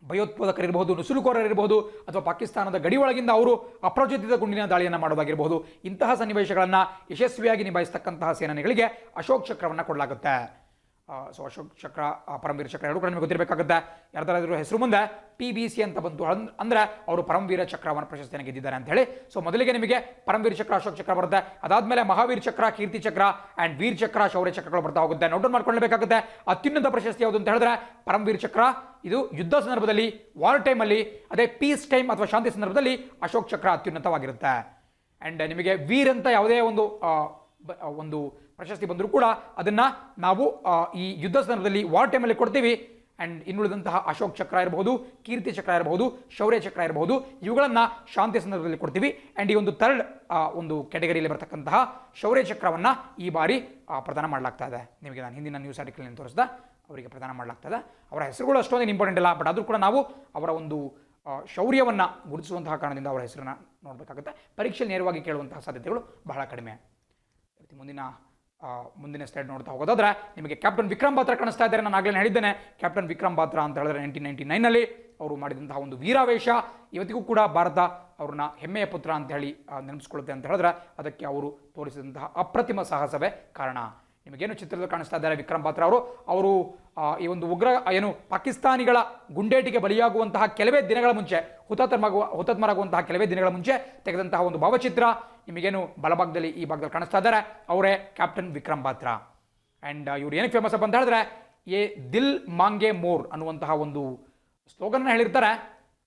ಭಯೋತ್ಪಾದಕರಿರಬಹುದು, ನುಸುಳುಕೋರರಿರಬಹುದು, ಅಥವಾ ಪಾಕಿಸ್ತಾನದ ಗಡಿ ಒಳಗಿಂದ ಅವರು ಅಪ್ರಚೋದಿತ ಗುಂಡಿನ ದಾಳಿಯನ್ನು ಮಾಡೋದಾಗಿರಬಹುದು. ಇಂತಹ ಸನ್ನಿವೇಶಗಳನ್ನು ಯಶಸ್ವಿಯಾಗಿ ನಿಭಾಯಿಸ್ತಕ್ಕಂತಹ ಸೇನಾನಿಗಳಿಗೆ ಅಶೋಕ್ ಚಕ್ರವನ್ನು ಕೊಡಲಾಗುತ್ತೆ. ಸೊ ಅಶೋಕ್ ಚಕ್ರ, ಪರಮವೀರ ಚಕ್ರ ಎರಡು ಕೂಡ ನಿಮಗೆ ಗೊತ್ತಿರಬೇಕಾಗುತ್ತೆ. ಯಾರ್ದಾದ್ರೂ ಹೆಸರು ಮುಂದೆ PVC ಅಂತ ಬಂತು ಅಂದರೆ ಅವರು ಪರಮವೀರ ಚಕ್ರವನ್ನು ಪ್ರಶಸ್ತಿಯನ್ನು ಗೆದ್ದಿದ್ದಾರೆ ಅಂತ ಹೇಳಿ. ಸೊ ಮೊದಲಿಗೆ ನಿಮಗೆ ಪರಮವೀರ ಚಕ್ರ, ಅಶೋಕ್ ಚಕ್ರ ಬರುತ್ತೆ. ಅದಾದಮೇಲೆ ಮಹಾವೀರ್ ಚಕ್ರ, ಕೀರ್ತಿ ಚಕ್ರ ಆ್ಯಂಡ್ ವೀರ್ ಚಕ್ರ, ಶೌರ್ಯ ಚಕ್ರಗಳು ಬರ್ತಾ ಹೋಗುತ್ತೆ. ನೋಟ್ ಡೌನ್ ಮಾಡ್ಕೊಳ್ಳಬೇಕಾಗುತ್ತೆ. ಅತ್ಯುನ್ನತ ಪ್ರಶಸ್ತಿ ಯಾವುದು ಅಂತ ಹೇಳಿದ್ರೆ ಪರಮವೀರ ಚಕ್ರ. ಇದು ಯುದ್ಧ ಸಂದರ್ಭದಲ್ಲಿ, ವಾರ್ ಟೈಮಲ್ಲಿ. ಅದೇ ಪೀಸ್ ಟೈಮ್ ಅಥವಾ ಶಾಂತಿ ಸಂದರ್ಭದಲ್ಲಿ ಅಶೋಕ್ ಚಕ್ರ ಅತ್ಯುನ್ನತವಾಗಿರುತ್ತೆ. ಆ್ಯಂಡ್ ನಿಮಗೆ ವೀರ್ ಅಂತ ಯಾವುದೇ ಒಂದು ಪ್ರಶಸ್ತಿ ಬಂದರೂ ಕೂಡ ಅದನ್ನು ನಾವು ಈ ಯುದ್ಧ ಸಂದರ್ಭದಲ್ಲಿ, ವಾರ್ ಟೈಮಲ್ಲಿ ಕೊಡ್ತೀವಿ. ಆ್ಯಂಡ್ ಇನ್ನುಳಿದಂತಹ ಅಶೋಕ್ ಚಕ್ರ ಇರಬಹುದು, ಕೀರ್ತಿ ಚಕ್ರ ಇರಬಹುದು, ಶೌರ್ಯ ಚಕ್ರ ಇರಬಹುದು, ಇವುಗಳನ್ನು ಶಾಂತಿ ಸಂದರ್ಭದಲ್ಲಿ ಕೊಡ್ತೀವಿ. ಆ್ಯಂಡ್ ಈ ಒಂದು ಥರ್ಡ್ ಒಂದು ಕ್ಯಾಟಗರಿಯಲ್ಲಿ ಬರ್ತಕ್ಕಂತಹ ಶೌರ್ಯ ಚಕ್ರವನ್ನು ಈ ಬಾರಿ ಪ್ರದಾನ ಮಾಡಲಾಗ್ತಾ ಇದೆ. ನಿಮಗೆ ನಾನು ಹಿಂದಿನ ನ್ಯೂಸ್ ಆರ್ಟಿಕಲ್ನಲ್ಲಿ ತೋರಿಸಿದ ಅವರಿಗೆ ಪ್ರದಾನ ಮಾಡಲಾಗ್ತದೆ. ಅವರ ಹೆಸರುಗಳು ಅಷ್ಟೊಂದು ಇಂಪಾರ್ಟೆಂಟ್ ಇಲ್ಲ, ಬಟ್ ಆದರೂ ಕೂಡ ನಾವು ಅವರ ಒಂದು ಶೌರ್ಯವನ್ನು ಗುರುತಿಸುವಂತಹ ಕಾರಣದಿಂದ ಅವರ ಹೆಸರನ್ನು ನೋಡಬೇಕಾಗುತ್ತೆ. ಪರೀಕ್ಷೆ ನೇರವಾಗಿ ಕೇಳುವಂತಹ ಸಾಧ್ಯತೆಗಳು ಬಹಳ ಕಡಿಮೆ. ಮುಂದಿನ ಸ್ಲೈಡ್ ನೋಡ್ತಾ ಹೋಗೋದಾದ್ರೆ ನಿಮಗೆ ಕ್ಯಾಪ್ಟನ್ ವಿಕ್ರಮ್ ಬಾತ್ರಾ ಕಾಣಿಸ್ತಾ ಇದ್ದಾರೆ. ನಾನು ಆಗಲೇ ಹೇಳಿದ್ದೇನೆ, ಕ್ಯಾಪ್ಟನ್ ವಿಕ್ರಮ್ ಬಾತ್ರಾ ಅಂತ ಹೇಳಿದ್ರೆ 1999ನಲ್ಲಿ ಅವರು ಮಾಡಿದಂತಹ ಒಂದು ವೀರಾವೇಶ ಇವತ್ತಿಗೂ ಕೂಡ ಭಾರತ ಅವ್ರನ್ನ ಹೆಮ್ಮೆಯ ಪುತ್ರ ಅಂತ ಹೇಳಿ ನೆನಪಿಸ್ಕೊಳ್ಳುತ್ತೆ ಅಂತ ಹೇಳಿದ್ರೆ ಅದಕ್ಕೆ ಅವರು ತೋರಿಸಿದಂತಹ ಅಪ್ರತಿಮ ಸಾಹಸವೇ ಕಾರಣ. ನಿಮಗೇನು ಚಿತ್ರದಲ್ಲಿ ಕಾಣಿಸ್ತಾ ಇದ್ದಾರೆ ವಿಕ್ರಮ್ ಬಾತ್ರಾ ಅವರು ಈ ಒಂದು ಉಗ್ರ ಪಾಕಿಸ್ತಾನಿಗಳ ಗುಂಡೇಟಿಗೆ ಬಲಿಯಾಗುವಂತಹ ಕೆಲವೇ ದಿನಗಳ ಮುಂಚೆ, ಹುತಾತ್ಮರಾಗುವಂತಹ ಕೆಲವೇ ದಿನಗಳ ಮುಂಚೆ ತೆಗೆದಂತಹ ಒಂದು ಭಾವಚಿತ್ರ ನಿಮಗೇನು ಬಲಭಾಗದಲ್ಲಿ ಈ ಭಾಗದಲ್ಲಿ ಕಾಣಿಸ್ತಾ ಇದ್ದಾರೆ, ಅವರೇ ಕ್ಯಾಪ್ಟನ್ ವಿಕ್ರಮ್ ಬಾತ್ರಾ. ಆ್ಯಂಡ್ ಇವ್ರು ಏನಕ್ಕೆ ಫೇಮಸ್ ಅಪ್ಪ ಅಂತ ಹೇಳಿದ್ರೆ ಎ ದಿಲ್ ಮಾಂಗೆ ಮೋರ್ ಅನ್ನುವಂತಹ ಒಂದು ಸ್ಲೋಗನ್ನ ಹೇಳಿರ್ತಾರೆ.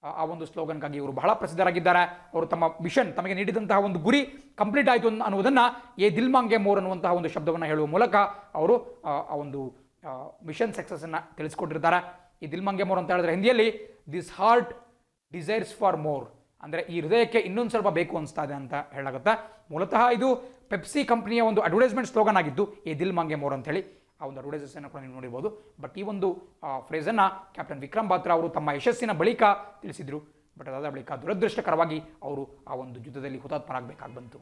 ಆ ಒಂದು ಸ್ಲೋಗನ್ಗಾಗಿ ಇವರು ಬಹಳ ಪ್ರಸಿದ್ಧರಾಗಿದ್ದಾರೆ. ಅವರು ತಮ್ಮ ಮಿಷನ್, ತಮಗೆ ನೀಡಿದಂತಹ ಒಂದು ಗುರಿ ಕಂಪ್ಲೀಟ್ ಆಯಿತು ಅನ್ನುವುದನ್ನು ಎ ದಿಲ್ ಮಾಂಗೆ ಮೋರ್ ಅನ್ನುವಂತಹ ಒಂದು ಶಬ್ದವನ್ನು ಹೇಳುವ ಮೂಲಕ ಅವರು ಆ ಒಂದು ಮಿಷನ್ ಸಕ್ಸಸ್ಸನ್ನು ತಿಳಿಸ್ಕೊಟ್ಟಿರ್ತಾರೆ. ಈ ದಿಲ್ ಮಾಂಗೆ ಮೋರ್ ಅಂತ ಹೇಳಿದ್ರೆ ಹಿಂದಿಯಲ್ಲಿ this heart desires for more, ಅಂದರೆ ಈ ಹೃದಯಕ್ಕೆ ಇನ್ನೊಂದು ಸ್ವಲ್ಪ ಬೇಕು ಅನಿಸ್ತಾ ಇದೆ ಅಂತ ಹೇಳಾಗುತ್ತೆ. ಮೂಲತಃ ಇದು ಪೆಪ್ಸಿ ಕಂಪ್ನಿಯ ಒಂದು ಅಡ್ವರ್ಟೈಸ್ಮೆಂಟ್ ಸ್ಲೋಗನ್ ಆಗಿದ್ದು ಎ ದಿಲ್ ಮಾಂಗೆ ಮೋರ್ ಅಂತೇಳಿ. ಆ ಒಂದು ಅಡ್ವರ್ಟೈಸನ್ನು ಕೂಡ ನೀವು ನೋಡಿರ್ಬೋದು. ಬಟ್ ಈ ಒಂದು ಫ್ರೇಸನ್ನು ಕ್ಯಾಪ್ಟನ್ ವಿಕ್ರಮ್ ಬಾತ್ರಾ ಅವರು ತಮ್ಮ ಯಶಸ್ಸಿನ ಬಳಿಕ ತಿಳಿಸಿದರು. ಬಟ್ ಅದಾದ ಬಳಿಕ ದುರದೃಷ್ಟಕರವಾಗಿ ಅವರು ಆ ಒಂದು ಯುದ್ಧದಲ್ಲಿ ಹುತಾತ್ಮರಾಗಬೇಕಾಗಿ ಬಂತು.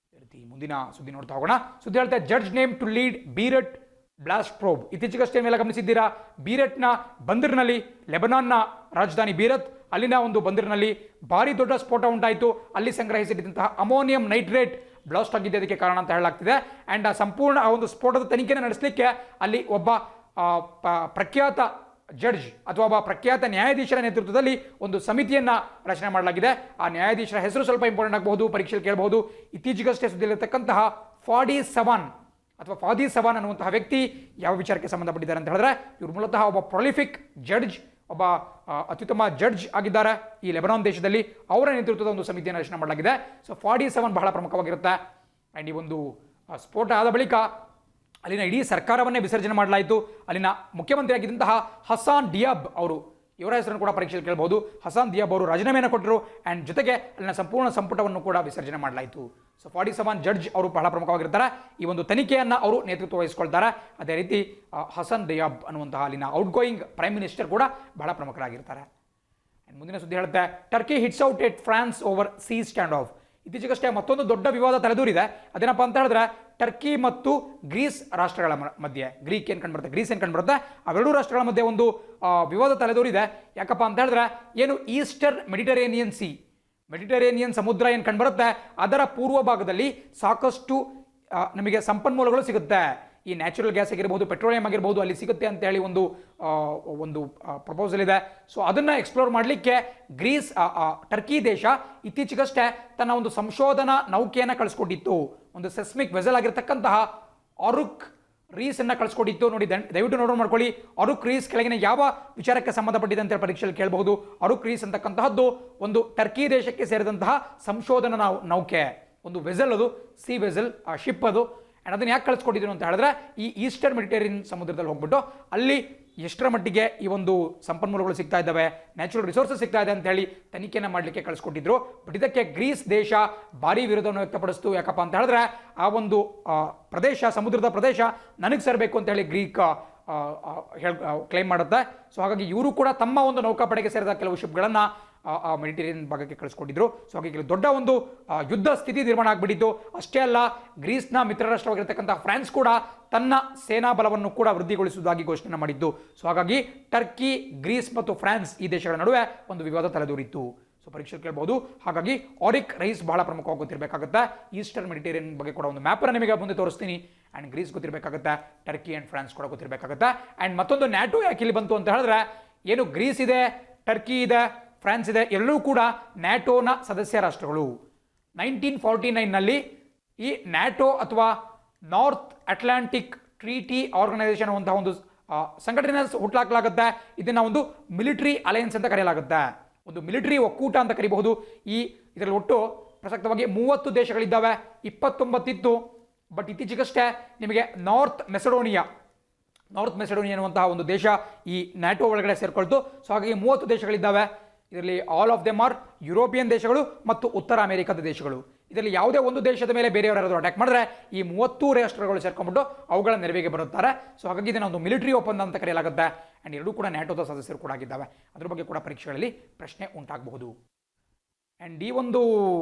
ಅದೇ ರೀತಿ ಮುಂದಿನ ಸುದ್ದಿ ನೋಡ್ತಾ ಹೋಗೋಣ. ಸುದ್ದಿ ಹೇಳ್ತಾ judge name to lead Beirut blast probe. ಇತ್ತೀಚೆಗಷ್ಟೇ ಮೇಲೆ ಗಮನಿಸಿದ್ದೀರಾ, ಬೀರಟ್ನ ಬಂದರಿನಲ್ಲಿ, ಲೆಬನಾನ್ನ ರಾಜಧಾನಿ ಬೀರತ್, ಅಲ್ಲಿನ ಒಂದು ಬಂದರಿನಲ್ಲಿ ಭಾರಿ ದೊಡ್ಡ ಸ್ಫೋಟ ಉಂಟಾಯಿತು. ಅಲ್ಲಿ ಸಂಗ್ರಹಿಸಿದಂತಹ ಅಮೋನಿಯಂ ನೈಟ್ರೇಟ್ ಬ್ಲಾಸ್ಟ್ ಆಗಿದ್ದೆ ಅದಕ್ಕೆ ಕಾರಣ ಅಂತ ಹೇಳಲಾಗ್ತಿದೆ. ಆ್ಯಂಡ್ ಸಂಪೂರ್ಣ ಆ ಒಂದು ಸ್ಫೋಟದ ತನಿಖೆಯನ್ನು ನಡೆಸಲಿಕ್ಕೆ ಅಲ್ಲಿ ಒಬ್ಬ ಪ್ರಖ್ಯಾತ ಜಡ್ಜ್ ಅಥವಾ ಒಬ್ಬ ಪ್ರಖ್ಯಾತ ನ್ಯಾಯಾಧೀಶರ ನೇತೃತ್ವದಲ್ಲಿ ಒಂದು ಸಮಿತಿಯನ್ನು ರಚನೆ ಮಾಡಲಾಗಿದೆ. ಆ ನ್ಯಾಯಾಧೀಶರ ಹೆಸರು ಸ್ವಲ್ಪ ಇಂಪಾರ್ಟೆಂಟ್ ಆಗಬಹುದು, ಪರೀಕ್ಷೆಯಲ್ಲಿ ಕೇಳಬಹುದು. ಇತ್ತೀಚೆಗಷ್ಟೇ ಸುದ್ದಿಯಲ್ಲಿರ್ತಕ್ಕಂತಹ ಫಾದಿ ಸವಾನ್ ಅನ್ನುವಂತಹ ವ್ಯಕ್ತಿ ಯಾವ ವಿಚಾರಕ್ಕೆ ಸಂಬಂಧಪಟ್ಟಿದ್ದಾರೆ ಅಂತ ಹೇಳಿದ್ರೆ ಇವರು ಮೂಲತಃ ಒಬ್ಬ ಪ್ರೊಲಿಫಿಕ್ ಜಡ್ಜ್, ಒಬ್ಬ ಅತ್ಯುತ್ತಮ ಜಡ್ಜ್ ಆಗಿದ್ದಾರೆ ಈ ಲೆಬನಾನ್ ದೇಶದಲ್ಲಿ. ಅವರ ನೇತೃತ್ವದ ಒಂದು ಸಮಿತಿಯನ್ನು ರಚನೆ ಮಾಡಲಾಗಿದೆ. ಸೊ 47 ಬಹಳ ಪ್ರಮುಖವಾಗಿರುತ್ತೆ. ಆ್ಯಂಡ್ ಈ ಒಂದು ಸ್ಫೋಟ ಆದ ಬಳಿಕ ಅಲ್ಲಿನ ಇಡೀ ಸರ್ಕಾರವನ್ನೇ ವಿಸರ್ಜನೆ ಮಾಡಲಾಯಿತು. ಅಲ್ಲಿನ ಮುಖ್ಯಮಂತ್ರಿಯಾಗಿದ್ದಂತಹ ಹಸಾನ್ ದಿಯಾಬ್ ಅವರು, ಇವರ ಹೆಸರನ್ನು ಕೂಡ ಪರೀಕ್ಷೆಯಲ್ಲಿ ಕೇಳಬಹುದು. ಹಸಾನ್ ದಿಯಾಬ್ ಅವರು ರಾಜೀನಾಮೆಯನ್ನು ಕೊಟ್ಟರು ಆ್ಯಂಡ್ ಜೊತೆಗೆ ಅಲ್ಲಿನ ಸಂಪೂರ್ಣ ಸಂಪುಟವನ್ನು ಕೂಡ ವಿಸರ್ಜನೆ ಮಾಡಲಾಯಿತು. ಸೊ 47 ಜಡ್ಜ್ ಅವರು ಬಹಳ ಪ್ರಮುಖವಾಗಿರ್ತಾರೆ. ಈ ಒಂದು ತನಿಖೆಯನ್ನು ಅವರು ನೇತೃತ್ವ ವಹಿಸಿಕೊಳ್ತಾರೆ. ಅದೇ ರೀತಿ ಹಸನ್ ದಿಯಾಬ್ ಅನ್ನುವಂತಹ ಅಲ್ಲಿನ ಔಟ್ಗೋಯಿಂಗ್ ಪ್ರೈಮ್ ಮಿನಿಸ್ಟರ್ ಕೂಡ ಬಹಳ ಪ್ರಮುಖರಾಗಿರ್ತಾರೆ. ಮುಂದಿನ ಸುದ್ದಿ ಹೇಳುತ್ತೆ, Turkey hits out at France over C stand of. ಇತ್ತೀಚೆಗಷ್ಟೇ ಮತ್ತೊಂದು ದೊಡ್ಡ ವಿವಾದ ತಲೆದೂರಿದೆ. ಅದೇನಪ್ಪ ಅಂತ ಹೇಳಿದ್ರೆ, ಟರ್ಕಿ ಮತ್ತು ಗ್ರೀಸ್ ರಾಷ್ಟ್ರಗಳ ಮಧ್ಯೆ, ಗ್ರೀಸ್ ಏನು ಕಂಡುಬರುತ್ತೆ, ಅವೆರಡೂ ರಾಷ್ಟ್ರಗಳ ಮಧ್ಯೆ ಒಂದು ವಿವಾದ ತಲೆದೂರಿದೆ. ಯಾಕಪ್ಪ ಅಂತ ಹೇಳಿದ್ರೆ, ಏನು ಈಸ್ಟರ್ನ್ ಮೆಡಿಟರೇನಿಯನ್ ಸಮುದ್ರ ಏನು ಕಂಡುಬರುತ್ತೆ, ಅದರ ಪೂರ್ವ ಭಾಗದಲ್ಲಿ ಸಾಕಷ್ಟು ನಮಗೆ ಸಂಪನ್ಮೂಲಗಳು ಸಿಗುತ್ತೆ. ಈ ನ್ಯಾಚುರಲ್ ಗ್ಯಾಸ್ ಆಗಿರ್ಬೋದು, ಪೆಟ್ರೋಲಿಯಂ ಆಗಿರ್ಬೋದು, ಅಲ್ಲಿ ಸಿಗುತ್ತೆ ಅಂತ ಹೇಳಿ ಒಂದು ಪ್ರಪೋಸಲ್ ಇದೆ. ಸೊ ಅದನ್ನು ಎಕ್ಸ್ಪ್ಲೋರ್ ಮಾಡಲಿಕ್ಕೆ ಟರ್ಕಿ ದೇಶ ಇತ್ತೀಚೆಗಷ್ಟೇ ತನ್ನ ಒಂದು ಸಂಶೋಧನಾ ನೌಕೆಯನ್ನು ಕಳಿಸ್ಕೊಟ್ಟಿತ್ತು. ಒಂದು ಸೆಸ್ಮಿಕ್ ವೆಸಲ್ ಆಗಿರ್ತಕ್ಕಂತಹ ಅರುಕ್ ರೀಸ್ ಅನ್ನು ಕಳಿಸ್ಕೊಟ್ಟಿತ್ತು. ನೋಡಿ, ದಯವಿಟ್ಟು ನೋಟ್ ಮಾಡ್ಕೊಳ್ಳಿ. ಅರುಕ್ ರೀಸ್ ಕೆಳಗಿನ ಯಾವ ವಿಚಾರಕ್ಕೆ ಸಂಬಂಧಪಟ್ಟಿದೆ ಅಂತ ಪರೀಕ್ಷೆಯಲ್ಲಿ ಕೇಳಬಹುದು. ಅರುಕ್ ರೀಸ್ ಅಂತಕ್ಕಂತಹದ್ದು ಒಂದು ಟರ್ಕಿ ದೇಶಕ್ಕೆ ಸೇರಿದಂತಹ ಸಂಶೋಧನಾ ನೌಕೆ, ಒಂದು ವೆಸಲ್, ಅದು ಸಿ ವೆಸಲ್ ಶಿಪ್ ಅದು. ಆ್ಯಂಡ್ ಅದನ್ನು ಯಾಕೆ ಕಳಿಸ್ಕೊಟ್ಟಿದ್ರು ಅಂತ ಹೇಳಿದ್ರೆ, ಈ ಈಸ್ಟರ್ನ್ ಮೆಡಿಟರೇನಿಯನ್ ಸಮುದ್ರದಲ್ಲಿ ಹೋಗ್ಬಿಟ್ಟು ಅಲ್ಲಿ ಎಷ್ಟರ ಮಟ್ಟಿಗೆ ಈ ಒಂದು ಸಂಪನ್ಮೂಲಗಳು ಸಿಗ್ತಾ ಇದ್ದಾವೆ, ನ್ಯಾಚುರಲ್ ರಿಸೋರ್ಸಸ್ ಸಿಗ್ತಾ ಇದೆ ಅಂತ ಹೇಳಿ ತನಿಖೆಯನ್ನು ಮಾಡಲಿಕ್ಕೆ ಕಳಿಸ್ಕೊಟ್ಟಿದ್ರು. ಬಟ್ ಇದಕ್ಕೆ ಗ್ರೀಸ್ ದೇಶ ಭಾರಿ ವಿರೋಧವನ್ನು ವ್ಯಕ್ತಪಡಿಸ್ತು. ಯಾಕಪ್ಪ ಅಂತ ಹೇಳಿದ್ರೆ, ಆ ಒಂದು ಸಮುದ್ರದ ಪ್ರದೇಶ ನನಗೆ ಸೇರಬೇಕು ಅಂತ ಹೇಳಿ ಗ್ರೀಕ್ ಕ್ಲೈಮ್ ಮಾಡುತ್ತೆ. ಸೊ ಹಾಗಾಗಿ ಇವರು ಕೂಡ ತಮ್ಮ ಒಂದು ನೌಕಾಪಡೆಗೆ ಸೇರಿದ ಕೆಲವು ಶಿಪ್ಗಳನ್ನು ಮೆಡಿಟರೇನಿಯನ್ ಭಾಗಕ್ಕೆ ಕಳಿಸ್ಕೊಟ್ಟಿದ್ರು. ಸೊ ಹಾಗಾಗಿ ದೊಡ್ಡ ಒಂದು ಯುದ್ಧ ಸ್ಥಿತಿ ನಿರ್ಮಾಣ ಆಗಿಬಿಟ್ಟಿತ್ತು. ಅಷ್ಟೇ ಅಲ್ಲ, ಗ್ರೀಸ್ನ ಮಿತ್ರ ರಾಷ್ಟ್ರವಾಗಿರ್ತಕ್ಕಂಥ ಫ್ರಾನ್ಸ್ ಕೂಡ ತನ್ನ ಸೇನಾ ಬಲವನ್ನು ಕೂಡ ವೃದ್ಧಿಗೊಳಿಸುವುದಾಗಿ ಘೋಷಣೆ ಮಾಡಿದ್ದು. ಸೊ ಹಾಗಾಗಿ ಟರ್ಕಿ, ಗ್ರೀಸ್ ಮತ್ತು ಫ್ರಾನ್ಸ್ ಈ ದೇಶಗಳ ನಡುವೆ ಒಂದು ವಿವಾದ ತಲೆದೂರಿತ್ತು. ಸೊ ಪರೀಕ್ಷೆ ಕೇಳಬಹುದು. ಹಾಗಾಗಿ ಆರಿಕ್ ರೈಸ್ ಬಹಳ ಪ್ರಮುಖವಾಗಿ ಗೊತ್ತಿರಬೇಕಾಗುತ್ತೆ. ಈಸ್ಟರ್ನ್ ಮೆಡಿಟರೇನಿಯನ್ ಬಗ್ಗೆ ಕೂಡ ಒಂದು ಮ್ಯಾಪನ್ನು ನಿಮಗೆ ಮುಂದೆ ತೋರಿಸ್ತೀನಿ. ಆ್ಯಂಡ್ ಗ್ರೀಸ್ ಗೊತ್ತಿರಬೇಕಾಗುತ್ತೆ, ಟರ್ಕಿ ಆ್ಯಂಡ್ ಫ್ರಾನ್ಸ್ ಕೂಡ ಗೊತ್ತಿರಬೇಕಾಗುತ್ತೆ. ಆ್ಯಂಡ್ ಮತ್ತೊಂದು ನ್ಯಾಟೋ ಯಾಕೆ ಇಲ್ಲಿ ಬಂತು ಅಂತ ಹೇಳಿದ್ರೆ, ಏನು ಗ್ರೀಸ್ ಇದೆ, ಟರ್ಕಿ ಇದೆ, ಫ್ರಾನ್ಸ್ ಇದೆ, ಎಲ್ಲರೂ ಕೂಡ ನ್ಯಾಟೋನ ಸದಸ್ಯ ರಾಷ್ಟ್ರಗಳು. 1949ನಲ್ಲಿ ಈ ನ್ಯಾಟೋ ಅಥವಾ ನಾರ್ತ್ ಅಟ್ಲಾಂಟಿಕ್ ಟ್ರೀಟಿ ಆರ್ಗನೈಸೇಷನ್ ಅನ್ನುವಂತಹ ಒಂದು ಸಂಘಟನೆ ಹುಟ್ಟಲಾಗಲಾಗುತ್ತೆ. ಇದನ್ನ ಒಂದು ಮಿಲಿಟರಿ ಅಲಯನ್ಸ್ ಅಂತ ಕರೆಯಲಾಗುತ್ತೆ, ಒಂದು ಮಿಲಿಟರಿ ಒಕ್ಕೂಟ ಅಂತ ಕರಿಬಹುದು. ಇದರಲ್ಲಿ ಒಟ್ಟು ಪ್ರಸಕ್ತವಾಗಿ 30 ದೇಶಗಳಿದ್ದಾವೆ, 29 ಇತ್ತು. ಬಟ್ ಇತ್ತೀಚೆಗಷ್ಟೇ ನಿಮಗೆ ನಾರ್ತ್ ಮೆಸಡೋನಿಯಾ ಅನ್ನುವಂತಹ ಒಂದು ದೇಶ ಈ ನ್ಯಾಟೋ ಒಳಗಡೆ ಸೇರ್ಕೊಳ್ತು. ಸೊ ಹಾಗಾಗಿ 30 ದೇಶಗಳಿದ್ದಾವೆ. ಇದರಲ್ಲಿ all of them are European ದೇಶಗಳು ಮತ್ತು ಉತ್ತರ ಅಮೆರಿಕದ ದೇಶಗಳು. ಇದರಲ್ಲಿ ಯಾವುದೇ ಒಂದು ದೇಶದ ಮೇಲೆ ಬೇರೆಯವರು ಯಾರಾದರೂ ಅಟ್ಯಾಕ್ ಮಾಡಿದ್ರೆ ಈ 30 ರಾಷ್ಟ್ರಗಳು ಸೇರ್ಕೊಂಡ್ಬಿಟ್ಟು ಅವುಗಳ ನೆರವಿಗೆ ಬರುತ್ತಾರೆ. ಸೊ ಹಾಗಾಗಿ ಇದನ್ನು ಒಂದು ಮಿಲಿಟರಿ ಒಪ್ಪಂದ ಅಂತ ಕರೆಯಲಾಗುತ್ತೆ. ಆ್ಯಂಡ್ ಎರಡೂ ಕೂಡ ನ್ಯಾಟೋದ ಸದಸ್ಯರು ಕೂಡ ಆಗಿದ್ದಾವೆ. ಅದ್ರ ಬಗ್ಗೆ ಕೂಡ ಪರೀಕ್ಷೆಗಳಲ್ಲಿ ಪ್ರಶ್ನೆ ಉಂಟಾಗಬಹುದು. ಆ್ಯಂಡ್ ಈ ಒಂದು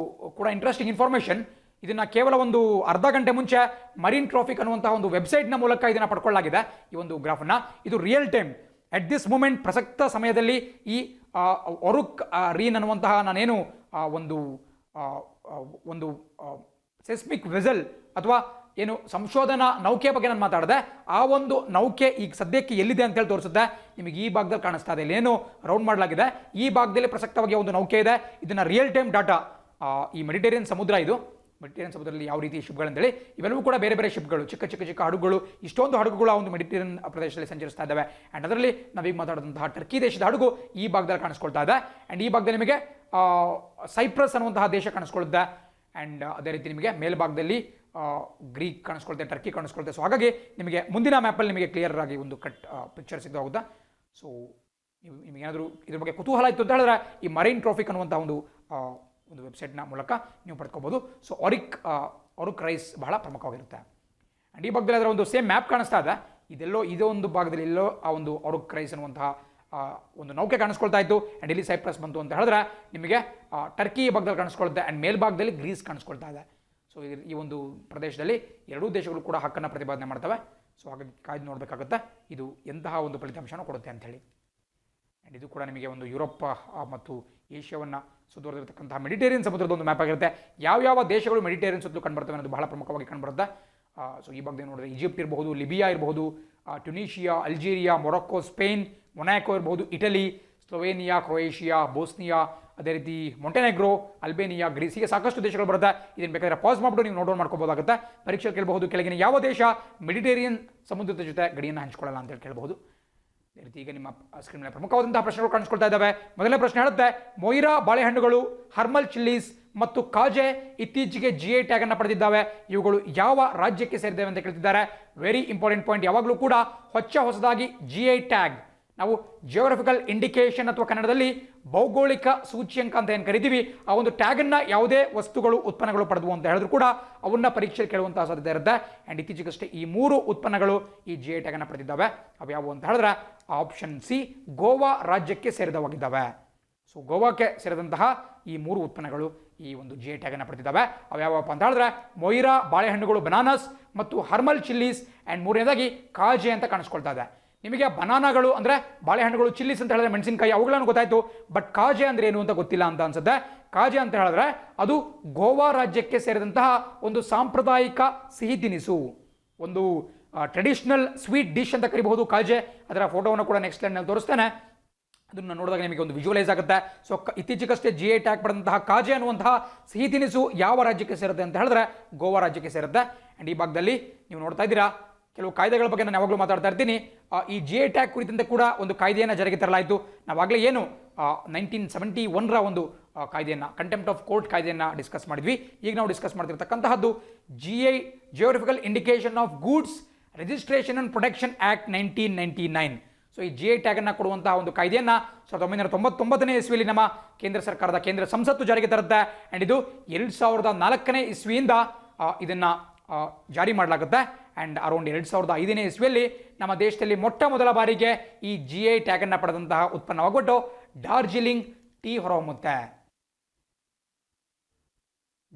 ಕೂಡ ಇಂಟ್ರೆಸ್ಟಿಂಗ್ ಇನ್ಫಾರ್ಮೇಷನ್, ಇದನ್ನು ಕೇವಲ ಒಂದು ಅರ್ಧ ಗಂಟೆ ಮುಂಚೆ ಮರೀನ್ ಟ್ರಾಫಿಕ್ ಅನ್ನುವಂತಹ ಒಂದು ವೆಬ್ಸೈಟ್ನ ಮೂಲಕ ಇದನ್ನು ಪಡ್ಕೊಳ್ಳಲಾಗಿದೆ. ಈ ಒಂದು ಗ್ರಾಫನ್ನು ಇದು real time at this moment, ಪ್ರಸಕ್ತ ಸಮಯದಲ್ಲಿ ಈ ಒರುಕ್ ರೀನ್ ಅನ್ನುವಂತಹ ನಾನೇನು ಒಂದು ಸೆಸ್ಮಿಕ್ ವೆಸಲ್ ಅಥವಾ ಏನು ಸಂಶೋಧನಾ ನೌಕೆ ಬಗ್ಗೆ ನಾನು ಮಾತಾಡಿದೆ, ಆ ಒಂದು ನೌಕೆ ಈಗ ಸದ್ಯಕ್ಕೆ ಎಲ್ಲಿದೆ ಅಂತೇಳಿ ತೋರಿಸುತ್ತೆ. ನಿಮಗೆ ಈ ಭಾಗದಲ್ಲಿ ಕಾಣಿಸ್ತಾ ಇದೆ, ಇಲ್ಲೇನು ರೌಂಡ್ ಮಾಡಲಾಗಿದೆ, ಈ ಭಾಗದಲ್ಲಿ ಪ್ರಸಕ್ತವಾಗಿ ಒಂದು ನೌಕೆ ಇದೆ. ಇದನ್ನು ರಿಯಲ್ ಟೈಮ್ ಡಾಟಾ, ಈ ಮೆಡಿಟರೇನಿಯನ್ ಸಮುದ್ರದಲ್ಲಿ ಯಾವ ರೀತಿ ಶಿಪ್ಗಳಂತೇಳಿ, ಇವೆಲ್ಲವೂ ಕೂಡ ಬೇರೆ ಬೇರೆ ಶಿಪ್ಗಳು, ಚಿಕ್ಕ ಹಡಗುಗಳು, ಇಷ್ಟೊಂದು ಹಡಗುಗಳು ಆ ಒಂದು ಮೆಡಿಟರೇನಿಯನ್ ಪ್ರದೇಶದಲ್ಲಿ ಸಂಚರಿಸ್ತಾ ಇದ್ದಾವೆ. ಆ್ಯಂಡ್ ಅದರಲ್ಲಿ ನಾವೀಗ ಮಾತಾಡಿದಂತಹ ಟರ್ಕಿ ದೇಶದ ಹಡಗು ಈ ಭಾಗದಲ್ಲಿ ಕಾಣಿಸ್ಕೊಳ್ತಾ ಇದೆ. ಆ್ಯಂಡ್ ಈ ಭಾಗದಲ್ಲಿ ನಿಮಗೆ ಸೈಪ್ರಸ್ ಅನ್ನುವಂತಹ ದೇಶ ಕಾಣಿಸ್ಕೊಳ್ಳುತ್ತೆ. ಆ್ಯಂಡ್ ಅದೇ ರೀತಿ ನಿಮಗೆ ಮೇಲ್ಭಾಗದಲ್ಲಿ ಗ್ರೀಕ್ ಕಾಣಿಸ್ಕೊಳ್ತೆ, ಟರ್ಕಿ ಕಾಣಿಸ್ಕೊಳ್ತೆ. ಸೊ ಹಾಗಾಗಿ ನಿಮಗೆ ಮುಂದಿನ ಮ್ಯಾಪಲ್ಲಿ ನಿಮಗೆ ಕ್ಲಿಯರ್ ಆಗಿ ಒಂದು ಪಿಕ್ಚರ್ ಸಿಗೋಗುತ್ತಾ. ಸೊ ನಿಮಗೇನಾದರೂ ಇದ್ರ ಬಗ್ಗೆ ಕುತೂಹಲ ಇತ್ತು ಅಂತ ಹೇಳಿದ್ರೆ ಈ ಮರೈನ್ ಟ್ರಾಫಿಕ್ ಅನ್ನುವಂಥ ಒಂದು ವೆಬ್ಸೈಟ್ನ ಮೂಲಕ ನೀವು ಪಡ್ಕೋಬೋದು. ಸೊ ಆರಿಕ್ ರೈಸ್ ಬಹಳ ಪ್ರಮುಖವಾಗಿರುತ್ತೆ. ಆ್ಯಂಡ್ ಈ ಭಾಗದಲ್ಲಿ ಅದರ ಒಂದು ಸೇಮ್ ಮ್ಯಾಪ್ ಕಾಣಿಸ್ತಾ ಇದೆ. ಇದೋ ಒಂದು ಭಾಗದಲ್ಲಿ ಎಲ್ಲೋ ಆ ಒಂದು ಆರಿಕ್ ರೈಸ್ ಅನ್ನುವಂತಹ ಒಂದು ನೌಕೆ ಕಾಣಿಸ್ಕೊಳ್ತಾ ಇತ್ತು. ಆ್ಯಂಡ್ ಇಲ್ಲಿ ಸೈಪ್ರಸ್ ಬಂತು ಅಂತ ಹೇಳಿದ್ರೆ ನಿಮಗೆ ಟರ್ಕಿ ಭಾಗದಲ್ಲಿ ಕಾಣಿಸ್ಕೊಳ್ತಾ, ಆ್ಯಂಡ್ ಮೇಲ್ಭಾಗದಲ್ಲಿ ಗ್ರೀಸ್ ಕಾಣಿಸ್ಕೊಳ್ತಾ ಇದೆ. ಸೊ ಈ ಒಂದು ಪ್ರದೇಶದಲ್ಲಿ ಎರಡೂ ದೇಶಗಳು ಕೂಡ ಹಕ್ಕನ್ನು ಪ್ರತಿಪಾದನೆ ಮಾಡ್ತವೆ. ಸೊ ಹಾಗಾಗಿ ಕಾಯ್ದು ನೋಡಬೇಕಾಗುತ್ತೆ ಇದು ಎಂತಹ ಒಂದು ಫಲಿತಾಂಶನ ಕೊಡುತ್ತೆ ಅಂಥೇಳಿ. ಆ್ಯಂಡ್ ಇದು ಕೂಡ ನಿಮಗೆ ಒಂದು ಯುರೋಪ್ ಮತ್ತು ಏಷ್ಯಾವನ್ನು ಸುತ್ತುವರೆದಿರತಕ್ಕಂತಹ ಮೆಡಿಟೇರಿಯನ್ ಸಮುದ್ರದ ಒಂದು ಮ್ಯಾಪ್ ಆಗಿರುತ್ತೆ. ಯಾವ ದೇಶಗಳು ಮೆಡಿಟೇರಿಯನ್ ಸುತ್ತಲೂ ಕಂಡುಬರ್ತವೆ ಅನ್ನೋದು ಬಹಳ ಪ್ರಮುಖವಾಗಿ ಕಂಡುಬರುತ್ತೆ. ಸೊ ಈ ಬಗ್ಗೆ ನೋಡಿದ್ರೆ ಈಜಿಪ್ಟ್ ಇರಬಹುದು, ಲಿಬಿಯಾ ಇರಬಹುದು, ಟ್ಯುನೀಷಿಯಾ, ಅಲ್ಜೀರಿಯಾ, ಮೊರೊಕ್ಕೋ, ಸ್ಪೇನ್, ಮೊನಾಕೋ ಇರಬಹುದು, ಇಟಲಿ, ಸ್ಲೋವೇನಿಯಾ, ಕ್ರೊಯೇಷಿಯಾ, ಬೋಸ್ನಿಯಾ, ಅದೇ ರೀತಿ ಮೊಂಟೆನೆಗ್ರೋ, ಅಲ್ಬೇನಿಯಾ, ಗ್ರೀಸ್, ಹೀಗೆ ಸಾಕಷ್ಟು ದೇಶಗಳು ಬರುತ್ತೆ. ಇದನ್ನು ಬೇಕಾದ್ರೆ ಪಾಸ್ ಮಾಡಿಬಿಟ್ಟು ನೀವು ನೋಟ್ ಮಾಡ್ಕೋಬೋದಾಗುತ್ತೆ. ಪರೀಕ್ಷೆ ಕೇಳಬಹುದು, ಕೆಳಗಿನ ಯಾವ ದೇಶ ಮೆಡಿಟೇರಿಯನ್ ಸಮುದ್ರದ ಜೊತೆ ಗಡಿಯನ್ನು ಹಂಚ್ಕೊಳ್ಳಲ್ಲ ಅಂತೇಳಿ ಕೇಳಬಹುದು. ಅದೇ ರೀತಿ ಈಗ ನಿಮ್ಮ ಸ್ಕ್ರೀನ್ ಮೇಲೆ ಪ್ರಮುಖವಾದಂತಹ ಪ್ರಶ್ನೆಗಳು ಕಾಣಿಸ್ಕೊಳ್ತಾ ಇದ್ದಾವೆ. ಮೊದಲನೇ ಪ್ರಶ್ನೆ ಹೇಳುತ್ತೆ, ಮೊಯಿರಾ ಬಾಳೆಹಣ್ಣುಗಳು, ಹರ್ಮಲ್ ಚಿಲ್ಲೀಸ್ ಮತ್ತು ಕಾಜೆ ಇತ್ತೀಚೆಗೆ GI ಟ್ಯಾಗ್ ಅನ್ನು ಪಡೆದಿದ್ದಾವೆ. ಇವುಗಳು ಯಾವ ರಾಜ್ಯಕ್ಕೆ ಸೇರಿದ್ದೇವೆ ಅಂತ ಕೇಳ್ತಿದ್ದಾರೆ. Very important point. ಯಾವಾಗಲೂ ಕೂಡ ಹೊಸದಾಗಿ GI ಟ್ಯಾಗ್, ನಾವು ಜಿಯೋಗ್ರಫಿಕಲ್ ಇಂಡಿಕೇಶನ್ ಅಥವಾ ಕನ್ನಡದಲ್ಲಿ ಭೌಗೋಳಿಕ ಸೂಚ್ಯಂಕ ಅಂತ ಏನು ಕರಿತೀವಿ, ಆ ಒಂದು ಟ್ಯಾಗನ್ನು ಯಾವುದೇ ವಸ್ತುಗಳು ಉತ್ಪನ್ನಗಳು ಪಡೆದವು ಅಂತ ಹೇಳಿದ್ರು ಕೂಡ ಅವನ್ನ ಪರೀಕ್ಷೆಯಲ್ಲಿ ಕೇಳುವಂತಹ ಸಾಧ್ಯತೆ ಇರುತ್ತೆ. ಆ್ಯಂಡ್ ಇತ್ತೀಚೆಗಷ್ಟೇ ಈ 3 ಉತ್ಪನ್ನಗಳು ಈ GI ಟ್ಯಾಗ್ ಅನ್ನು ಪಡೆದಿದ್ದಾವೆ. ಅವು ಯಾವುವು ಅಂತ ಹೇಳಿದ್ರೆ ಆಪ್ಷನ್ ಸಿ, ಗೋವಾ ರಾಜ್ಯಕ್ಕೆ ಸೇರಿದವಾಗಿದ್ದಾವೆ. ಸೊ ಗೋವಾಕ್ಕೆ ಸೇರಿದಂತಹ ಈ 3 ಉತ್ಪನ್ನಗಳು ಈ ಒಂದು GI ಟ್ಯಾಗ್ ಅನ್ನು ಪಡೆದಿದ್ದಾವೆ. ಅವು ಯಾವಪ್ಪ ಅಂತ ಹೇಳಿದ್ರೆ ಮೊಯಿರಾ ಬಾಳೆಹಣ್ಣುಗಳು ಬನಾನಸ್ ಮತ್ತು ಹರ್ಮಲ್ ಚಿಲ್ಲೀಸ್, ಆ್ಯಂಡ್ ಮೂರನೇದಾಗಿ ಕಾಜೆ ಅಂತ ಕಾಣಿಸ್ಕೊಳ್ತಾ ಇದೆ. ನಿಮಗೆ ಬನಾನಾಗಳು ಅಂದರೆ ಬಾಳೆಹಣ್ಣುಗಳು, ಚಿಲ್ಲೀಸ್ ಅಂತ ಹೇಳಿದ್ರೆ ಮೆಣಸಿನಕಾಯಿ, ಅವುಗಳನ್ನು ಗೊತ್ತಾಯಿತು. ಬಟ್ ಕಾಜೆ ಅಂದರೆ ಏನು ಅಂತ ಗೊತ್ತಿಲ್ಲ ಅಂತ ಅನ್ಸುತ್ತೆ. ಕಾಜೆ ಅಂತ ಹೇಳಿದ್ರೆ ಅದು ಗೋವಾ ರಾಜ್ಯಕ್ಕೆ ಸೇರಿದಂತಹ ಒಂದು ಸಾಂಪ್ರದಾಯಿಕ ಸಿಹಿ ತಿನಿಸು, ಒಂದು ಟ್ರೆಡಿಷನಲ್ ಸ್ವೀಟ್ ಡಿಶ್ ಅಂತ ಕರಿಬಹುದು ಕಾಜೆ. ಅದರ ಫೋಟೋವನ್ನು ಕೂಡ ನೆಕ್ಸ್ಟ್ ಲೈನ್ನಲ್ಲಿ ತೋರಿಸ್ತೇನೆ. ಅದನ್ನು ನೋಡಿದಾಗ ನಿಮಗೆ ಒಂದು ವಿಜುವಲೈಸ್ ಆಗುತ್ತೆ. ಸೊ ಇತ್ತೀಚೆಗಷ್ಟೇ GI ಟ್ಯಾಗ್ ಪಡೆದಂತಹ ಕಾಜೆ ಅನ್ನುವಂತಹ ಸಿಹಿ ತಿನಿಸು ಯಾವ ರಾಜ್ಯಕ್ಕೆ ಸೇರುತ್ತೆ ಅಂತ ಹೇಳಿದ್ರೆ ಗೋವಾ ರಾಜ್ಯಕ್ಕೆ ಸೇರುತ್ತೆ. ಆ್ಯಂಡ್ ಈ ಭಾಗದಲ್ಲಿ ನೀವು ನೋಡ್ತಾ ಇದ್ದೀರಾ ಕೆಲವು ಕಾಯ್ದೆಗಳ ಬಗ್ಗೆ ನಾನು ಯಾವಾಗಲೂ ಮಾತಾಡ್ತಾ ಇರ್ತೀನಿ. ಈ GI ಟ್ಯಾಗ್ ಕುರಿತಂತೆ ಕೂಡ ಒಂದು ಕಾಯ್ದೆಯನ್ನು ಜಾರಿಗೆ ತರಲಾಯಿತು. ನಾವಾಗಲೇ ಏನು 1971ರ ಒಂದು ಕಾಯ್ದೆಯನ್ನು, ಕಂಟೆಂಪ್ಟ್ ಆಫ್ ಕೋರ್ಟ್ ಕಾಯ್ದೆಯನ್ನು ಡಿಸ್ಕಸ್ ಮಾಡಿದ್ವಿ. ಈಗ ನಾವು ಡಿಸ್ಕಸ್ ಮಾಡ್ತಿರ್ತಕ್ಕಂತಹದ್ದು GI geographical indication of goods registration and protection act 1999. So ಈ GI ಟ್ಯಾಗ್ ಅನ್ನು ಕೊಡುವಂತಹ ಒಂದು ಕಾಯ್ದೆಯನ್ನು 1999ನೇ ಇಸ್ವಿಯಲ್ಲಿ ನಮ್ಮ ಕೇಂದ್ರ ಸರ್ಕಾರದ ಕೇಂದ್ರ ಸಂಸತ್ತು ಜಾರಿಗೆ ತರುತ್ತೆ. ಆ್ಯಂಡ್ ಇದು 2004ನೇ ಇಸ್ವಿಯಿಂದ ಇದನ್ನು ಜಾರಿ ಮಾಡಲಾಗುತ್ತೆ. ಆ್ಯಂಡ್ ಅರೌಂಡ್ 2005ನೇ ಇಸ್ವಿಯಲ್ಲಿ ನಮ್ಮ ದೇಶದಲ್ಲಿ ಮೊಟ್ಟ ಮೊದಲ ಬಾರಿಗೆ ಈ GI ಟ್ಯಾಗ್ ಅನ್ನು ಪಡೆದಂತಹ ಉತ್ಪನ್ನವಾಗ್ಬಿಟ್ಟು ಡಾರ್ಜಿಲಿಂಗ್ ಟೀ ಹೊರಹೊಮ್ಮುತ್ತೆ.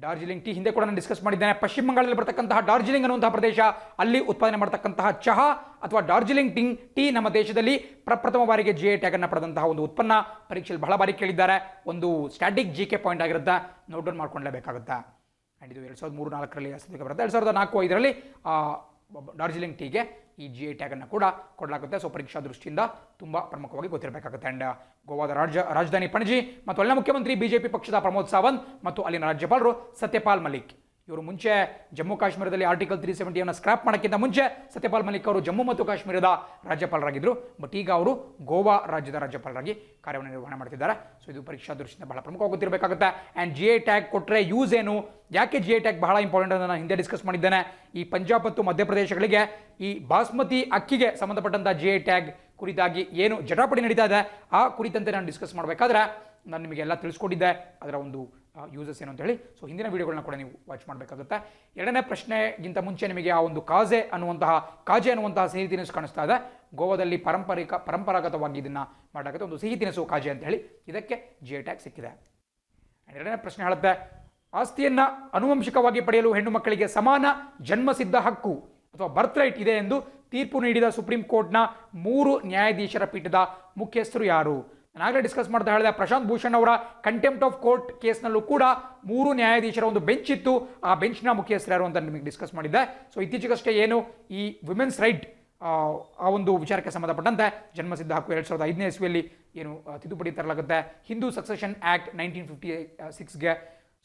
ಡಾರ್ಜಿಲಿಂಗ್ ಟೀ ಹಿಂದೆ ಕೂಡ ನಾನು ಡಿಸ್ಕಸ್ ಮಾಡಿದ್ದೇನೆ. ಪಶ್ಚಿಮ ಬಂಗಾಳದಲ್ಲಿ ಬರ್ತಕ್ಕಂತಹ ಡಾರ್ಜಿಲಿಂಗ್ ಅನ್ನುವಂತಹ ಪ್ರದೇಶ, ಅಲ್ಲಿ ಉತ್ಪಾದನೆ ಮಾಡತಕ್ಕಂತಹ ಚಹಾ ಅಥವಾ ಡಾರ್ಜಿಲಿಂಗ್ ಟೀ ನಮ್ಮ ದೇಶದಲ್ಲಿ ಪ್ರಪ್ರಥಮ ಬಾರಿಗೆ GI ಟ್ಯಾಗ್ ಅನ್ನು ಪಡೆದಂತಹ ಒಂದು ಉತ್ಪನ್ನ. ಪರೀಕ್ಷೆಯಲ್ಲಿ ಬಹಳ ಬಾರಿ ಕೇಳಿದ್ದಾರೆ. ಒಂದು ಸ್ಟ್ಯಾಟಿಕ್ GK ಪಾಯಿಂಟ್ ಆಗಿರುತ್ತೆ, ನೋಟ್ ಡೌನ್ ಮಾಡ್ಕೊಳ್ಳೇಬೇಕಾಗುತ್ತೆ. ಆ್ಯಂಡ್ ಇದು 2003-04ರಲ್ಲಿ ಅಸ್ತಿತ್ವಕ್ಕೆ ಬರುತ್ತೆ. 2004-05ರಲ್ಲಿ ಡಾರ್ಜಿಲಿಂಗ್ ಟೀಗೆ ಈ GI ಟ್ಯಾಗ್ ಅನ್ನು ಕೂಡ ಕೊಡಲಾಗುತ್ತೆ. ಸೊ ಪರೀಕ್ಷಾ ದೃಷ್ಟಿಯಿಂದ ತುಂಬ ಪ್ರಮುಖವಾಗಿ ಗೊತ್ತಿರಬೇಕಾಗುತ್ತೆ. ಆ್ಯಂಡ್ ಗೋವಾದ ರಾಜಧಾನಿ ಪಣಜಿ ಮತ್ತು ಅಲ್ಲಿನ ಮುಖ್ಯಮಂತ್ರಿ BJP ಪಕ್ಷದ ಪ್ರಮೋದ್ ಸಾವಂತ್ ಮತ್ತು ಅಲ್ಲಿನ ರಾಜ್ಯಪಾಲರು ಸತ್ಯಪಾಲ್ ಮಲಿಕ್. ಇವರು ಮುಂಚೆ ಜಮ್ಮು ಕಾಶ್ಮೀರದಲ್ಲಿ ಆರ್ಟಿಕಲ್ 370 ಸ್ಕ್ರಾಪ್ ಮಾಡೋಕ್ಕಿಂತ ಮುಂಚೆ ಸತ್ಯಪಾಲ್ ಮಲಿಕ್ ಅವರು ಜಮ್ಮು ಮತ್ತು ಕಾಶ್ಮೀರದ ರಾಜ್ಯಪಾಲರಾಗಿದ್ದರು. ಬಟ್ ಈಗ ಅವರು ಗೋವಾ ರಾಜ್ಯದ ರಾಜ್ಯಪಾಲರಾಗಿ ಕಾರ್ಯವನ್ನು ನಿರ್ವಹಣೆ ಮಾಡ್ತಿದ್ದಾರೆ. ಸೊ ಇದು ಪರೀಕ್ಷಾ ದೃಷ್ಟಿಯಿಂದ ಬಹಳ ಪ್ರಮುಖವಾಗಿ ಗೊತ್ತಿರಬೇಕಾಗುತ್ತೆ. ಆ್ಯಂಡ್ GI ಟ್ಯಾಗ್ ಕೊಟ್ಟರೆ ಯೂಸ್ ಏನು, ಯಾಕೆ GI ಟ್ಯಾಗ್ ಬಹಳ ಇಂಪಾರ್ಟೆಂಟ್ ಅಂತ ನಾನು ಹಿಂದೆ ಡಿಸ್ಕಸ್ ಮಾಡಿದ್ದೇನೆ. ಈ ಪಂಜಾಬ್ ಮತ್ತು ಮಧ್ಯಪ್ರದೇಶಗಳಿಗೆ ಈ ಬಾಸ್ಮತಿ ಅಕ್ಕಿಗೆ ಸಂಬಂಧಪಟ್ಟಂಥ GI ಟ್ಯಾಗ್ ಕುರಿತಾಗಿ ಏನು ಜಟಾಪಟಿ ನಡೀತಾ ಇದೆ ಆ ಕುರಿತಂತೆ ನಾನು ಡಿಸ್ಕಸ್ ಮಾಡಬೇಕಾದ್ರೆ ನಾನು ನಿಮಗೆಲ್ಲ ತಿಳಿಸ್ಕೊಟ್ಟಿದ್ದೆ ಅದರ ಒಂದು ಯೂಸಸ್ ಏನು ಅಂತ ಹೇಳಿ. ಸೊ ಹಿಂದಿನ ವಿಡಿಯೋಗಳನ್ನ ಕೂಡ ನೀವು ವಾಚ್ ಮಾಡಬೇಕಾಗುತ್ತೆ. ಎರಡನೇ ಪ್ರಶ್ನೆಗಿಂತ ಮುಂಚೆ ನಿಮಗೆ ಆ ಒಂದು ಕಾಜೆ ಅನ್ನುವಂತಹ ಸಿಹಿ ತಿನಿಸು ಕಾಣಿಸ್ತಾ ಇದೆ. ಗೋವಾದಲ್ಲಿ ಪರಂಪರಾಗತವಾಗಿ ಇದನ್ನು ಮಾಡಲಾಗುತ್ತೆ, ಒಂದು ಸಿಹಿ ತಿನಿಸು ಕಾಜೆ ಅಂತ ಹೇಳಿ. ಇದಕ್ಕೆ GI ಟ್ಯಾಗ್ ಸಿಕ್ಕಿದೆ. ಎರಡನೇ ಪ್ರಶ್ನೆ ಹೇಳುತ್ತೆ, ಆಸ್ತಿಯನ್ನು ಆನುವಂಶಿಕವಾಗಿ ಪಡೆಯಲು ಹೆಣ್ಣು ಮಕ್ಕಳಿಗೆ ಸಮಾನ ಜನ್ಮಸಿದ್ಧ ಹಕ್ಕು ಅಥವಾ ಬರ್ತ್ ರೈಟ್ ಇದೆ ಎಂದು ತೀರ್ಪು ನೀಡಿದ ಸುಪ್ರೀಂ ಕೋರ್ಟ್ನ 3 ನ್ಯಾಯಾಧೀಶರ ಪೀಠದ ಮುಖ್ಯಸ್ಥರು ಯಾರು? ನಾನಾಗಲೇ ಡಿಸ್ಕಸ್ ಮಾಡ್ತಾ ಹೇಳಿದೆ, ಪ್ರಶಾಂತ್ ಭೂಷಣ್ ಅವರ ಕಂಟೆಂಪ್ಟ್ ಆಫ್ ಕೋರ್ಟ್ ಕೇಸ್ನಲ್ಲೂ ಕೂಡ 3 ನ್ಯಾಯಾಧೀಶರ ಒಂದು ಬೆಂಚ್ ಇತ್ತು. ಆ ಬೆಂಚ್ನ ಮುಖ್ಯಸ್ಥರು ಯಾರು ಅಂತ ನಿಮಗೆ ಡಿಸ್ಕಸ್ ಮಾಡಿದ್ದೆ. ಸೊ ಇತ್ತೀಚೆಗಷ್ಟೇ ಏನು ಈ ವಿಮೆನ್ಸ್ ರೈಟ್ ಆ ಒಂದು ವಿಚಾರಕ್ಕೆ ಸಂಬಂಧಪಟ್ಟಂತೆ ಜನ್ಮಸಿದ್ಧ ಹಕ್ಕು 2005ನೇ ಇಸ್ವಿಯಲ್ಲಿ ಏನು ತಿದ್ದುಪಡಿ ತರಲಾಗುತ್ತೆ ಹಿಂದೂ ಸಕ್ಸೆಷನ್ ಆಕ್ಟ್ 1956ಗೆ.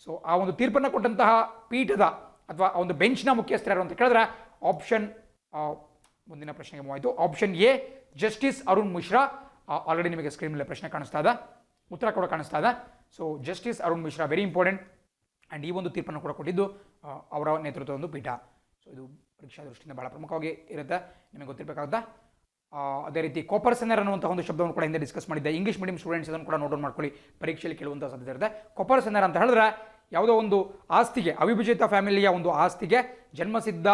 ಸೊ ಆ ಒಂದು ತೀರ್ಪನ್ನು ಕೊಟ್ಟಂತಹ ಪೀಠದ ಅಥವಾ ಆ ಒಂದು ಬೆಂಚ್ನ ಮುಖ್ಯಸ್ಥರು ಯಾರು ಅಂತ ಕೇಳಿದ್ರೆ ಆಪ್ಷನ್, ಮುಂದಿನ ಪ್ರಶ್ನೆಗೆ ಮೂವಾಯಿತು. Option A justice Arun Mishra. Already ನಿಮಗೆ ಸ್ಕ್ರೀನ್ ಮೇಲೆ ಪ್ರಶ್ನೆ ಕಾಣಿಸ್ತಾ ಇದೆ, ಉತ್ತರ ಕೂಡ ಕಾಣಿಸ್ತಾ ಇದೆ. So justice Arun Mishra very important. And ಈ ಒಂದು ತೀರ್ಪನ್ನು ಕೂಡ ಕೊಟ್ಟಿದ್ದು ಅವರ ನೇತೃತ್ವದ ಒಂದು ಪೀಠ. ಸೊ ಇದು ಪರೀಕ್ಷಾ ದೃಷ್ಟಿಯಿಂದ ಬಹಳ ಪ್ರಮುಖವಾಗಿ ಇರುತ್ತೆ, ನಿಮಗೆ ಗೊತ್ತಿರಬೇಕಾಗುತ್ತೆ. ಅದೇ ರೀತಿ ಕೋಪರ್ಸೆನರ್ ಅನ್ನುವಂಥ ಒಂದು ಶಬ್ದವನ್ನು ಕೂಡ ಹಿಂದೆ ಡಿಸ್ಕಸ್ ಮಾಡಿದ್ದೆ. ಇಂಗ್ಲೀಷ್ ಮೀಡಿಯಂ ಸ್ಟೂಡೆಂಟ್ಸ್ ಅದನ್ನು ಕೂಡ ನೋಟ್ ಡೌನ್ ಮಾಡ್ಕೊಳ್ಳಿ, ಪರೀಕ್ಷೆಯಲ್ಲಿ ಕೇಳುವಂಥ ಸಾಧ್ಯತೆ ಇರುತ್ತೆ. ಕೋಪರ್ಸೆನರ್ ಅಂತ ಹೇಳಿದ್ರೆ ಯಾವುದೋ ಒಂದು ಆಸ್ತಿಗೆ, ಅವಿಭಜಿತ ಫ್ಯಾಮಿಲಿಯ ಒಂದು ಆಸ್ತಿಗೆ ಜನ್ಮಸಿದ್ಧ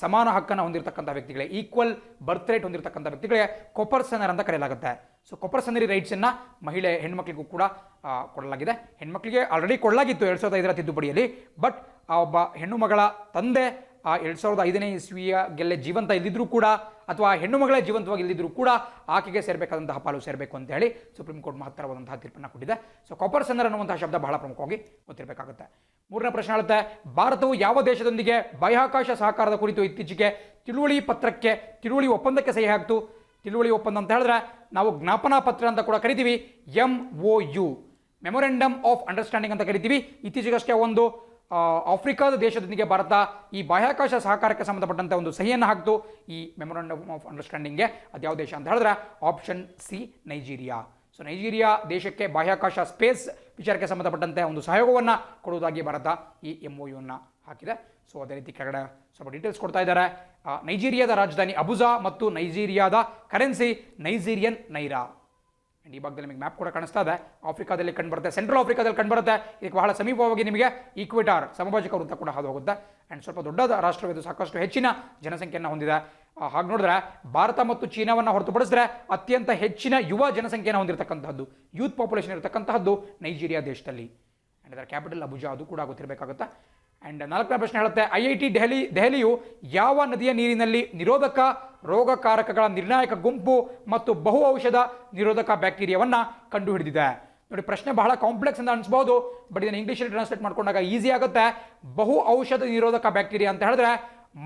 ಸಮಾನ ಹಕ್ಕನ್ನು ಹೊಂದಿರತಕ್ಕಂಥ ವ್ಯಕ್ತಿಗಳೇ, ಈಕ್ವಲ್ ಬರ್ತ್ ರೈಟ್ ಹೊಂದಿರತಕ್ಕಂಥ ವ್ಯಕ್ತಿಗಳಿಗೆ ಕೊಪರ್ಸನರ್ ಅಂತ ಕರೆಯಲಾಗುತ್ತೆ. ಸೊ ಕೊಪರ್ಸನರಿ ರೈಟ್ಸನ್ನು ಹೆಣ್ಮಕ್ಳಿಗೂ ಕೂಡ ಕೊಡಲಾಗಿದೆ. ಹೆಣ್ಮಕ್ಳಿಗೆ ಆಲ್ರೆಡಿ ಕೊಡಲಾಗಿತ್ತು 2005ರ ತಿದ್ದುಪಡಿಯಲ್ಲಿ. ಬಟ್ ಆ ಒಬ್ಬ ಹೆಣ್ಣು ಮಗಳ ತಂದೆ ಆ 2005ನೇ ಇಸ್ವಿಯ ಜೀವಂತ ಇದ್ದಿದ್ರೂ ಕೂಡ ಅಥವಾ ಹೆಣ್ಣು ಮಗಳೇ ಜೀವಂತವಾಗಿ ಇಲ್ಲದಿದ್ರೂ ಕೂಡ ಆಕೆಗೆ ಸೇರಬೇಕಾದಂತಹ ಪಾಲು ಸೇರಬೇಕು ಅಂತ ಹೇಳಿ ಸುಪ್ರೀಂ ಕೋರ್ಟ್ ಮಹತ್ತರವಾದಂತಹ ತೀರ್ಪನ್ನು ಕೊಟ್ಟಿದೆ. ಸೊ ಕಾಪರ್ಸನರ್ ಅನ್ನುವಂತಹ ಶಬ್ದ ಬಹಳ ಪ್ರಮುಖವಾಗಿ ಗೊತ್ತಿರಬೇಕಾಗುತ್ತೆ. ಮೂರನೇ ಪ್ರಶ್ನೆ ಹೇಳುತ್ತೆ, ಭಾರತವು ಯಾವ ದೇಶದೊಂದಿಗೆ ಬಾಹ್ಯಾಕಾಶ ಸಹಕಾರದ ಕುರಿತು ಇತ್ತೀಚೆಗೆ ತಿಳುವಳಿ ಒಪ್ಪಂದಕ್ಕೆ ಸಹಿ ಹಾಕಿತು? ತಿಳುವಳಿ ಒಪ್ಪಂದ ಅಂತ ಹೇಳಿದ್ರೆ ನಾವು ಜ್ಞಾಪನಾ ಪತ್ರ ಅಂತ ಕೂಡ ಕರಿತೀವಿ, MOU ಮೆಮೊರೆಂಡಮ್ ಆಫ್ ಅಂಡರ್ಸ್ಟ್ಯಾಂಡಿಂಗ್ ಅಂತ ಕರಿತೀವಿ. ಇತ್ತೀಚೆಗಷ್ಟೇ ಒಂದು ಆಫ್ರಿಕಾದ ದೇಶದೊಂದಿಗೆ ಭಾರತ ಈ ಬಾಹ್ಯಾಕಾಶ ಸಹಕಾರಕ್ಕೆ ಸಂಬಂಧಪಟ್ಟಂತೆ ಒಂದು ಸಹಿಯನ್ನು ಹಾಕ್ತು ಈ ಮೆಮೊರಂಡಮ್ ಆಫ್ ಅಂಡರ್ಸ್ಟ್ಯಾಂಡಿಂಗ್ಗೆ. ಅದು ಯಾವ ದೇಶ ಅಂತ ಹೇಳಿದ್ರೆ option C Nigeria. So Nigeria ದೇಶಕ್ಕೆ ಬಾಹ್ಯಾಕಾಶ ಸ್ಪೇಸ್ ವಿಚಾರಕ್ಕೆ ಸಂಬಂಧಪಟ್ಟಂತೆ ಒಂದು ಸಹಯೋಗವನ್ನು ಕೊಡುವುದಾಗಿ ಭಾರತ ಈ MOU ಹಾಕಿದೆ. ಸೊ ಅದೇ ರೀತಿ ಕೆಳಗಡೆ ಸ್ವಲ್ಪ ಡೀಟೇಲ್ಸ್ ಕೊಡ್ತಾ ಇದ್ದಾರೆ. ನೈಜೀರಿಯಾದ ರಾಜಧಾನಿ ಅಬುಜಾ ಮತ್ತು ನೈಜೀರಿಯಾದ ಕರೆನ್ಸಿ ನೈಜೀರಿಯನ್ ನೈರಾ. ಆ್ಯಂಡ್ ಈ ಭಾಗದಲ್ಲಿ ನಿಮಗೆ ಮ್ಯಾಪ್ ಕೂಡ ಕಾಣಿಸ್ತಾ ಇದೆ. ಆಫ್ರಿಕಾದಲ್ಲಿ ಕಂಡುಬರುತ್ತೆ, ಸೆಂಟ್ರಲ್ ಆಫ್ರಿಕಾದಲ್ಲಿ ಕಂಡುಬರುತ್ತೆ. ಇದಕ್ಕೆ ಬಹಳ ಸಮೀಪವಾಗಿ ನಿಮಗೆ ಈಕ್ವೇಟಾರ್ ಸಮಭಾಜಕ ವೃತ್ತ ಕೂಡ ಹಾದು ಹೋಗುತ್ತೆ. ಆ್ಯಂಡ್ ಸ್ವಲ್ಪ ದೊಡ್ಡ ರಾಷ್ಟ್ರವಿದು, ಸಾಕಷ್ಟು ಹೆಚ್ಚಿನ ಜನಸಂಖ್ಯೆಯನ್ನು ಹೊಂದಿದೆ. ಹಾಗೆ ನೋಡಿದ್ರೆ ಭಾರತ ಮತ್ತು ಚೀನಾವನ್ನು ಹೊರತುಪಡಿಸಿದ್ರೆ ಅತ್ಯಂತ ಹೆಚ್ಚಿನ ಯುವ ಜನಸಂಖ್ಯೆಯನ್ನು ಹೊಂದಿರತಕ್ಕಂಥದ್ದು, ಯೂತ್ ಪಾಪ್ಯುಲೇಷನ್ ಇರತಕ್ಕಂತಹದ್ದು ನೈಜೀರಿಯಾ ದೇಶದಲ್ಲಿ. ಆ್ಯಂಡ್ ಅದರ ಕ್ಯಾಪಿಟಲ್ ಅಬುಜಾ, ಅದು ಕೂಡ ಗೊತ್ತಿರಬೇಕಾಗುತ್ತೆ. ಆ್ಯಂಡ್ 4ನೇ ಪ್ರಶ್ನೆ ಹೇಳುತ್ತೆ, IIT ದೆಹಲಿಯು ಯಾವ ನದಿಯ ನೀರಿನಲ್ಲಿ ನಿರೋಧಕ ರೋಗಕಾರಕಗಳ ನಿರ್ಣಾಯಕ ಗುಂಪು ಮತ್ತು ಬಹು ಔಷಧ ನಿರೋಧಕ ಬ್ಯಾಕ್ಟೀರಿಯಾವನ್ನು ಕಂಡುಹಿಡಿದಿದೆ? ನೋಡಿ, ಪ್ರಶ್ನೆ ಬಹಳ ಕಾಂಪ್ಲೆಕ್ಸ್ ಅಂತ ಅನಿಸ್ಬೋದು, ಬಟ್ ಇದನ್ನು ಇಂಗ್ಲೀಷಲ್ಲಿ ಟ್ರಾನ್ಸ್ಲೇಟ್ ಮಾಡ್ಕೊಂಡಾಗ ಈಸಿ ಆಗುತ್ತೆ. ಬಹು ಔಷಧ ನಿರೋಧಕ ಬ್ಯಾಕ್ಟೀರಿಯಾ ಅಂತ ಹೇಳಿದ್ರೆ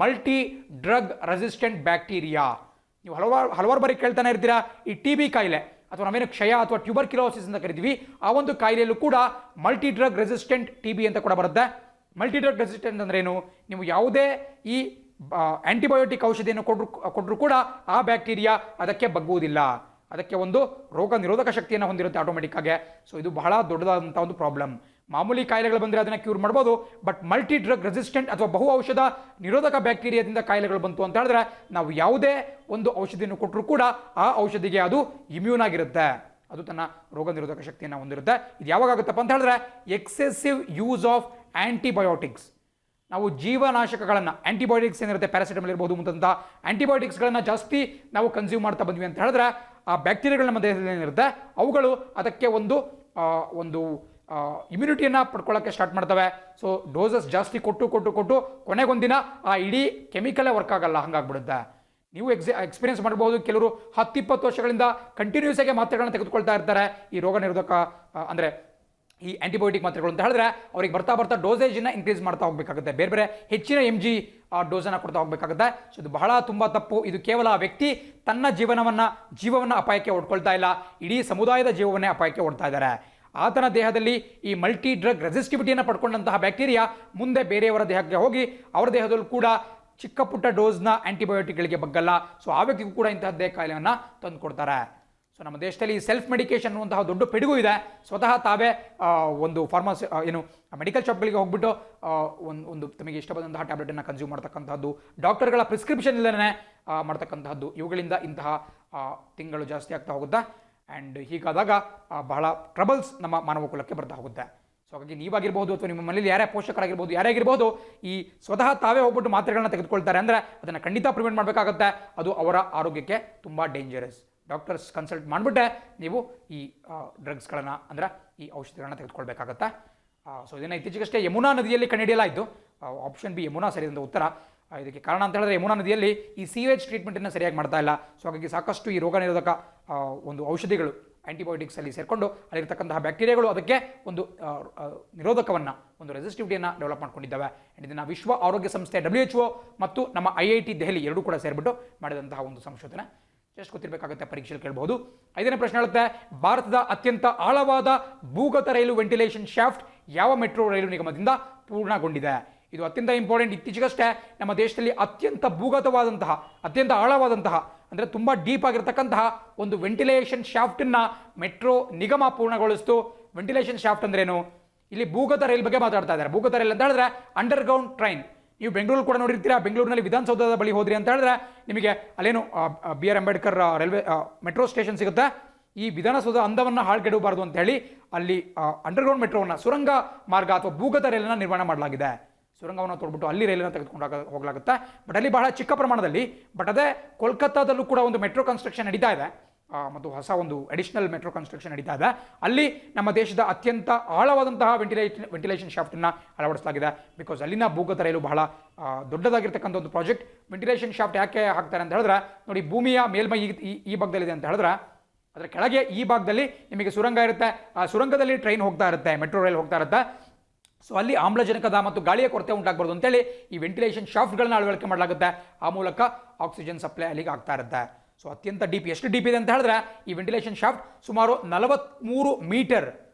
ಮಲ್ಟಿ ಡ್ರಗ್ ರೆಸಿಸ್ಟೆಂಟ್ ಬ್ಯಾಕ್ಟೀರಿಯಾ. ನೀವು ಹಲವಾರು ಬಾರಿ ಕೇಳ್ತಾನೆ ಇರ್ತೀರಾ, ಈ TB ಕಾಯಿಲೆ ಅಥವಾ ನಾವೇನು ಕ್ಷಯ ಅಥವಾ ಟ್ಯೂಬರ್ಕ್ಯುಲೋಸಿಸ್ ಅಂತ ಕರಿತೀವಿ, ಆ ಒಂದು ಕಾಯಿಲೆಯಲ್ಲೂ ಕೂಡ ಮಲ್ಟಿ ಡ್ರಗ್ ರೆಸಿಸ್ಟೆಂಟ್ TB ಅಂತ ಕೂಡ ಬರುತ್ತೆ. ಮಲ್ಟಿ ಡ್ರಗ್ ರೆಸಿಸ್ಟೆಂಟ್ ಅಂದ್ರೇನು? ನೀವು ಯಾವುದೇ ಈ ಆಂಟಿಬಯೋಟಿಕ್ ಔಷಧಿಯನ್ನು ಕೊಟ್ಟರು ಕೂಡ ಆ ಬ್ಯಾಕ್ಟೀರಿಯಾ ಅದಕ್ಕೆ ಬಗ್ಗುವುದಿಲ್ಲ, ಅದಕ್ಕೆ ಒಂದು ರೋಗ ನಿರೋಧಕ ಶಕ್ತಿಯನ್ನು ಹೊಂದಿರುತ್ತೆ ಆಟೋಮೆಟಿಕ್ ಆಗಿ. ಸೊ ಇದು ಬಹಳ ದೊಡ್ಡದಾದಂಥ ಒಂದು ಪ್ರಾಬ್ಲಮ್. ಮಾಮೂಲಿ ಕಾಯಿಲೆಗಳು ಬಂದರೆ ಅದನ್ನು ಕ್ಯೂರ್ ಮಾಡ್ಬೋದು, ಬಟ್ ಮಲ್ಟಿ ಡ್ರಗ್ ರೆಸಿಸ್ಟೆಂಟ್ ಅಥವಾ ಬಹು ಔಷಧ ನಿರೋಧಕ ಬ್ಯಾಕ್ಟೀರಿಯಾದಿಂದ ಕಾಯಿಲೆಗಳು ಬಂತು ಅಂತ ಹೇಳಿದ್ರೆ ನಾವು ಯಾವುದೇ ಒಂದು ಔಷಧಿಯನ್ನು ಕೊಟ್ಟರು ಕೂಡ ಆ ಔಷಧಿಗೆ ಅದು ಇಮ್ಯೂನ್ ಆಗಿರುತ್ತೆ, ಅದು ತನ್ನ ರೋಗ ನಿರೋಧಕ ಶಕ್ತಿಯನ್ನು ಹೊಂದಿರುತ್ತೆ. ಇದು ಯಾವಾಗ ಆಗುತ್ತಪ್ಪ ಅಂತ ಹೇಳಿದ್ರೆ ಎಕ್ಸೆಸಿವ್ ಯೂಸ್ ಆಫ್ ಆಂಟಿಬಯೋಟಿಕ್ಸ್. ನಾವು ಜೀವನಾಶಕಗಳನ್ನು, ಆಂಟಿಬಯೋಟಿಕ್ಸ್ ಏನಿರುತ್ತೆ, ಪ್ಯಾರಾಸಿಟಮಲ್ ಇರ್ಬೋದು ಮುಂತಾದ ಆಂಟಿಬಯೋಟಿಕ್ಸ್ಗಳನ್ನು ಜಾಸ್ತಿ ನಾವು ಕನ್ಸ್ಯೂಮ್ ಮಾಡ್ತಾ ಬಂದ್ವಿ ಅಂತ ಹೇಳಿದ್ರೆ ಆ ಬ್ಯಾಕ್ಟೀರಿಯಾಗಳು ನಮ್ಮ ದೇಹದಲ್ಲಿ ಏನಿರುತ್ತೆ ಅವುಗಳು ಅದಕ್ಕೆ ಒಂದು ಇಮ್ಯುನಿಟಿಯನ್ನು ಪಡ್ಕೊಳ್ಳೋಕ್ಕೆ ಸ್ಟಾರ್ಟ್ ಮಾಡ್ತವೆ. ಸೊ ಡೋಸಸ್ ಜಾಸ್ತಿ ಕೊಟ್ಟು ಕೊನೆಗೊಂದಿನ ಆ ಇಡೀ ಕೆಮಿಕಲೇ ವರ್ಕ್ ಆಗಲ್ಲ, ಹಂಗಾಗ್ಬಿಡುತ್ತೆ. ನೀವು ಎಕ್ಸ್ಪೀರಿಯನ್ಸ್ ಮಾಡ್ಬೋದು, ಕೆಲವರು 10-20 ವರ್ಷಗಳಿಂದ ಕಂಟಿನ್ಯೂಸ್ ಆಗಿ ಮಾತ್ರೆಗಳನ್ನ ತೆಗೆದುಕೊಳ್ತಾ ಇರ್ತಾರೆ, ಈ ರೋಗ ನಿರೋಧಕ ಅಂದರೆ ಈ ಆಂಟಿಬಯೋಟಿಕ್ ಮಾತ್ರೆಗಳು ಅಂತ ಹೇಳಿದ್ರೆ ಅವ್ರಿಗೆ ಬರ್ತಾ ಡೋಸೇಜನ್ನು ಇನ್ಕ್ರೀಸ್ ಮಾಡ್ತಾ ಹೋಗಬೇಕಾಗುತ್ತೆ, ಬೇರೆ ಹೆಚ್ಚಿನ mg ಡೋಸನ್ನು ಕೊಡ್ತಾ ಹೋಗಬೇಕಾಗುತ್ತೆ. ಸೊ ಇದು ಬಹಳ ತುಂಬ ತಪ್ಪು. ಇದು ಕೇವಲ ವ್ಯಕ್ತಿ ತನ್ನ ಜೀವವನ್ನು ಅಪಾಯಕ್ಕೆ ಒಡ್ಕೊಳ್ತಾ ಇಲ್ಲ, ಇಡೀ ಸಮುದಾಯದ ಜೀವವನ್ನೇ ಅಪಾಯಕ್ಕೆ ಒಡ್ತಾ ಇದ್ದಾರೆ. ಆತನ ದೇಹದಲ್ಲಿ ಈ ಮಲ್ಟಿ ಡ್ರಗ್ ರೆಸಿಸ್ಟಿವಿಟಿಯನ್ನು ಪಡ್ಕೊಂಡಂತಹ ಬ್ಯಾಕ್ಟೀರಿಯಾ ಮುಂದೆ ಬೇರೆಯವರ ದೇಹಕ್ಕೆ ಹೋಗಿ ಅವರ ದೇಹದಲ್ಲೂ ಕೂಡ ಚಿಕ್ಕ ಪುಟ್ಟ ಡೋಸ್ನ ಆಂಟಿಬಯೋಟಿಕ್ಗಳಿಗೆ ಬಗ್ಗಲ್ಲ. ಸೊ ಆ ವ್ಯಕ್ತಿಗೂ ಕೂಡ ಇಂತಹದ್ದೇ ಕಾಯಿಲೆಯನ್ನು ತಂದು ಕೊಡ್ತಾರೆ. ಸೊ ನಮ್ಮ ದೇಶದಲ್ಲಿ ಸೆಲ್ಫ್ ಮೆಡಿಕೇಶನ್ ಅನ್ನುವಂತಹ ದೊಡ್ಡ ಪಿಡುಗು ಇದೆ. ಸ್ವತಃ ತಾವೇ ಒಂದು ಮೆಡಿಕಲ್ ಶಾಪ್ಗಳಿಗೆ ಹೋಗ್ಬಿಟ್ಟು ಒಂದು ತಮಗೆ ಇಷ್ಟ ಬಂದಂತಹ ಟ್ಯಾಬ್ಲೆಟನ್ನು ಕನ್ಸ್ಯೂಮ್ ಮಾಡ್ತಕ್ಕಂಥದ್ದು, ಡಾಕ್ಟರ್ಗಳ ಪ್ರಿಸ್ಕ್ರಿಪ್ಷನ್ ಇಲ್ಲದೇ ಮಾಡ್ತಕ್ಕಂತಹದ್ದು, ಇವುಗಳಿಂದ ಇಂತಹ ತಿಂಗಳು ಜಾಸ್ತಿ ಆಗ್ತಾ ಹೋಗುತ್ತೆ. ಆ್ಯಂಡ್ ಹೀಗಾದಾಗ ಬಹಳ ಟ್ರಬಲ್ಸ್ ನಮ್ಮ ಮಾನವ ಕುಲಕ್ಕೆ ಬರ್ತಾ ಹೋಗುತ್ತೆ. ಸೊ ಹಾಗಾಗಿ ನೀವಾಗಿರ್ಬೋದು ಅಥವಾ ನಿಮ್ಮ ಮನೇಲಿ ಯಾರೇ ಪೋಷಕರಾಗಿರ್ಬೋದು, ಯಾರೇ ಆಗಿರ್ಬೋದು, ಈ ಸ್ವತಃ ತಾವೇ ಹೋಗ್ಬಿಟ್ಟು ಮಾತ್ರೆಗಳನ್ನ ತೆಗೆದುಕೊಳ್ತಾರೆ ಅಂದರೆ ಅದನ್ನು ಖಂಡಿತ ಪ್ರಿವೆಂಟ್ ಮಾಡಬೇಕಾಗುತ್ತೆ. ಅದು ಅವರ ಆರೋಗ್ಯಕ್ಕೆ ತುಂಬ ಡೇಂಜರಸ್. ಡಾಕ್ಟರ್ಸ್ ಕನ್ಸಲ್ಟ್ ಮಾಡಿಬಿಟ್ಟೆ ನೀವು ಈ ಡ್ರಗ್ಸ್ಗಳನ್ನು ಅಂದರೆ ಈ ಔಷಧಿಗಳನ್ನ ತೆಗೆದುಕೊಳ್ಬೇಕಾಗತ್ತೆ. ಸೊ ಇದನ್ನು ಇತ್ತೀಚೆಗಷ್ಟೇ ಯಮುನಾ ನದಿಯಲ್ಲಿ ಕಂಡುಹಿಡಿಯಲಾಯಿತು. ಆಪ್ಷನ್ ಬಿ ಯಮುನಾ ಸರಿಯಾದ ಉತ್ತರ. ಇದಕ್ಕೆ ಕಾರಣ ಅಂತ ಹೇಳಿದ್ರೆ ಯಮುನಾ ನದಿಯಲ್ಲಿ ಈ ಸಿವೇಜ್ ಟ್ರೀಟ್ಮೆಂಟನ್ನು ಸರಿಯಾಗಿ ಮಾಡ್ತಾ ಇಲ್ಲ. ಸೊ ಹಾಗಾಗಿ ಸಾಕಷ್ಟು ಈ ರೋಗ ನಿರೋಧಕ ಒಂದು ಔಷಧಿಗಳು ಆಂಟಿಬಯೋಟಿಕ್ಸಲ್ಲಿ ಸೇರಿಕೊಂಡು ಅಲ್ಲಿರ್ತಕ್ಕಂತಹ ಬ್ಯಾಕ್ಟೀರಿಯಾಗಳು ಅದಕ್ಕೆ ಒಂದು ನಿರೋಧಕವನ್ನು, ಒಂದು ರೆಸಿಸ್ಟಿವಿಟಿಯನ್ನು ಡೆವಲಪ್ ಮಾಡ್ಕೊಂಡಿದ್ದಾವೆ. ಇದನ್ನು ವಿಶ್ವ ಆರೋಗ್ಯ ಸಂಸ್ಥೆ WHO ಮತ್ತು ನಮ್ಮ IIT ದೆಹಲಿ ಎರಡೂ ಕೂಡ ಸೇರಿಬಿಟ್ಟು ಮಾಡಿದಂತಹ ಒಂದು ಸಂಶೋಧನೆ. ಜಸ್ಟ್ ಗೊತ್ತಿರಬೇಕಾಗುತ್ತೆ, ಪರೀಕ್ಷೆಯಲ್ಲಿ ಕೇಳಬಹುದು. 5ನೇ ಪ್ರಶ್ನೆ ಹೇಳುತ್ತೆ, ಭಾರತದ ಅತ್ಯಂತ ಆಳವಾದ ಭೂಗತ ರೈಲು ವೆಂಟಿಲೇಷನ್ ಶಾಫ್ಟ್ ಯಾವ ಮೆಟ್ರೋ ರೈಲು ನಿಗಮದಿಂದ ಪೂರ್ಣಗೊಂಡಿದೆ? ಇದು ಅತ್ಯಂತ ಇಂಪಾರ್ಟೆಂಟ್. ಇತ್ತೀಚೆಗಷ್ಟೇ ನಮ್ಮ ದೇಶದಲ್ಲಿ ಅತ್ಯಂತ ಭೂಗತವಾದಂತಹ, ಅತ್ಯಂತ ಆಳವಾದಂತಹ ಅಂದರೆ ತುಂಬ ಡೀಪ್ ಆಗಿರ್ತಕ್ಕಂತಹ ಒಂದು ವೆಂಟಿಲೇಷನ್ ಶಾಫ್ಟನ್ನು ಮೆಟ್ರೋ ನಿಗಮ ಪೂರ್ಣಗೊಳಿಸ್ತು. ವೆಂಟಿಲೇಷನ್ ಶಾಫ್ಟ್ ಅಂದ್ರೇನು? ಇಲ್ಲಿ ಭೂಗತ ರೈಲ್ ಬಗ್ಗೆ ಮಾತಾಡ್ತಾ ಇದ್ದಾರೆ. ಭೂಗತ ರೈಲ್ ಅಂತ ಹೇಳಿದ್ರೆ ಅಂಡರ್ಗ್ರೌಂಡ್ ಟ್ರೈನ್. ನೀವು ಬೆಂಗಳೂರು ಕೂಡ ನೋಡಿರ್ತೀರಾ, ಬೆಂಗಳೂರಿನಲ್ಲಿ ವಿಧಾನಸೌಧದ ಬಳಿ ಹೋದ್ರಿ ಅಂತ ಹೇಳಿದ್ರೆ ನಿಮಗೆ ಅಲ್ಲೇನು BR Ambedkar railway metro station ಸಿಗುತ್ತೆ. ಈ ವಿಧಾನಸೌಧ ಅಂದವನ್ನು ಹಾಳ್ಗೆಡಬಾರ್ದು ಅಂತ ಹೇಳಿ ಅಲ್ಲಿ ಅಂಡರ್ಗ್ರೌಂಡ್ ಮೆಟ್ರೋವನ್ನು, ಸುರಂಗ ಮಾರ್ಗ ಅಥವಾ ಭೂಗತ ರೈಲನ್ನು ನಿರ್ಮಾಣ ಮಾಡಲಾಗಿದೆ. ಸುರಂಗವನ್ನು ತೊಡ್ಬಿಟ್ಟು ಅಲ್ಲಿ ರೈಲನ್ನು ತೆಗೆದುಕೊಂಡು ಹೋಗಲಾಗುತ್ತೆ. ಬಟ್ ಅಲ್ಲಿ ಬಹಳ ಚಿಕ್ಕ ಪ್ರಮಾಣದಲ್ಲಿ. ಬಟ್ ಅದೇ ಕೋಲ್ಕತ್ತಾದಲ್ಲೂ ಕೂಡ ಒಂದು ಮೆಟ್ರೋ ಕನ್ಸ್ಟ್ರಕ್ಷನ್ ನಡೀತಾ ಇದೆ ಮತ್ತು ಹೊಸ ಒಂದು ಅಡಿಷನಲ್ ಮೆಟ್ರೋ ಕನ್ಸ್ಟ್ರಕ್ಷನ್ ನಡೀತಾ ಇದೆ. ಅಲ್ಲಿ ನಮ್ಮ ದೇಶದ ಅತ್ಯಂತ ಆಳವಾದಂತಹ ವೆಂಟಿಲೇಷನ್ ಶಾಫ್ಟನ್ನು ಅಳವಡಿಸಲಾಗಿದೆ. ಬಿಕಾಸ್ ಅಲ್ಲಿನ ಭೂಗತ ರೈಲು ಬಹಳ ದೊಡ್ಡದಾಗಿರ್ತಕ್ಕಂಥ ಒಂದು ಪ್ರಾಜೆಕ್ಟ್. ವೆಂಟಿಲೇಷನ್ ಶಾಫ್ಟ್ ಯಾಕೆ ಹಾಕ್ತಾರೆ ಅಂತ ಹೇಳಿದ್ರೆ, ನೋಡಿ, ಭೂಮಿಯ ಮೇಲ್ಮೈ ಈ ಭಾಗದಲ್ಲಿದೆ ಅಂತ ಹೇಳಿದ್ರೆ ಅದರ ಕೆಳಗೆ ಈ ಭಾಗದಲ್ಲಿ ನಿಮಗೆ ಸುರಂಗ ಇರುತ್ತೆ. ಆ ಸುರಂಗದಲ್ಲಿ ಟ್ರೈನ್ ಹೋಗ್ತಾ ಇರುತ್ತೆ, ಮೆಟ್ರೋ ರೈಲ್ ಹೋಗ್ತಾ ಇರುತ್ತೆ. ಸೊ ಅಲ್ಲಿ ಆಮ್ಲಜನಕದ ಮತ್ತು ಗಾಳಿಯ ಕೊರತೆ ಉಂಟಾಗಬಾರ್ದು ಅಂತೇಳಿ ಈ ವೆಂಟಿಲೇಷನ್ ಶಾಫ್ಟ್ಗಳನ್ನ ಅಳವಡಿಕೆ ಮಾಡಲಾಗುತ್ತೆ. ಆ ಮೂಲಕ ಆಕ್ಸಿಜನ್ ಸಪ್ಲೈ ಅಲ್ಲಿಗೆ ಆಗ್ತಾ ಇರುತ್ತೆ. ಸೊ ಅತ್ಯಂತ ಡೀಪ್. ಎಷ್ಟು ಡೀಪ್ ಇದೆ ಅಂತ ಹೇಳಿದ್ರೆ ಈ ವೆಂಟಿಲೇಷನ್ ಶಾಫ್ಟ್ ಸುಮಾರು 43 ಮೀಟರ್,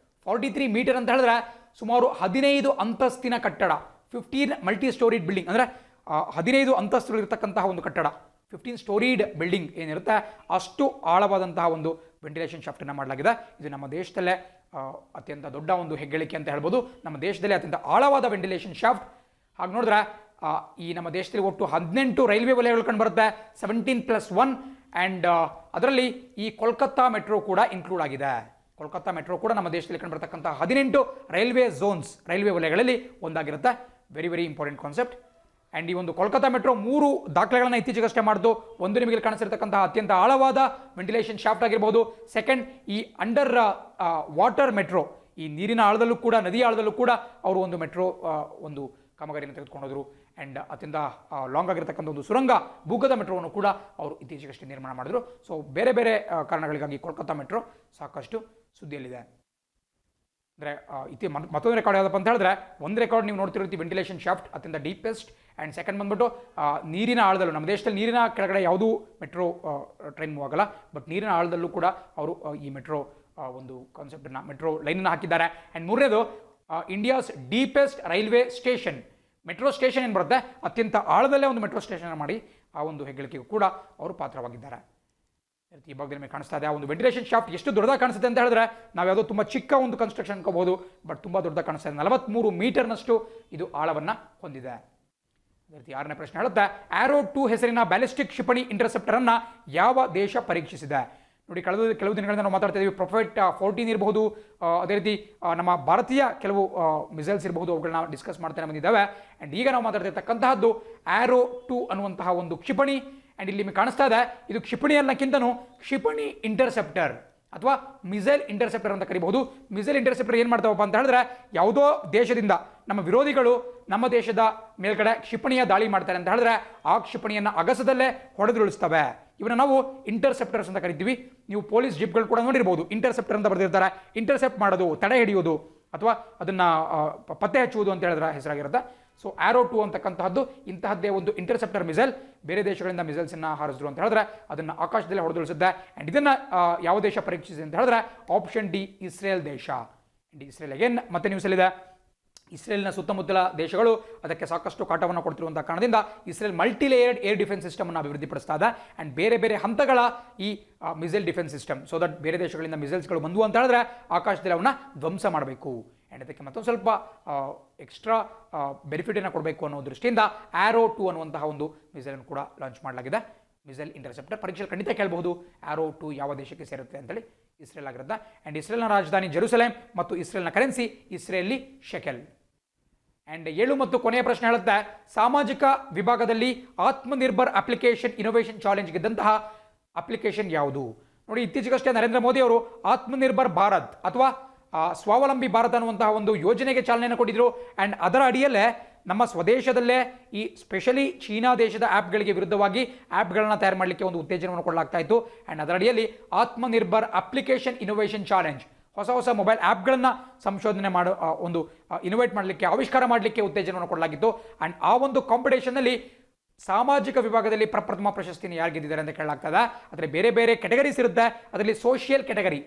43 ಮೀಟರ್ ಅಂತ ಹೇಳಿದ್ರೆ ಸುಮಾರು 15 ಅಂತಸ್ತಿನ ಕಟ್ಟಡ, 15 ಮಲ್ಟಿ ಸ್ಟೋರಿಡ್ ಬಿಲ್ಡಿಂಗ್, ಅಂದರೆ 15 ಅಂತಸ್ತುಗಳಿರ್ತಕ್ಕಂತಹ ಒಂದು ಕಟ್ಟಡ, 15 ಸ್ಟೋರಿಡ್ ಬಿಲ್ಡಿಂಗ್ ಏನಿರುತ್ತೆ ಅಷ್ಟು ಆಳವಾದಂತಹ ಒಂದು ವೆಂಟಿಲೇಷನ್ ಶಾಫ್ಟನ್ನು ಮಾಡಲಾಗಿದೆ. ಇದು ನಮ್ಮ ದೇಶದಲ್ಲೇ ಅತ್ಯಂತ ದೊಡ್ಡ ಒಂದು ಹೆಗ್ಗಳಿಕೆ ಅಂತ ಹೇಳ್ಬೋದು. ನಮ್ಮ ದೇಶದಲ್ಲಿ ಅತ್ಯಂತ ಆಳವಾದ ವೆಂಟಿಲೇಷನ್ ಶಾಫ್ಟ್. ಹಾಗೆ ನೋಡಿದ್ರೆ ಈ ನಮ್ಮ ದೇಶದಲ್ಲಿ ಒಟ್ಟು 18 ರೈಲ್ವೆ ವಲಯಗಳು ಕಂಡು ಬರುತ್ತೆ, 17+1. ಆ್ಯಂಡ್ ಅದರಲ್ಲಿ ಈ ಕೋಲ್ಕತ್ತಾ ಮೆಟ್ರೋ ಕೂಡ ಇನ್ಕ್ಲೂಡ್ ಆಗಿದೆ. ಕೋಲ್ಕತ್ತಾ ಮೆಟ್ರೋ ಕೂಡ ನಮ್ಮ ದೇಶದಲ್ಲಿ ಕಂಡು ಬರ್ತಕ್ಕಂಥ 18 ರೈಲ್ವೆ ಝೋನ್ಸ್, ರೈಲ್ವೆ ವಲಯಗಳಲ್ಲಿ ಒಂದಾಗಿರುತ್ತೆ. Very very important concept. And ಈ ಒಂದು ಕೋಲ್ಕತ್ತಾ ಮೆಟ್ರೋ 3 ದಾಖಲೆಗಳನ್ನು ಇತ್ತೀಚೆಗಷ್ಟೇ ಮಾಡಿದ್ದು. ಒಂದು ನಿಮಗೆ ಕಾಣಿಸಿರ್ತಕ್ಕಂತಹ ಅತ್ಯಂತ ಆಳವಾದ ವೆಂಟಿಲೇಷನ್ ಶಾಫ್ಟ್ ಆಗಿರ್ಬೋದು. ಸೆಕೆಂಡ್, ಈ ಅಂಡರ್ ವಾಟರ್ ಮೆಟ್ರೋ, ಈ ನೀರಿನ ಆಳದಲ್ಲೂ ಕೂಡ, ನದಿಯ ಆಳದಲ್ಲೂ ಕೂಡ ಅವರು ಒಂದು ಮೆಟ್ರೋ ಒಂದು ಕಾಮಗಾರಿಯನ್ನು ತೆಗೆದುಕೊಂಡೋದ್ರು. ಆ್ಯಂಡ್ ಅತ್ಯಂತ ಲಾಂಗ್ ಆಗಿರ್ತಕ್ಕಂಥ ಒಂದು ಸುರಂಗ ಭೂಗತ ಮೆಟ್ರೋವನ್ನು ಕೂಡ ಅವರು ಇತ್ತೀಚೆಗಷ್ಟೇ ನಿರ್ಮಾಣ ಮಾಡಿದ್ರು. ಸೊ ಬೇರೆ ಬೇರೆ ಕಾರಣಗಳಿಗಾಗಿ ಕೋಲ್ಕತ್ತಾ ಮೆಟ್ರೋ ಸಾಕಷ್ಟು ಸುದ್ದಿಯಲ್ಲಿದೆ. ಅಂದರೆ ಮತ್ತೊಂದು ರೆಕಾರ್ಡ್ ಯಾವುದಪ್ಪ ಅಂತ ಹೇಳಿದ್ರೆ, ಒಂದು ರೆಕಾರ್ಡ್ ನೀವು ನೋಡ್ತಿರ್ತೀವಿ, ವೆಂಟಿಲೇಷನ್ ಶಾಫ್ಟ್ ಅತ್ಯಂತ ಡೀಪೆಸ್ಟ್. ಆ್ಯಂಡ್ ಸೆಕೆಂಡ್ ಬಂದ್ಬಿಟ್ಟು ನೀರಿನ ಆಳದಲ್ಲೂ, ನಮ್ಮ ದೇಶದಲ್ಲಿ ನೀರಿನ ಕೆಳಗಡೆ ಯಾವುದೂ ಮೆಟ್ರೋ ಟ್ರೈನ್ ಮೂವ್ ಆಗಲ್ಲ, ಬಟ್ ನೀರಿನ ಆಳದಲ್ಲೂ ಕೂಡ ಅವರು ಈ ಮೆಟ್ರೋ ಒಂದು ಕಾನ್ಸೆಪ್ಟನ್ನು, ಮೆಟ್ರೋ ಲೈನನ್ನು ಹಾಕಿದ್ದಾರೆ. ಆ್ಯಂಡ್ ಮೂರನೇದು, India's deepest railway station, metro station ಏನು ಬರುತ್ತೆ ಅತ್ಯಂತ ಆಳದಲ್ಲೇ ಒಂದು ಮೆಟ್ರೋ ಸ್ಟೇಷನ್ ಮಾಡಿ ಆ ಒಂದು ಹೆಗ್ಗಳಿಕೆಗೂ ಕೂಡ ಅವರು ಪಾತ್ರವಾಗಿದ್ದಾರೆ. ಈ ಭಾಗದಲ್ಲಿ ನಿಮಗೆ ಕಾಣಿಸ್ತಾ ಇದೆ. ಆ ಒಂದು ವೆಂಟಿಲೇಷನ್ ಶಾಫ್ಟ್ ಎಷ್ಟು ದೊಡ್ಡದಾಗಿ ಕಾಣಿಸುತ್ತೆ ಅಂತ ಹೇಳಿದ್ರೆ, ನಾವು ಯಾವುದೋ ತುಂಬ ಚಿಕ್ಕ ಒಂದು ಕನ್ಸ್ಟ್ರಕ್ಷನ್ ಅನ್ಕೋಬಹುದು, ಬಟ್ ತುಂಬ ದೊಡ್ಡದಾಗಿ ಕಾಣಿಸ್ತಾ ಇದೆ. 43 ಮೀಟರ್ನಷ್ಟು ಇದು ಆಳವನ್ನು ಹೊಂದಿದೆ. ಅದೇ ರೀತಿ 6ನೇ ಪ್ರಶ್ನೆ ಹೇಳುತ್ತೆ, ಆರೋ 2 ಹೆಸರಿನ ಬ್ಯಾಲಿಸ್ಟಿಕ್ ಕ್ಷಿಪಣಿ ಇಂಟರ್ಸೆಪ್ಟರ್ ಅನ್ನು ಯಾವ ದೇಶ ಪರೀಕ್ಷಿಸಿದೆ? ನೋಡಿ, ಕೆಲವು ದಿನಗಳಿಂದ ನಾವು ಮಾತಾಡ್ತಾ ಇದ್ದೀವಿ. ಪ್ರೊಫೆಟ್ 14 ಇರಬಹುದು, ಅದೇ ರೀತಿ ನಮ್ಮ ಭಾರತೀಯ ಕೆಲವು ಮಿಸೈಲ್ಸ್ ಇರಬಹುದು, ಅವುಗಳನ್ನ ಡಿಸ್ಕಸ್ ಮಾಡ್ತಾನೆ ಬಂದಿದ್ದಾವೆ. ಆ್ಯಂಡ್ ಈಗ ನಾವು ಮಾತಾಡ್ತಿರ್ತಕ್ಕಂತಹದ್ದು ಆರೋ 2 ಅನ್ನುವಂತಹ ಒಂದು ಕ್ಷಿಪಣಿ. ಆ್ಯಂಡ್ ಇಲ್ಲಿ ನಿಮಗೆ ಕಾಣಿಸ್ತಾ ಇದೆ, ಇದು ಕ್ಷಿಪಣಿ ಅನ್ನಕ್ಕಿಂತನೂ ಕ್ಷಿಪಣಿ ಇಂಟರ್ಸೆಪ್ಟರ್ ಅಥವಾ ಮಿಸೈಲ್ ಇಂಟರ್ಸೆಪ್ಟರ್ ಅಂತ ಕರಿಬಹುದು. ಮಿಸೈಲ್ ಇಂಟರ್ಸೆಪ್ಟರ್ ಏನು ಮಾಡ್ತಾವಪ್ಪ ಅಂತ ಹೇಳಿದ್ರೆ, ಯಾವುದೋ ದೇಶದಿಂದ ನಮ್ಮ ವಿರೋಧಿಗಳು ನಮ್ಮ ದೇಶದ ಮೇಲ್ಗಡೆ ಕ್ಷಿಪಣಿಯ ದಾಳಿ ಮಾಡ್ತಾರೆ ಅಂತ ಹೇಳಿದ್ರೆ, ಆ ಕ್ಷಿಪಣಿಯನ್ನು ಅಗಸದಲ್ಲೇ ಹೊಡೆದುರುಳಿಸ್ತವೆ. ಇವನ್ನ ನಾವು ಇಂಟರ್ಸೆಪ್ಟರ್ಸ್ ಅಂತ ಕರಿತೀವಿ. ನೀವು ಪೊಲೀಸ್ ಜಿಪ್ಗಳು ಕೂಡ ನೋಡಿರ್ಬೋದು, ಇಂಟರ್ಸೆಪ್ಟರ್ ಅಂತ ಬರೆದಿರ್ತಾರೆ. ಇಂಟರ್ಸೆಪ್ಟ್ ಮಾಡೋದು, ತಡೆ ಹಿಡಿಯೋದು ಅಥವಾ ಅದನ್ನು ಪತ್ತೆ ಹಚ್ಚುವುದು ಅಂತ ಹೇಳಿದ್ರೆ ಹೆಸರಾಗಿರುತ್ತೆ. ಸೊ ಆರೋ 2 ಅಂತಕ್ಕಂತಹದ್ದು ಇಂತಹದ್ದೇ ಒಂದು ಇಂಟರ್ಸೆಪ್ಟರ್ ಮಿಸೈಲ್. ಬೇರೆ ದೇಶಗಳಿಂದ ಮಿಸೈಲ್ಸನ್ನು ಹಾರಿಸಿದ್ರು ಅಂತ ಹೇಳಿದ್ರೆ ಅದನ್ನು ಆಕಾಶದಲ್ಲಿ ಹೊಡೆದುಳಿಸುತ್ತೆ. ಆ್ಯಂಡ್ ಇದನ್ನು ಯಾವ ದೇಶ ಪರೀಕ್ಷಿಸಿದೆ ಅಂತ ಹೇಳಿದ್ರೆ, ಆಪ್ಷನ್ ಡಿ, ಇಸ್ರೇಲ್ ದೇಶ. ಇಸ್ರೇಲ್ ಅಗೇನ್ ಮತ್ತೆ ನ್ಯೂಸಲ್ಲಿದೆ. ಇಸ್ರೇಲ್ನ ಸುತ್ತಮುತ್ತಲ ದೇಶಗಳು ಅದಕ್ಕೆ ಸಾಕಷ್ಟು ಕಾಟವನ್ನು ಕೊಡ್ತಿರುವಂಥ ಕಾರಣದಿಂದ ಇಸ್ರೇಲ್ ಮಲ್ಟಿಲೇಯರ್ಡ್ ಏರ್ ಡಿಫೆನ್ಸ್ ಸಿಸ್ಟಮನ್ನು ಅಭಿವೃದ್ಧಿಪಡಿಸ್ತಾ ಇದೆ. ಆ್ಯಂಡ್ ಬೇರೆ ಬೇರೆ ಹಂತಗಳ ಈ missile defence system, so that ಬೇರೆ ದೇಶಗಳಿಂದ ಮಿಸೈಲ್ಸ್ಗಳು ಬಂದವು ಅಂತ ಹೇಳಿದ್ರೆ ಆಕಾಶದಲ್ಲಿ ಅವನ್ನ ಧ್ವಂಸ ಮಾಡಬೇಕು. ಆ್ಯಂಡ್ ಅದಕ್ಕೆ ಮತ್ತೊಂದು ಸ್ವಲ್ಪ ಎಕ್ಸ್ಟ್ರಾ ಬೆನಿಫಿಟನ್ನು ಕೊಡಬೇಕು ಅನ್ನೋ ದೃಷ್ಟಿಯಿಂದ ಆರೋ 2 ಅನ್ನುವಂತಹ ಒಂದು ಮಿಸೈಲನ್ನು ಕೂಡ ಲಾಂಚ್ ಮಾಡಲಾಗಿದೆ. ಮಿಸೈಲ್ ಇಂಟರ್ಸೆಪ್ಟರ್ ಪರೀಕ್ಷೆಯಲ್ಲಿ ಖಂಡಿತ ಕೇಳಬಹುದು, ಆರೋ 2 ಯಾವ ದೇಶಕ್ಕೆ ಸೇರುತ್ತೆ ಅಂತೇಳಿ. ಇಸ್ರೇಲ್ ಆಗಿರುತ್ತೆ. ಆ್ಯಂಡ್ ಇಸ್ರೇಲ್ನ ರಾಜಧಾನಿ ಜೆರುಸಲೇಮ್ ಮತ್ತು ಇಸ್ರೇಲ್ನ ಕರೆನ್ಸಿ ಇಸ್ರೇಲಿ ಶೆಕೆಲ್. ಆ್ಯಂಡ್ 7 ಮತ್ತು ಕೊನೆಯ ಪ್ರಶ್ನೆ ಹೇಳುತ್ತೆ, ಸಾಮಾಜಿಕ ವಿಭಾಗದಲ್ಲಿ ಆತ್ಮನಿರ್ಭರ್ ಅಪ್ಲಿಕೇಶನ್ ಇನೋವೇಷನ್ ಚಾಲೆಂಜ್ ಗೆದ್ದಂತಹ ಅಪ್ಲಿಕೇಶನ್ ಯಾವುದು? ನೋಡಿ, ಇತ್ತೀಚೆಗಷ್ಟೇ ನರೇಂದ್ರ ಮೋದಿ ಅವರು ಆತ್ಮನಿರ್ಭರ್ ಭಾರತ್ ಅಥವಾ ಸ್ವಾವಲಂಬಿ ಭಾರತ ಅನ್ನುವಂತಹ ಒಂದು ಯೋಜನೆಗೆ ಚಾಲನೆಯನ್ನು ಕೊಟ್ಟಿದ್ರು. ಆ್ಯಂಡ್ ಅದರ ಅಡಿಯಲ್ಲೇ ನಮ್ಮ ಸ್ವದೇಶದಲ್ಲೇ ಈ ಸ್ಪೆಷಲಿ ಚೀನಾ ದೇಶದ ಆ್ಯಪ್ಗಳಿಗೆ ವಿರುದ್ಧವಾಗಿ ಆ್ಯಪ್ಗಳನ್ನ ತಯಾರು ಮಾಡಲಿಕ್ಕೆ ಒಂದು ಉತ್ತೇಜನವನ್ನು ಕೊಡಲಾಗ್ತಾ ಇತ್ತು. ಆ್ಯಂಡ್ ಅದರ ಅಡಿಯಲ್ಲಿ ಆತ್ಮನಿರ್ಭರ್ ಅಪ್ಲಿಕೇಶನ್ ಇನೋವೇಷನ್ ಚಾಲೆಂಜ್, ಹೊಸ ಮೊಬೈಲ್ ಆ್ಯಪ್ಗಳನ್ನು ಸಂಶೋಧನೆ ಮಾಡೋ ಒಂದು ಇನೋವೇಟ್ ಮಾಡಲಿಕ್ಕೆ, ಆವಿಷ್ಕಾರ ಮಾಡಲಿಕ್ಕೆ ಉತ್ತೇಜನವನ್ನು ಕೊಡಲಾಗಿತ್ತು. ಆ್ಯಂಡ್ ಆ ಒಂದು ಕಾಂಪಿಟೇಷನ್ನಲ್ಲಿ ಸಾಮಾಜಿಕ ವಿಭಾಗದಲ್ಲಿ ಪ್ರಪ್ರಥಮ ಪ್ರಶಸ್ತಿಯನ್ನು ಯಾರು ಗೆದ್ದಿದ್ದಾರೆ ಅಂತ ಕೇಳಲಾಗ್ತದೆ. ಅದರಲ್ಲಿ ಬೇರೆ ಬೇರೆ ಕೆಟಗರೀಸ್ ಇರುತ್ತೆ. ಅದರಲ್ಲಿ ಸೋಷಿಯಲ್ ಕೆಟಗರಿ,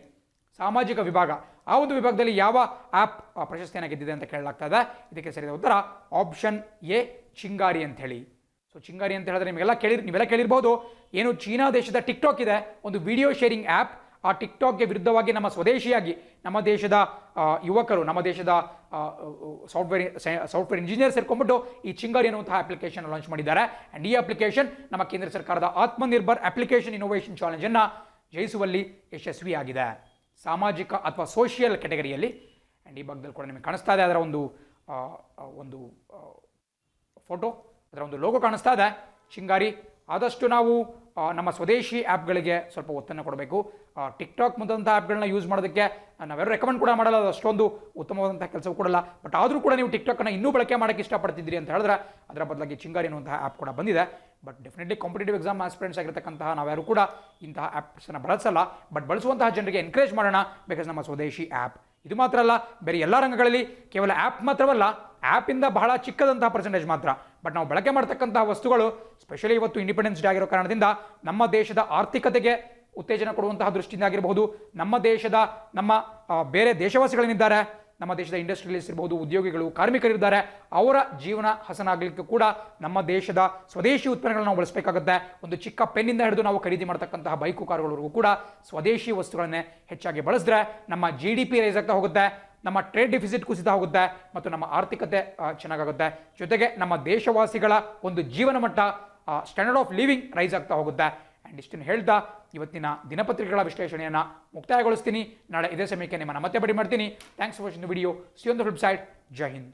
ಸಾಮಾಜಿಕ ವಿಭಾಗ, ಆ ಒಂದು ವಿಭಾಗದಲ್ಲಿ ಯಾವ ಆ್ಯಪ್ ಪ್ರಶಸ್ತಿಯನ್ನು ಗೆದ್ದಿದೆ ಅಂತ ಕೇಳಲಾಗ್ತದೆ. ಇದಕ್ಕೆ ಸರಿಯಾದ ಉತ್ತರ ಆಪ್ಷನ್ ಎ, ಚಿಂಗಾರಿ ಅಂತ ಹೇಳಿ. ಸೊ ಚಿಂಗಾರಿ ಅಂತ ಹೇಳಿದ್ರೆ ನೀವೆಲ್ಲ ಕೇಳಿರ್ಬೋದು. ಏನು ಚೀನಾ ದೇಶದ ಟಿಕ್ಟಾಕ್ ಇದೆ, ಒಂದು ವಿಡಿಯೋ ಶೇರಿಂಗ್ ಆ್ಯಪ್. ಆ ಟಿಕ್ಟಾಕ್ಗೆ ವಿರುದ್ಧವಾಗಿ ನಮ್ಮ ಸ್ವದೇಶಿಯಾಗಿ ನಮ್ಮ ದೇಶದ ಯುವಕರು, ನಮ್ಮ ದೇಶದ ಸಾಫ್ಟ್ವೇರ್ ಇಂಜಿನಿಯರ್ ಸೇರ್ಕೊಂಡ್ಬಿಟ್ಟು ಈ ಚಿಂಗಾರಿ ಅನ್ನುವಂತಹ ಅಪ್ಲಿಕೇಶನ್ ಲಾಂಚ್ ಮಾಡಿದ್ದಾರೆ. ಆ್ಯಂಡ್ ಈ ಅಪ್ಲಿಕೇಶನ್ ನಮ್ಮ ಕೇಂದ್ರ ಸರ್ಕಾರದ ಆತ್ಮನಿರ್ಭರ್ ಅಪ್ಲಿಕೇಶನ್ ಇನೋವೇಷನ್ ಚಾಲೆಂಜನ್ನು ಜಯಿಸುವಲ್ಲಿ ಯಶಸ್ವಿಯಾಗಿದೆ, ಸಾಮಾಜಿಕ ಅಥವಾ ಸೋಷಿಯಲ್ ಕೆಟಗರಿಯಲ್ಲಿ. ಆ್ಯಂಡ್ ಈ ಭಾಗದಲ್ಲಿ ಕೂಡ ನಿಮಗೆ ಕಾಣಿಸ್ತಾ ಇದೆ ಅದರ ಒಂದು ಫೋಟೋ, ಅದರ ಒಂದು ಲೋಗೋ ಕಾಣಿಸ್ತಾ ಇದೆ, ಚಿಂಗಾರಿ. ಆದಷ್ಟು ನಾವು ನಮ್ಮ ಸ್ವದೇಶಿ ಆ್ಯಪ್ಗಳಿಗೆ ಸ್ವಲ್ಪ ಒತ್ತನ್ನು ಕೊಡಬೇಕು. ಟಿಕ್ಟಾಕ್ ಮುಂದಂಥ ಆ್ಯಪ್ಗಳನ್ನ ಯೂಸ್ ಮಾಡೋದಕ್ಕೆ ನಾವ್ಯಾರು ರೆಕಮೆಂಡ್ ಕೂಡ ಮಾಡಲ್ಲ, ಅದು ಅಷ್ಟೊಂದು ಉತ್ತಮವಾದಂಥ ಕೆಲಸ ಕೊಡಲ್ಲ. ಬಟ್ ಆದರೂ ಕೂಡ ನೀವು ಟಿಕ್ಟಾಕನ್ನು ಇನ್ನೂ ಬಳಕೆ ಮಾಡೋಕ್ಕೆ ಇಷ್ಟಪಡ್ತಿದ್ದೀರಿ ಅಂತ ಹೇಳಿದ್ರೆ ಅದರ ಬದಲಾಗಿ ಚಿಂಗಾರಿ ಅನ್ನುವಂತಹ ಆ್ಯಪ್ ಕೂಡ ಬಂದಿದೆ. But definitely competitive exam aspirants ಆಗಿರ್ತಕ್ಕಂತಹ ನಾವ್ಯಾರು ಕೂಡ ಇಂತಹ ಆ್ಯಪ್ಸನ್ನು ಬಳಸಲ್ಲ. ಬಟ್ ಬಳಸುವಂತಹ ಜನರಿಗೆ ಎನ್ಕರೇಜ್ ಮಾಡೋಣ, ಬಿಕಾಸ್ ನಮ್ಮ ಸ್ವದೇಶಿ ಆ್ಯಪ್. ಇದು ಮಾತ್ರ ಅಲ್ಲ, ಬೇರೆ ಎಲ್ಲ ರಂಗಗಳಲ್ಲಿ ಕೇವಲ ಆ್ಯಪ್ ಮಾತ್ರವಲ್ಲ, ಆ್ಯಪಿಂದ ಬಹಳ ಚಿಕ್ಕದಂತಹ ಪರ್ಸೆಂಟೇಜ್ ಮಾತ್ರ. ಬಟ್ ನಾವು ಬಳಕೆ ಮಾಡ್ತಕ್ಕಂತಹ ವಸ್ತುಗಳು, ಸ್ಪೆಷಲಿ ಇವತ್ತು ಇಂಡಿಪೆಂಡೆನ್ಸ್ ಡೇ ಆಗಿರೋ ಕಾರಣದಿಂದ ನಮ್ಮ ದೇಶದ ಆರ್ಥಿಕತೆಗೆ ಉತ್ತೇಜನ ಕೊಡುವಂತಹ ದೃಷ್ಟಿಯಿಂದ ಆಗಿರಬಹುದು, ನಮ್ಮ ದೇಶದ ಬೇರೆ ದೇಶವಾಸಿಗಳೇನಿದ್ದಾರೆ, ನಮ್ಮ ದೇಶದ ಇಂಡಸ್ಟ್ರಿಯಲಿಸ್ಟ್ ಇರ್ಬೋದು, ಉದ್ಯೋಗಿಗಳು, ಕಾರ್ಮಿಕರಿದ್ದಾರೆ, ಅವರ ಜೀವನ ಹಸನಾಗಲಿಕ್ಕೆ ಕೂಡ ನಮ್ಮ ದೇಶದ ಸ್ವದೇಶಿ ಉತ್ಪನ್ನಗಳನ್ನು ನಾವು ಬಳಸಬೇಕಾಗುತ್ತೆ. ಒಂದು ಚಿಕ್ಕ ಪೆನ್ನಿಂದ ಹಿಡಿದು ನಾವು ಖರೀದಿ ಮಾಡ್ತಕ್ಕಂತಹ ಬೈಕು ಕಾರುಗಳವರೆಗೂ ಕೂಡ ಸ್ವದೇಶಿ ವಸ್ತುಗಳನ್ನೇ ಹೆಚ್ಚಾಗಿ ಬಳಸಿದ್ರೆ ನಮ್ಮ GDP ರೈಸ್ ಆಗ್ತಾ ಹೋಗುತ್ತೆ, ನಮ್ಮ ಟ್ರೇಡ್ ಡಿಫಿಸಿಟ್ ಕುಸಿತಾ ಹೋಗುತ್ತೆ ಮತ್ತು ನಮ್ಮ ಆರ್ಥಿಕತೆ ಚೆನ್ನಾಗಾಗುತ್ತೆ. ಜೊತೆಗೆ ನಮ್ಮ ದೇಶವಾಸಿಗಳ ಒಂದು ಜೀವನ ಮಟ್ಟ, ಸ್ಟ್ಯಾಂಡರ್ಡ್ ಆಫ್ ಲಿವಿಂಗ್ ರೈಸ್ ಆಗ್ತಾ ಹೋಗುತ್ತೆ. ಆ್ಯಂಡ್ ಇಷ್ಟನ್ನು ಹೇಳ್ತಾ ಇವತ್ತಿನ ದಿನಪತ್ರಿಕೆಗಳ ವಿಶ್ಲೇಷಣೆಯನ್ನು ಮುಕ್ತಾಯಗೊಳಿಸ್ತೀನಿ. ನಾಳೆ ಇದೇ ಸಮಯಕ್ಕೆ ನಿಮ್ಮನ್ನು ಮತ್ತೆ ಭೇಟಿ ಮಾಡ್ತೀನಿ. Thanks for watching the video. C on the flip side. Jai Hind.